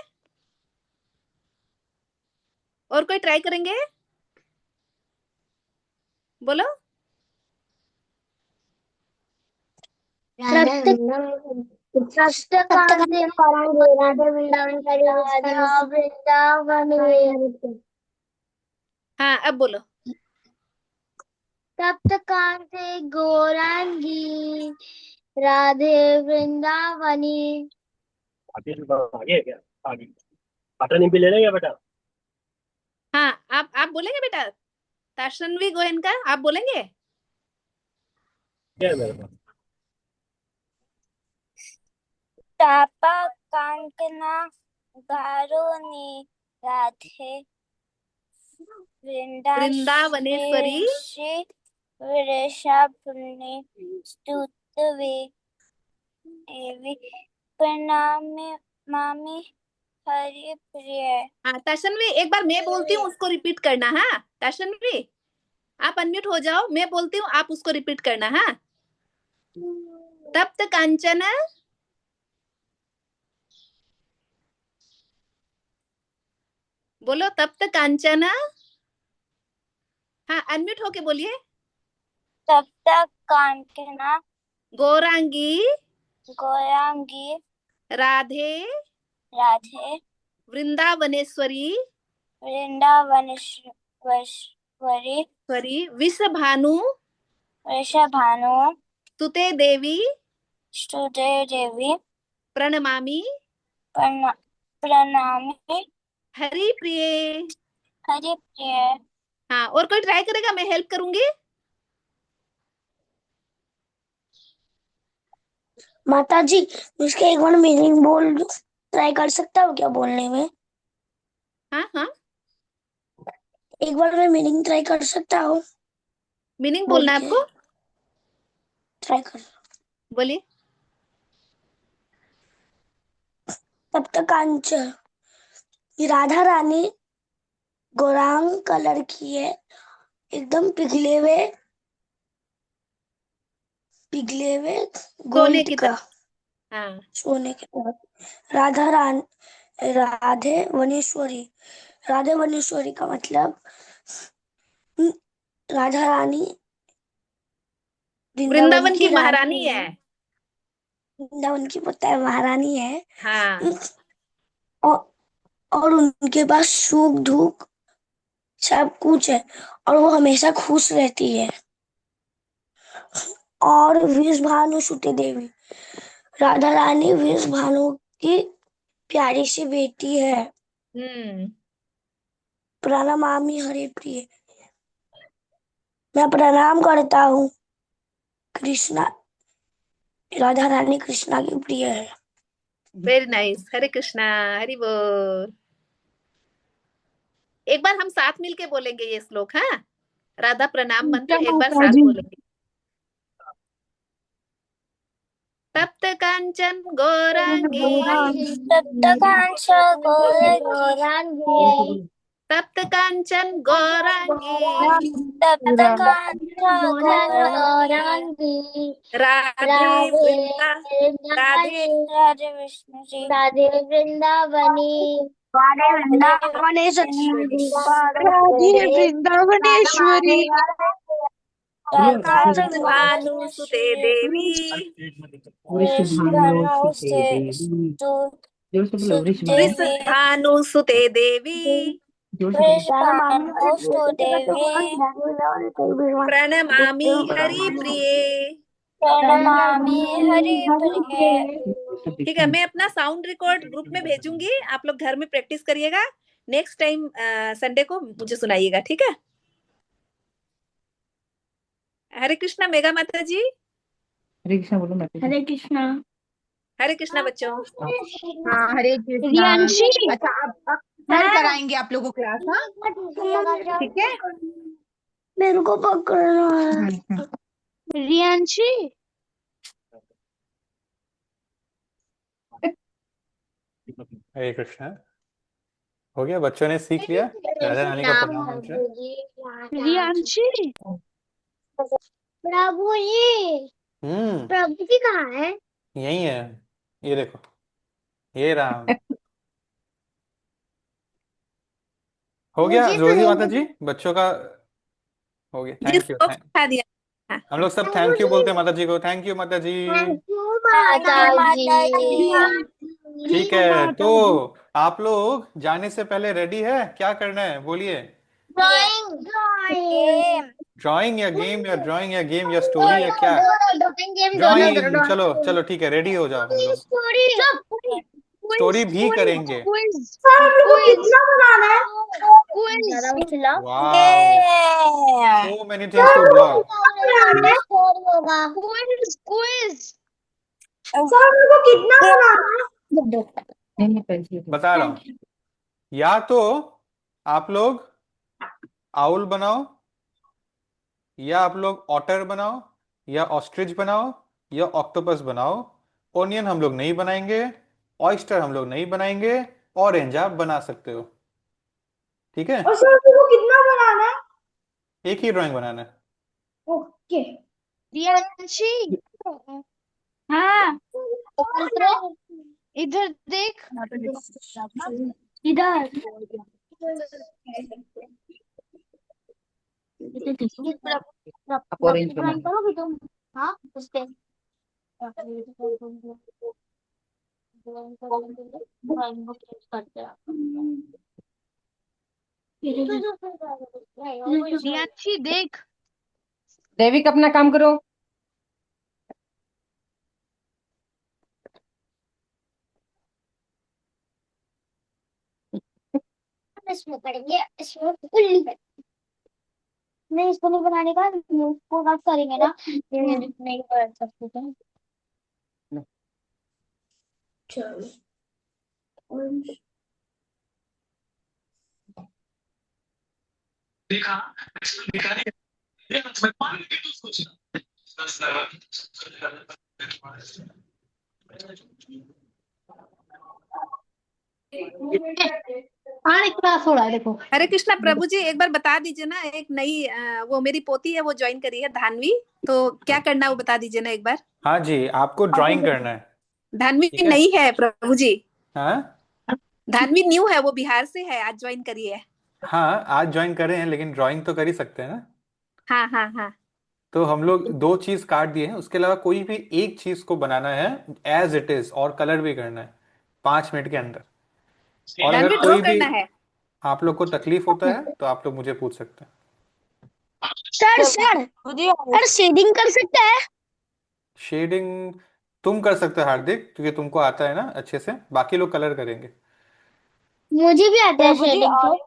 और कोई ट्राई करेंगे? बोलो। हाँ, अब बोलो। तप्त कांते गौरांगी राधे वृंदावनी। आगे है क्या? आगे बटन भी ले लेंगे बेटा। हाँ, आप बोलेंगे बेटा? ताशनवी गोयन का आप बोलेंगे? क्या है मेरे पास? तापा कांकना गारोनी राधे वृंदावनेश्वरी वृषभानुसुते देवी प्रणमामि हरि प्रिय। हाँ ताशनवी, एक बार मैं बोलती हूँ उसको रिपीट करना। हाँ ताशनवी, आप अनम्यूट हो जाओ, मैं बोलती हूँ आप उसको रिपीट करना। हाँ, तप्त कांचन बोलो, तप्त कांचन। हाँ, अनम्यूट होके बोलिए। तप्त कांचना गौरांगी गौरांगी राधे राधे वृंदावनेश्वरी वृंदावनेश्वरी विषभानु वृषभानु सुते देवी सुते देवी प्रणमामि प्रणमामि हरि प्रिय। हरि प्रिय। हाँ, और कोई ट्राई करेगा? मैं हेल्प करूंगी। माता जी, उसके एक बार मीनिंग बोल दो, ट्राई कर सकता हूँ क्या बोलने में? हाँ हाँ, एक बार मैं मीनिंग ट्राई कर सकता हूँ? मीनिंग बोलना है आपको? ट्राई कर। बोलिए। तप्त कांचन, राधा रानी गौरांग कलर की है, एकदम पिघले हुए सोने गोल्ड की का, तरह। हाँ, सोने के तरह। राधे वनेश्वरी का मतलब राधा रानी वृंदावन की महारानी है। वृंदावन की पता है महारानी है। हाँ, और उनके पास सुख दुख सब कुछ है, और वो हमेशा खुश रहती है। और वृषभानु सुते देवी, राधा रानी वृषभानु की प्यारी सी बेटी है। प्रणमामि हरि प्रिय, मैं प्रणाम करता हूँ कृष्णा, राधा रानी कृष्णा की प्रिय है। Very nice. हरे कृष्णा, हरि बोल। एक बार हम साथ मिलके बोलेंगे ये श्लोक। हाँ, राधा प्रणाम मंत्र एक बार साथ बोलेंगे। तप्त कांचन गौरांगी तप्त कांचन गौरांगी तप्त कांचन गौरांगी तप्त कांचन गौरांगी राधे राधे विष्णु जी राधे वृंदावनी वृंदावनेश्वरी भानु सुते देवी भानु सुते देवी प्रणमामि हरि प्रिय। प्रणमामि हरि प्रिय। ठीक है, मैं अपना साउंड रिकॉर्ड ग्रुप में भेजूंगी, आप लोग घर में प्रैक्टिस करिएगा। नेक्स्ट टाइम संडे को मुझे सुनाइएगा, ठीक है? हरे कृष्णा मेगा माता जी। हरे कृष्णा बोलो मैं हरे कृष्णा। हरे कृष्णा बच्चों। हाँ हरे कृष्णा। रियांशी। अच्छा अब कल कराएंगे आप लोगों को क्लास। हाँ ठीक है। मेरे को पकड़ना है। रियांशी। हरे कृष्णा। हो गया, बच्चों ने सीख लिया राधा रानी का प्रणाम मंत्र। रियांशी। प्रभु जी। प्रभु जी कहाँ है? यही है, ये देखो, ये राम। हो गया मुझे तो रोजी माता नहीं। जी, बच्चों का हो गया। जी थैंक यू। सबको सिखा दिया। हाँ। हम लोग सब थैंक यू बोलते हैं माता जी को। थैंक यू माता जी। माता जी। ठीक है, तो आप लोग जाने से पहले रेडी है? क्या करना है बोलिए? ड्राइंग। ड्राइंग। ड्राइंग या गेम, या ड्राइंग या गेम, या स्टोरी, या क्या? ड्राइंग गेम दोनों ड्राइंग। चलो चलो ठीक है, रेडी हो जाओ हम लोग। स्टोरी। स्टोरी भी करेंगे। सर हम लोग को कितना बनाना है? Quiz. Wow, so many things to draw. Quiz. Quiz. Sir हम लोग को कितना बनाना है? बता रहा हूँ, या तो आप लोग आउल बनाओ, या आप लोग ऑटर बनाओ, या ऑस्ट्रिच बनाओ, या ऑक्टोपस बनाओ। ओनियन हम लोग नहीं बनाएंगे, ऑयस्टर हम लोग नहीं बनाएंगे, ऑरेंज आप बना सकते हो। ठीक है, और सर हम लोग को कितना बनाना है? एक ही ड्राइंग बनाना है। ओके। रियांशी। हाँ। इधर देख। इधर। आप ऑरेंज बना लो। करोगी तुम? हाँ उस पे। रियांशी देख। देविक अपना काम करो। इसमें करेंगे, इसमें उल्ली कर। नहीं इसको नहीं बनाने का, इसको बात करेंगे ना। ये नहीं कर सकते थे। चलो। हाँ एक क्लास हो रहा है देखो। हरे कृष्णा प्रभु जी, एक बार बता दीजिए ना, एक नई वो मेरी पोती है, वो ज्वाइन करी है धानवी, तो क्या करना है वो बता दीजिए ना एक बार। हाँ जी, आपको ड्राइंग करना है। धानवी ठीक है। नई है प्रभु जी। हाँ धानवी न्यू है, वो बिहार से है, आज ज्वाइन करी है। हाँ, आज ज्वाइन करे हैं, लेकिन ड्राइंग तो कर ही सकते हैं ना। हाँ हाँ हाँ। तो हम लोग दो चीज काट दिए हैं, उसके अलावा कोई भी एक चीज को बनाना है एज इट इज, और कलर भी करना है 5 मिनट के अंदर। और अगर धानवी ड्रॉ कोई भी करना है। आप लोग को तकलीफ होता है तो आप लोग मुझे पूछ सकते हैं। सर सर सर शेडिंग कर सकते हैं? शेडिंग तुम कर सकते हो हार्दिक, क्योंकि तुमको आता है ना अच्छे से, बाकी लोग कलर करेंगे। मुझे भी आता है शेडिंग तो।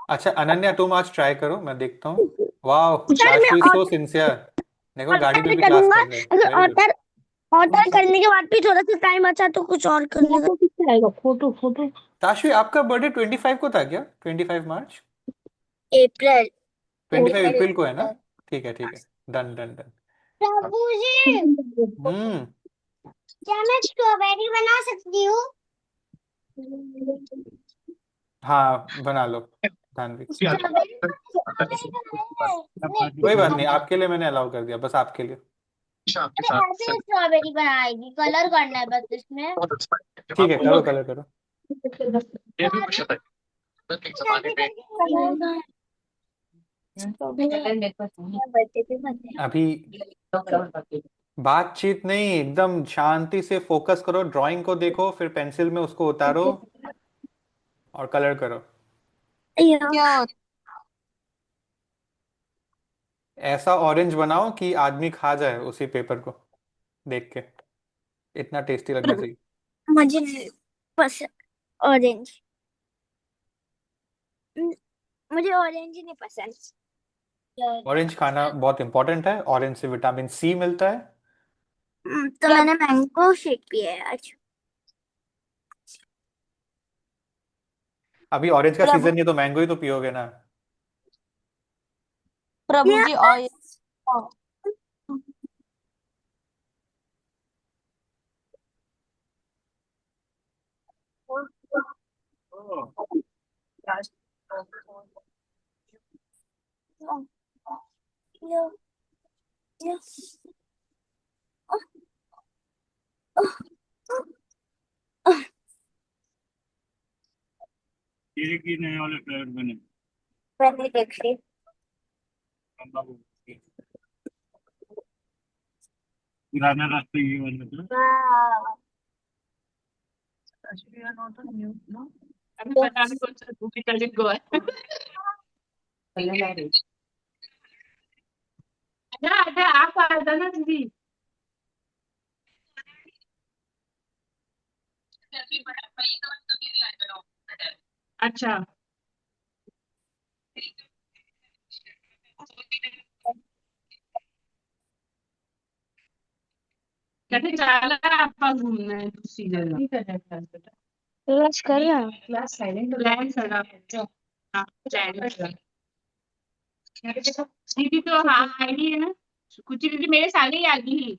अच्छा अनन्या, तुम आज ट्राई करो, मैं देखता हूँ। वाह, सर मैं काशवी सो सिंसियर। देखो गाड़ी में ऑर्डर भी क्लास करूंगा, कर रहे हैं। अगर वेरी गुड। ऑर्डर ऑर्डर करने के बाद भी थोड़ा सा टाइम अच्छा तो कुछ और करने का। किससे आएगा फोटो? फोटो काशवी, आपका बर्थडे 25 को था क्या? 25 मार्च? अप्रैल। 25 अप्रैल को है ना? ठीक है ठीक है, डन डन डन। प्रभु जी हम्म। क्या मैं स्ट्रॉबेरी बना सकती हूँ? हाँ बना लो धानवी। स्ट्रॉबेरी कोई बात नहीं, आपके लिए मैंने अलाउ कर दिया, बस आपके लिए। ऐसे स्ट्रॉबेरी बनाएगी, कलर करना है बस इसमें। ठीक है, करो कलर करो। अभी बातचीत नहीं, एकदम शांति से फोकस करो, ड्राइंग को देखो, फिर पेंसिल में उसको उतारो और कलर करो। ऐसा ऑरेंज बनाओ कि आदमी खा जाए उसी पेपर को देख के, इतना टेस्टी लगना चाहिए। मुझे पसंद ऑरेंज। मुझे ऑरेंज ही नहीं पसंद। ऑरेंज खाना बहुत इंपॉर्टेंट है, ऑरेंज से विटामिन सी मिलता है, तो मैंने मैंगो शेक पिया है आज। अभी ऑरेंज का प्रभु सीजन है तो मैंगो ही तो पियोगे ना। प्रभु जी और ये की नए वाले फ्लेवर बने मैंने देख ली। पुराना रास्ते ये वाला था। वाह, अभी पता नहीं कौन सा मूवी का लिंक हुआ है। आजा आजा आप आ जाना दीदी। अच्छा कहते चला आपका घूमना है दूसरी जगह। ठीक है क्लास कर रहा है। क्लास साइलेंट प्लान करा। हाँ प्लान करा। दीदी तो हाँ आई है ना। कुछ दीदी मेरे साथ ही आ गई।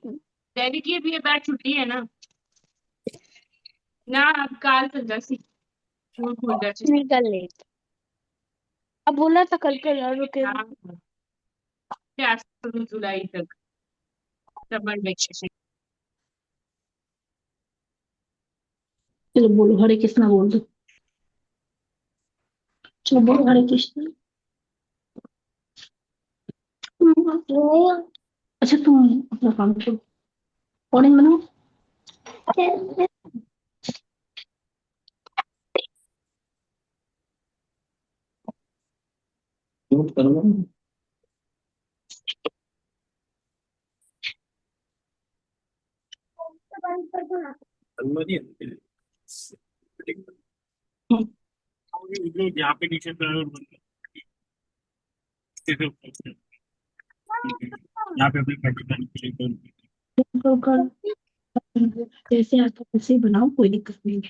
डैडी की भी बार छुट्टी है ना। ना अब काल चल जा सी स्कूल खुल जाए। निकल ले। अब बोला था कल के यार रुके। हाँ क्या जुलाई तक समर वेकेशन। चलो बोलो हरे कृष्णा बोल दो। चलो बोलो हरे कृष्णा। अच्छा तुम अपना काम करो। ऑरेंज बनाओ। नोट करो। अलमारी है यहाँ पे नीचे फ्लेवर बनता है। यहाँ पे अपने पाकिस्तानी के लिए जैसे आता वैसे ही बनाओ कोई दिक्कत नहीं है।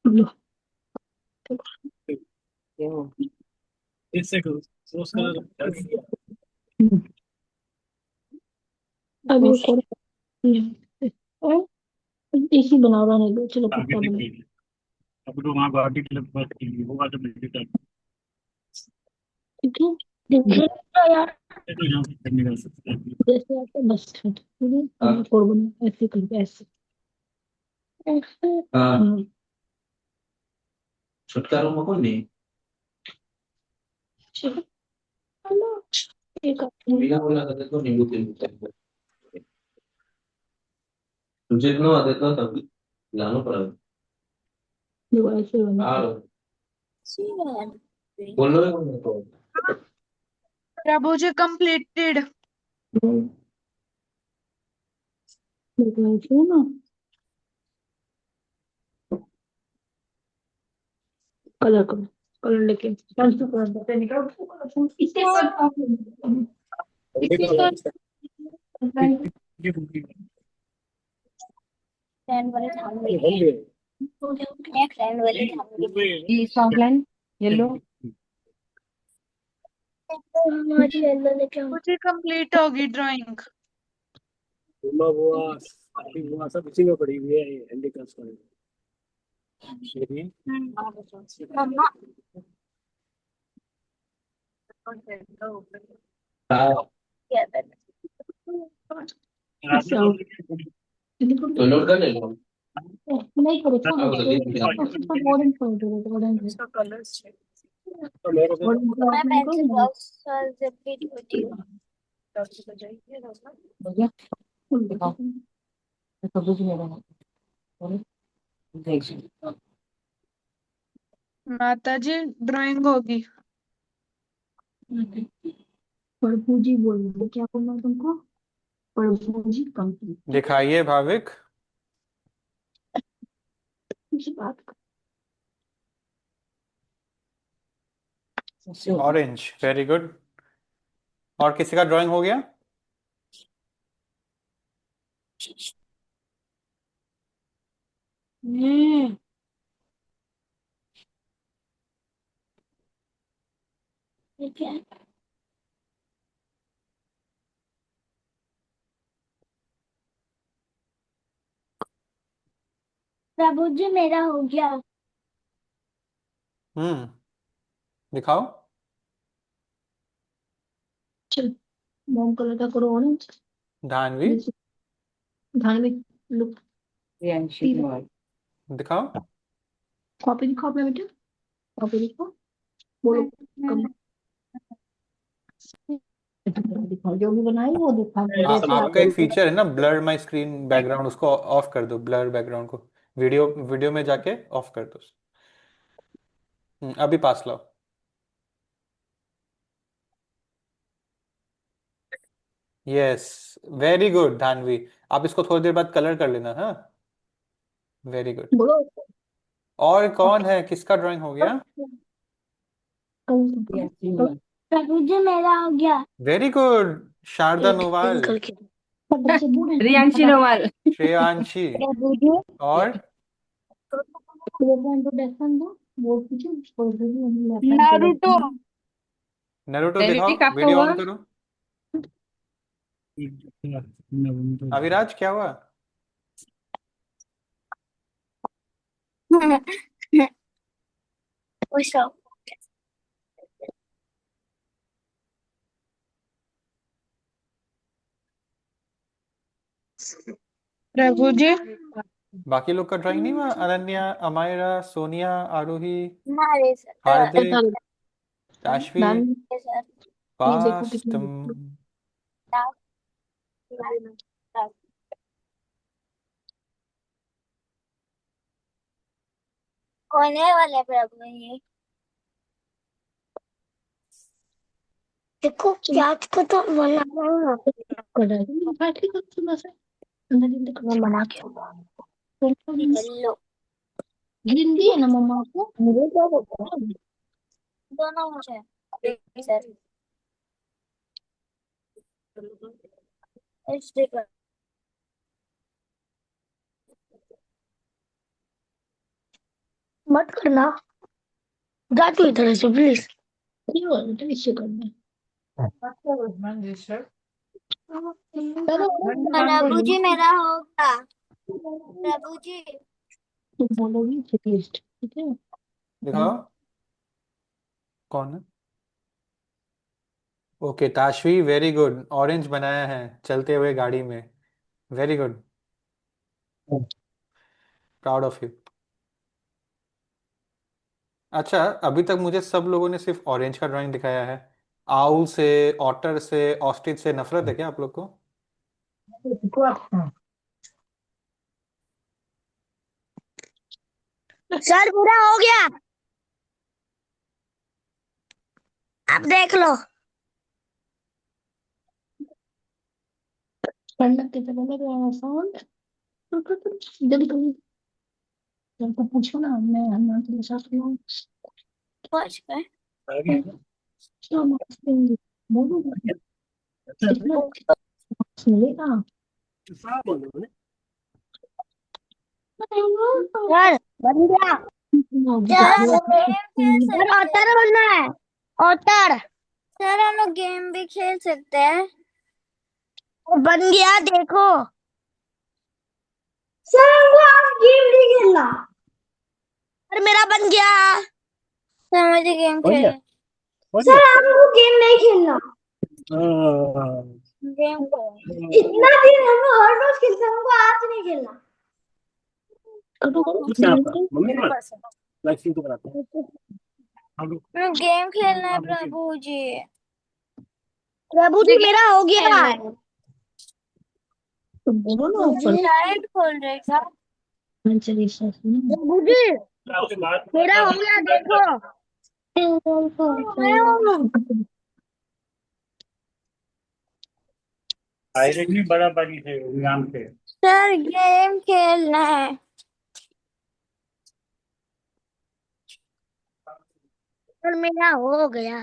लो। इससे करो सॉस कलर अभी एक और एक ही बना रहा नहीं दो। चलो आगे पक्का बना। देखिए अब तो वहाँ गुवाहाटी की बात की होगा तो नहीं देता ठीक है देखिए तो यार तो यहाँ पे करने का सकता है। जैसे आता बस ठीक है और बना ऐसे करके ऐसे ऐसे। हाँ छुटका रूम कौन नहीं चलो हेलो एक बिना बोला था तो नींबू तेल तुझे इतना आदत ना तब लाना पड़ा दो ऐसे बना। आ बोल रहे हो तो प्रभु जी completed। देखो ऐसे है ना कलर करो। कलर लेके पेंसिल कलर देते निकाल इसके फ्रेंड वाले थाली मैं फ्रेंड वाले थाली सॉफ्टलाइन येलो। मुझे येलो लेके आओ। मुझे कंप्लीट होगी ड्राइंग। वो सब इसी में पड़ी हुई है ये हैंडीक्राफ्ट का मम्मा क्या कर तो नोट कर ले लो नहीं करो छोड़ो ऑरेंज कर दो ऑरेंज मैं पेंसिल बॉक्स जब भी होती हूँ माता जी ड्राइंग होगी। प्रभु जी बोल रहे हैं क्या बोलना है तुमको। प्रभु जी कंप्लीट दिखाइए भाविक। बात ऑरेंज वेरी गुड। और किसी का ड्राइंग हो गया? ठीक है प्रभु जी मेरा हो गया। दिखाओ। मोम कलर का करो ऑरेंज। धानवी धान में लुक दिखाओ। कॉपी दिखाओ अपना बेटा, कॉपी दिखाओ, बोलो कम दिखाओ, जो भी बनाई वो दिखाओ। आपका एक फीचर है ना, ब्लर माय स्क्रीन बैकग्राउंड, उसको ऑफ कर दो, ब्लर बैकग्राउंड को। वीडियो में जाके ऑफ कर दो। अभी पास लाओ। Yes, very good Dhanvi. आप इसको थोड़ी देर बाद कलर कर लेना। हाँ, वेरी गुड। बोलो और कौन है, किसका ड्राइंग हो गया? प्रभु जी मेरा हो गया। Very good, Sharda Nowal, Riyanshi Nowal. श्रेयांशी प्रभु जी और नारुतो। नरूटो। दिखाओ, वीडियो ऑन करो। अविराज क्या हुआ? प्रभु जी बाकी लोग का ड्राइंग नहीं हुआ? अनन्या, अमायरा, सोनिया, आरोही, हमारे सर हार्दिक, ताशवी, सर देखो पास कितने तुम। होने वाले प्रभु ये देखो क्या को तो बना बना के लो हिंदी है ना मम्मा आपको? मुझे क्या बोलते हैं दोनों मुझे सर स्टिकर मत करना जा तू इधर से प्लीज इससे करना प्रभु जी मेरा होगा प्रभु जी तुम बोलोगी चेकलिस्ट, ठीक है? दिखाओ कौन है। ओके ताशवी, वेरी गुड, ऑरेंज बनाया है चलते हुए गाड़ी में। Very good, proud of you. अच्छा, अभी तक मुझे सब लोगों ने सिर्फ ऑरेंज का ड्राइंग दिखाया है। आउल से, ऑटर से, ऑस्ट्रिच से नफरत है क्या आप लोग को? सर पूरा हो गया आप देख लो पढ़ना कितना लग रहा है साउंड जल्दी करो, तो पूछो ना, मैं हनुमान के साथ हूँ। पहुंच गए क्या मार्क्स देंगे बोलो, कितना मार्क्स मिलेगा? सर बन गया सर औतर बनना है औतर सर हम लोग गेम भी खेल सकते हैं बन गया देखो सर हमको आज गेम नहीं खेलना सर मेरा बन गया सर मुझे गेम खेलना सर हमको गेम नहीं खेलना गेम इतना दिन हम लोग हर रोज खेलते हैं हमको आज नहीं खेलना गेम खेलना है प्रभु जी मेरा हो गया तो बोलो ना ऊपर लाइट खोल रहे सर चलिए प्रभु जी मेरा हो गया देखो डायरेक्टली बड़ा बड़ी है नाम पे। सर गेम खेलना है सर मेरा हो गया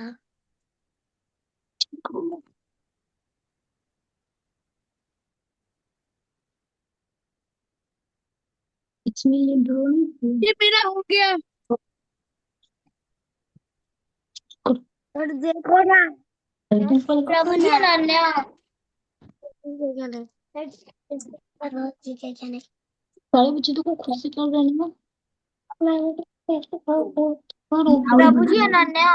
ये मेरा हो गया। और देखो ना प्रभु जी अनन्या सारे बच्चे तो को खुद से कर रहे हैं ना। प्रभु जी अनन्या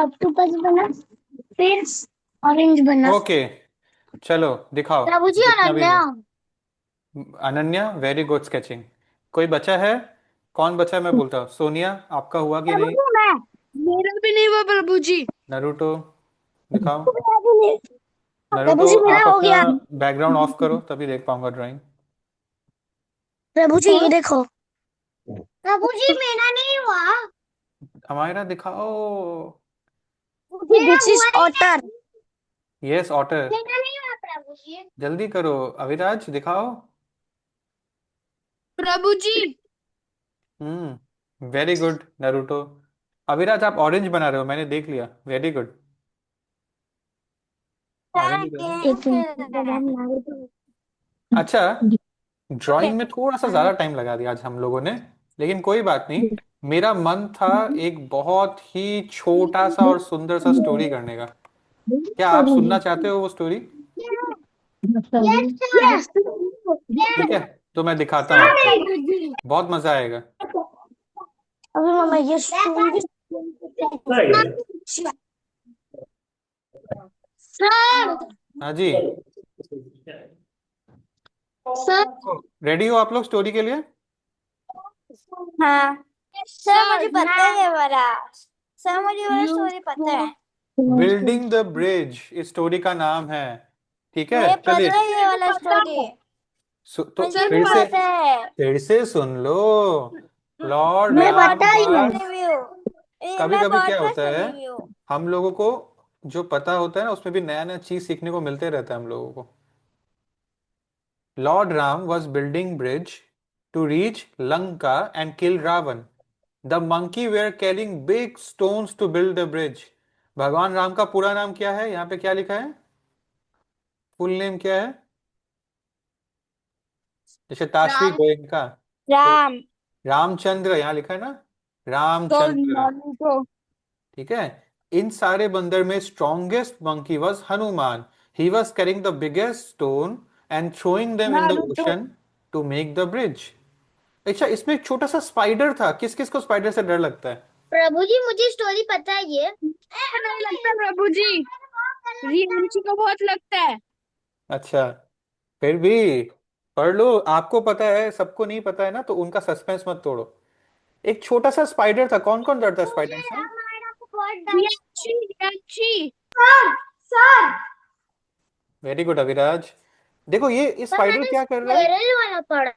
ऑक्टोपस बना फिर ऑरेंज बना। ओके, चलो दिखाओ प्रभु जी जितना भी अनन्या है। Ananya very good sketching. कोई बचा है? कौन बचा है मैं बोलता हूँ। सोनिया आपका हुआ कि प्रभु नहीं? जी मैं मेरा भी नहीं हुआ प्रभु जी। नरूटो दिखाओ। प्रभु नरूटो जी मेरा आप हो अपना गया। बैकग्राउंड ऑफ करो तभी देख पाऊंगा ड्राइंग। प्रभु जी ये देखो। प्रभु जी मेरा नहीं हुआ। हमारा दिखाओ। This is otter. Yes otter. मेरा नहीं हुआ प्रभु जी। जल्दी करो। अविराज दिखाओ। प्रभु जी वेरी गुड नरूटो। अविराज आप ऑरेंज बना रहे हो, मैंने देख लिया। Very good. ऑरेंज बना। अच्छा, ड्राइंग में थोड़ा सा ज्यादा टाइम लगा दिया आज हम लोगों ने, लेकिन कोई बात नहीं। मेरा मन था एक बहुत ही छोटा सा और सुंदर सा स्टोरी करने का। क्या आप सुनना चाहते हो वो स्टोरी? यस ठीक है, तो मैं दिखाता हूँ आपको, बहुत मजा आएगा। अभी मम्मा ये सर हाँ जी, सर रेडी हो आप लोग स्टोरी के लिए? हाँ सर मुझे पता है ये वाला। सर मुझे वाला स्टोरी पता है। बिल्डिंग द ब्रिज इस स्टोरी का नाम है। ठीक है, मुझे चलिए। पता है ये वाला स्टोरी। तो मुझे फिर से पता है। फिर से सुन लो। लॉर्ड मैं राम पता ही का हूँ। कभी मैं कभी बहुत क्या बार होता है, सुनी हूँ। हम लोगों को जो पता होता है ना उसमें भी नया नया चीज सीखने को मिलते रहता है हम लोगों को। Lord Ram was building bridge to reach Lanka and kill Ravan. The monkey were carrying big stones to build the bridge. भगवान राम का पूरा नाम क्या है? यहाँ पे क्या लिखा है? फुल नेम क्या है? जैसे ताशवी राम गोयनका तो राम रामचंद्र यहाँ लिखा है ना, तो रामचंद्र। नारुतो ठीक है। इन सारे बंदर में strongest monkey was Hanuman. He was carrying the biggest stone and throwing them in the Naruto ocean to make the bridge. अच्छा, इसमें एक छोटा सा स्पाइडर था। किस किस को स्पाइडर से डर लगता है? प्रभु जी मुझे स्टोरी पता है ये। नहीं लगता प्रभु जी। रियांशी को बहुत लगता है। अच्छा, फिर भी पढ़ लो। आपको पता है, सबको नहीं पता है ना, तो उनका सस्पेंस मत तोड़ो। एक छोटा सा स्पाइडर था। कौन कौन डरता है स्पाइडर मुझे से? रामायण को बहुत डर। Riyanshi Riyanshi sir sir very good Aviraj. देखो ये पर स्पाइडर मैंने क्या कर रहा है। स्क्विरल वाला पढ़ा।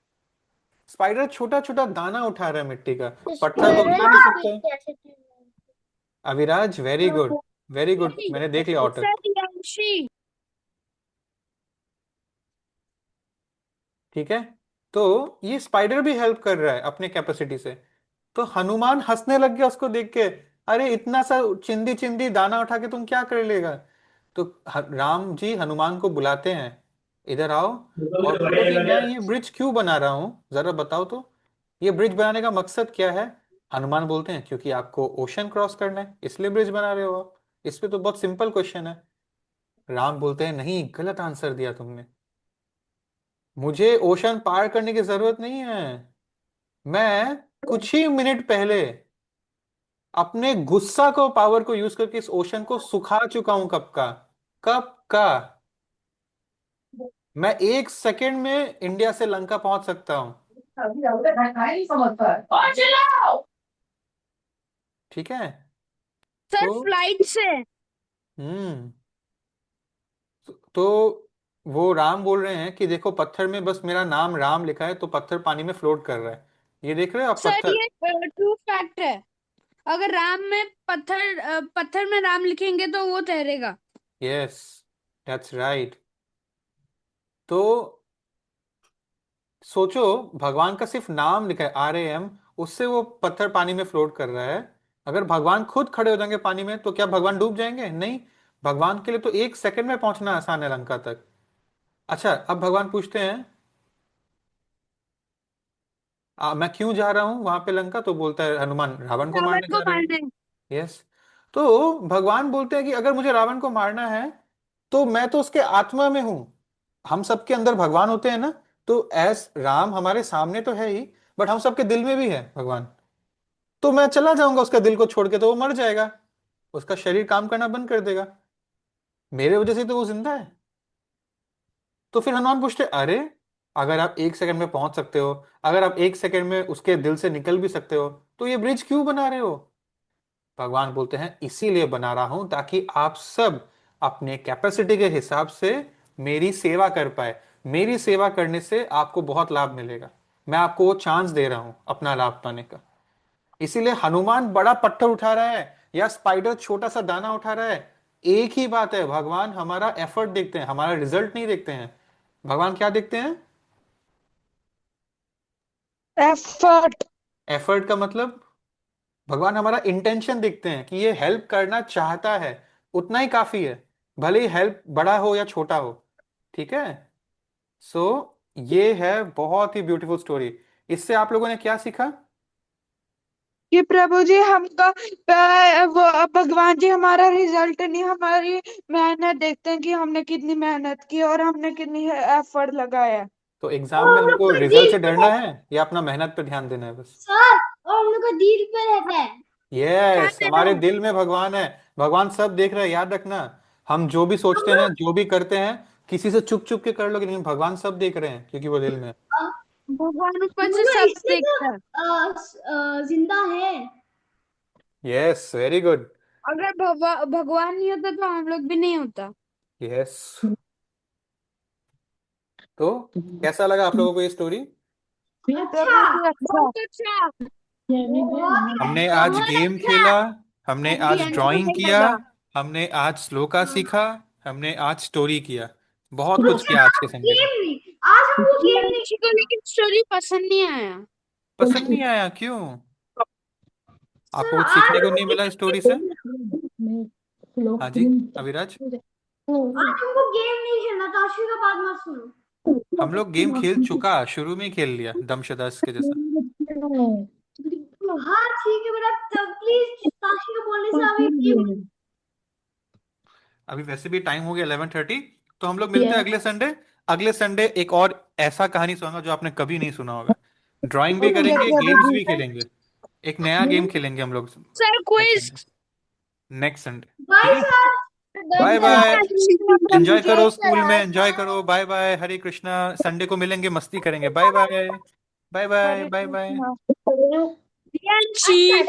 स्पाइडर छोटा छोटा दाना उठा रहा है मिट्टी का। पत्थर तो स्क्विरल उठा नहीं की सकता पीठ है। कैसे थी? Aviraj very good, very good, मैंने देख लिया ऑटर। सर रियांशी। ठीक है, तो ये स्पाइडर भी हेल्प कर रहा है अपने कैपेसिटी से। तो हनुमान हंसने लग गया उसको देख के। अरे इतना सा चिंदी चिंदी दाना उठा के तुम क्या कर लेगा? तो राम जी हनुमान को बुलाते हैं, इधर आओ। और बोले कि मैं ये ब्रिज क्यों बना रहा हूं, जरा बताओ तो। ये ब्रिज बनाने का मकसद क्या है? हनुमान बोलते हैं क्योंकि आपको ओशन क्रॉस करना है, इसलिए ब्रिज बना रहे हो आप। इस पे तो बहुत सिंपल क्वेश्चन है। राम बोलते हैं नहीं, गलत आंसर दिया तुमने। मुझे ओशन पार करने की जरूरत नहीं है। मैं कुछ ही मिनट पहले अपने गुस्सा को पावर को यूज करके इस ओशन को सुखा चुका हूं। कब का मैं 1 सेकेंड में इंडिया से लंका पहुंच सकता हूं। ठीक है, सर तो फ्लाइट से। हम्म तो वो राम बोल रहे हैं कि देखो पत्थर में बस मेरा नाम राम लिखा है, तो पत्थर पानी में फ्लोट कर रहा है। ये देख रहे हो आप सर पत्थर? ये ट्रू फैक्ट है। अगर राम में पत्थर में राम लिखेंगे तो वो तैरेगा। Yes, that's right. तो सोचो, भगवान का सिर्फ नाम लिखा है RAM, उससे वो पत्थर पानी में फ्लोट कर रहा है। अगर भगवान खुद खड़े हो जाएंगे पानी में तो क्या भगवान डूब जाएंगे? नहीं। भगवान के लिए तो 1 सेकंड में पहुंचना आसान है लंका तक। अच्छा, अब भगवान पूछते हैं मैं क्यों जा रहा हूँ वहां पे लंका? तो बोलता है हनुमान, रावण को रावण मारने को जा रहे मारने। हैं। यस। तो भगवान बोलते हैं कि अगर मुझे रावण को मारना है तो मैं तो उसके आत्मा में हूं। हम सबके अंदर भगवान होते हैं ना। तो एस राम हमारे सामने तो है ही, बट हम सबके दिल में भी है भगवान। तो मैं चला जाऊंगा उसका दिल को छोड़ के, तो वो मर जाएगा, उसका शरीर काम करना बंद कर देगा, मेरे वजह से तो वो जिंदा है। तो फिर हनुमान पूछते, अरे अगर आप 1 सेकंड में पहुंच सकते हो, अगर आप 1 सेकंड में उसके दिल से निकल भी सकते हो, तो ये ब्रिज क्यों बना रहे हो? भगवान बोलते हैं इसीलिए बना रहा हूं ताकि आप सब अपने कैपेसिटी के हिसाब से मेरी सेवा कर पाए। मेरी सेवा करने से आपको बहुत लाभ मिलेगा। मैं आपको वो चांस दे रहा हूं अपना लाभ पाने का। इसीलिए हनुमान बड़ा पत्थर उठा रहा है या स्पाइडर छोटा सा दाना उठा रहा है, एक ही बात है। भगवान हमारा एफर्ट देखते हैं, हमारा रिजल्ट नहीं देखते हैं। भगवान क्या देखते हैं? एफर्ट। एफर्ट का मतलब भगवान हमारा इंटेंशन देखते हैं कि ये हेल्प करना चाहता है, उतना ही काफी है, भले ही हेल्प बड़ा हो या छोटा हो। ठीक है। सो ये है बहुत ही ब्यूटीफुल स्टोरी। इससे आप लोगों ने क्या सीखा? कि प्रभु जी हमका वो भगवान जी हमारा रिजल्ट नहीं, हमारी मेहनत देखते हैं कि हमने कितनी मेहनत की और हमने कितनी एफर्ट लगाया है। तो एग्जाम में हमको रिजल्ट से डरना है या अपना मेहनत पे ध्यान देना है बस? सर, और हम लोग का दिल पे रहता है। यस, हमारे दिल में भगवान है। भगवान सब देख रहे हैं, याद रखना। हम जो भी सोचते हैं, जो भी करते हैं, किसी से छुप छुप के कर लोगे, लेकिन भगवान सब देख रहे हैं क्योंकि वो दिल में है। भगवान ऊपर से मुझे सब इससे देखता है। जिंदा है। Yes, very good. अगर भगवान नहीं होता तो हम लोग भी नहीं होता। यस। तो कैसा लगा आप लोगों को ये स्टोरी? अच्छा, बहुत अच्छा। हमने आज बहुत गेम अच्छा। खेला, हमने एट द आज एंड ड्राइंग नहीं किया, लगा। हमने आज श्लोका सीखा, हमने आज स्टोरी किया, बहुत कुछ किया आज के संडे में। गेम नहीं, आज हमको गेम नहीं किसी को लेकिन स्टोरी पसंद नहीं आया। पसंद नहीं आया? क्यों? सर, आपको कुछ आज सीखने को नहीं हमको मिला स्टोरी से? हाँ जी, अविराज। गेम नहीं खेलना था। आशी का बात मत सुनो। हम लोग गेम खेल चुका, शुरू में ही खेल लिया दमशदस के जैसा। हाँ ठीक है बेटा, प्लीज ताशी को बोलने से अभी गेम। अभी वैसे भी टाइम हो गया 11:30, तो हम लोग मिलते हैं अगले संडे। अगले संडे एक और ऐसा कहानी सुनाऊंगा जो आपने कभी नहीं सुना होगा। ड्राइंग भी ठीक है करेंगे, प्रभु गेम्स जी। भी खेलेंगे। एक नया गेम खेलेंगे हम लोग sir next quiz. Sunday. Next Sunday, ठीक बाय है। सर। Bye bye. एंजॉय मुझे करो, स्कूल में चला एंजॉय करो। Bye bye, Hare Krishna. Sunday को मिलेंगे, मस्ती करेंगे। Bye bye, bye bye, Hare bye bye. Krishna. Priyanshi.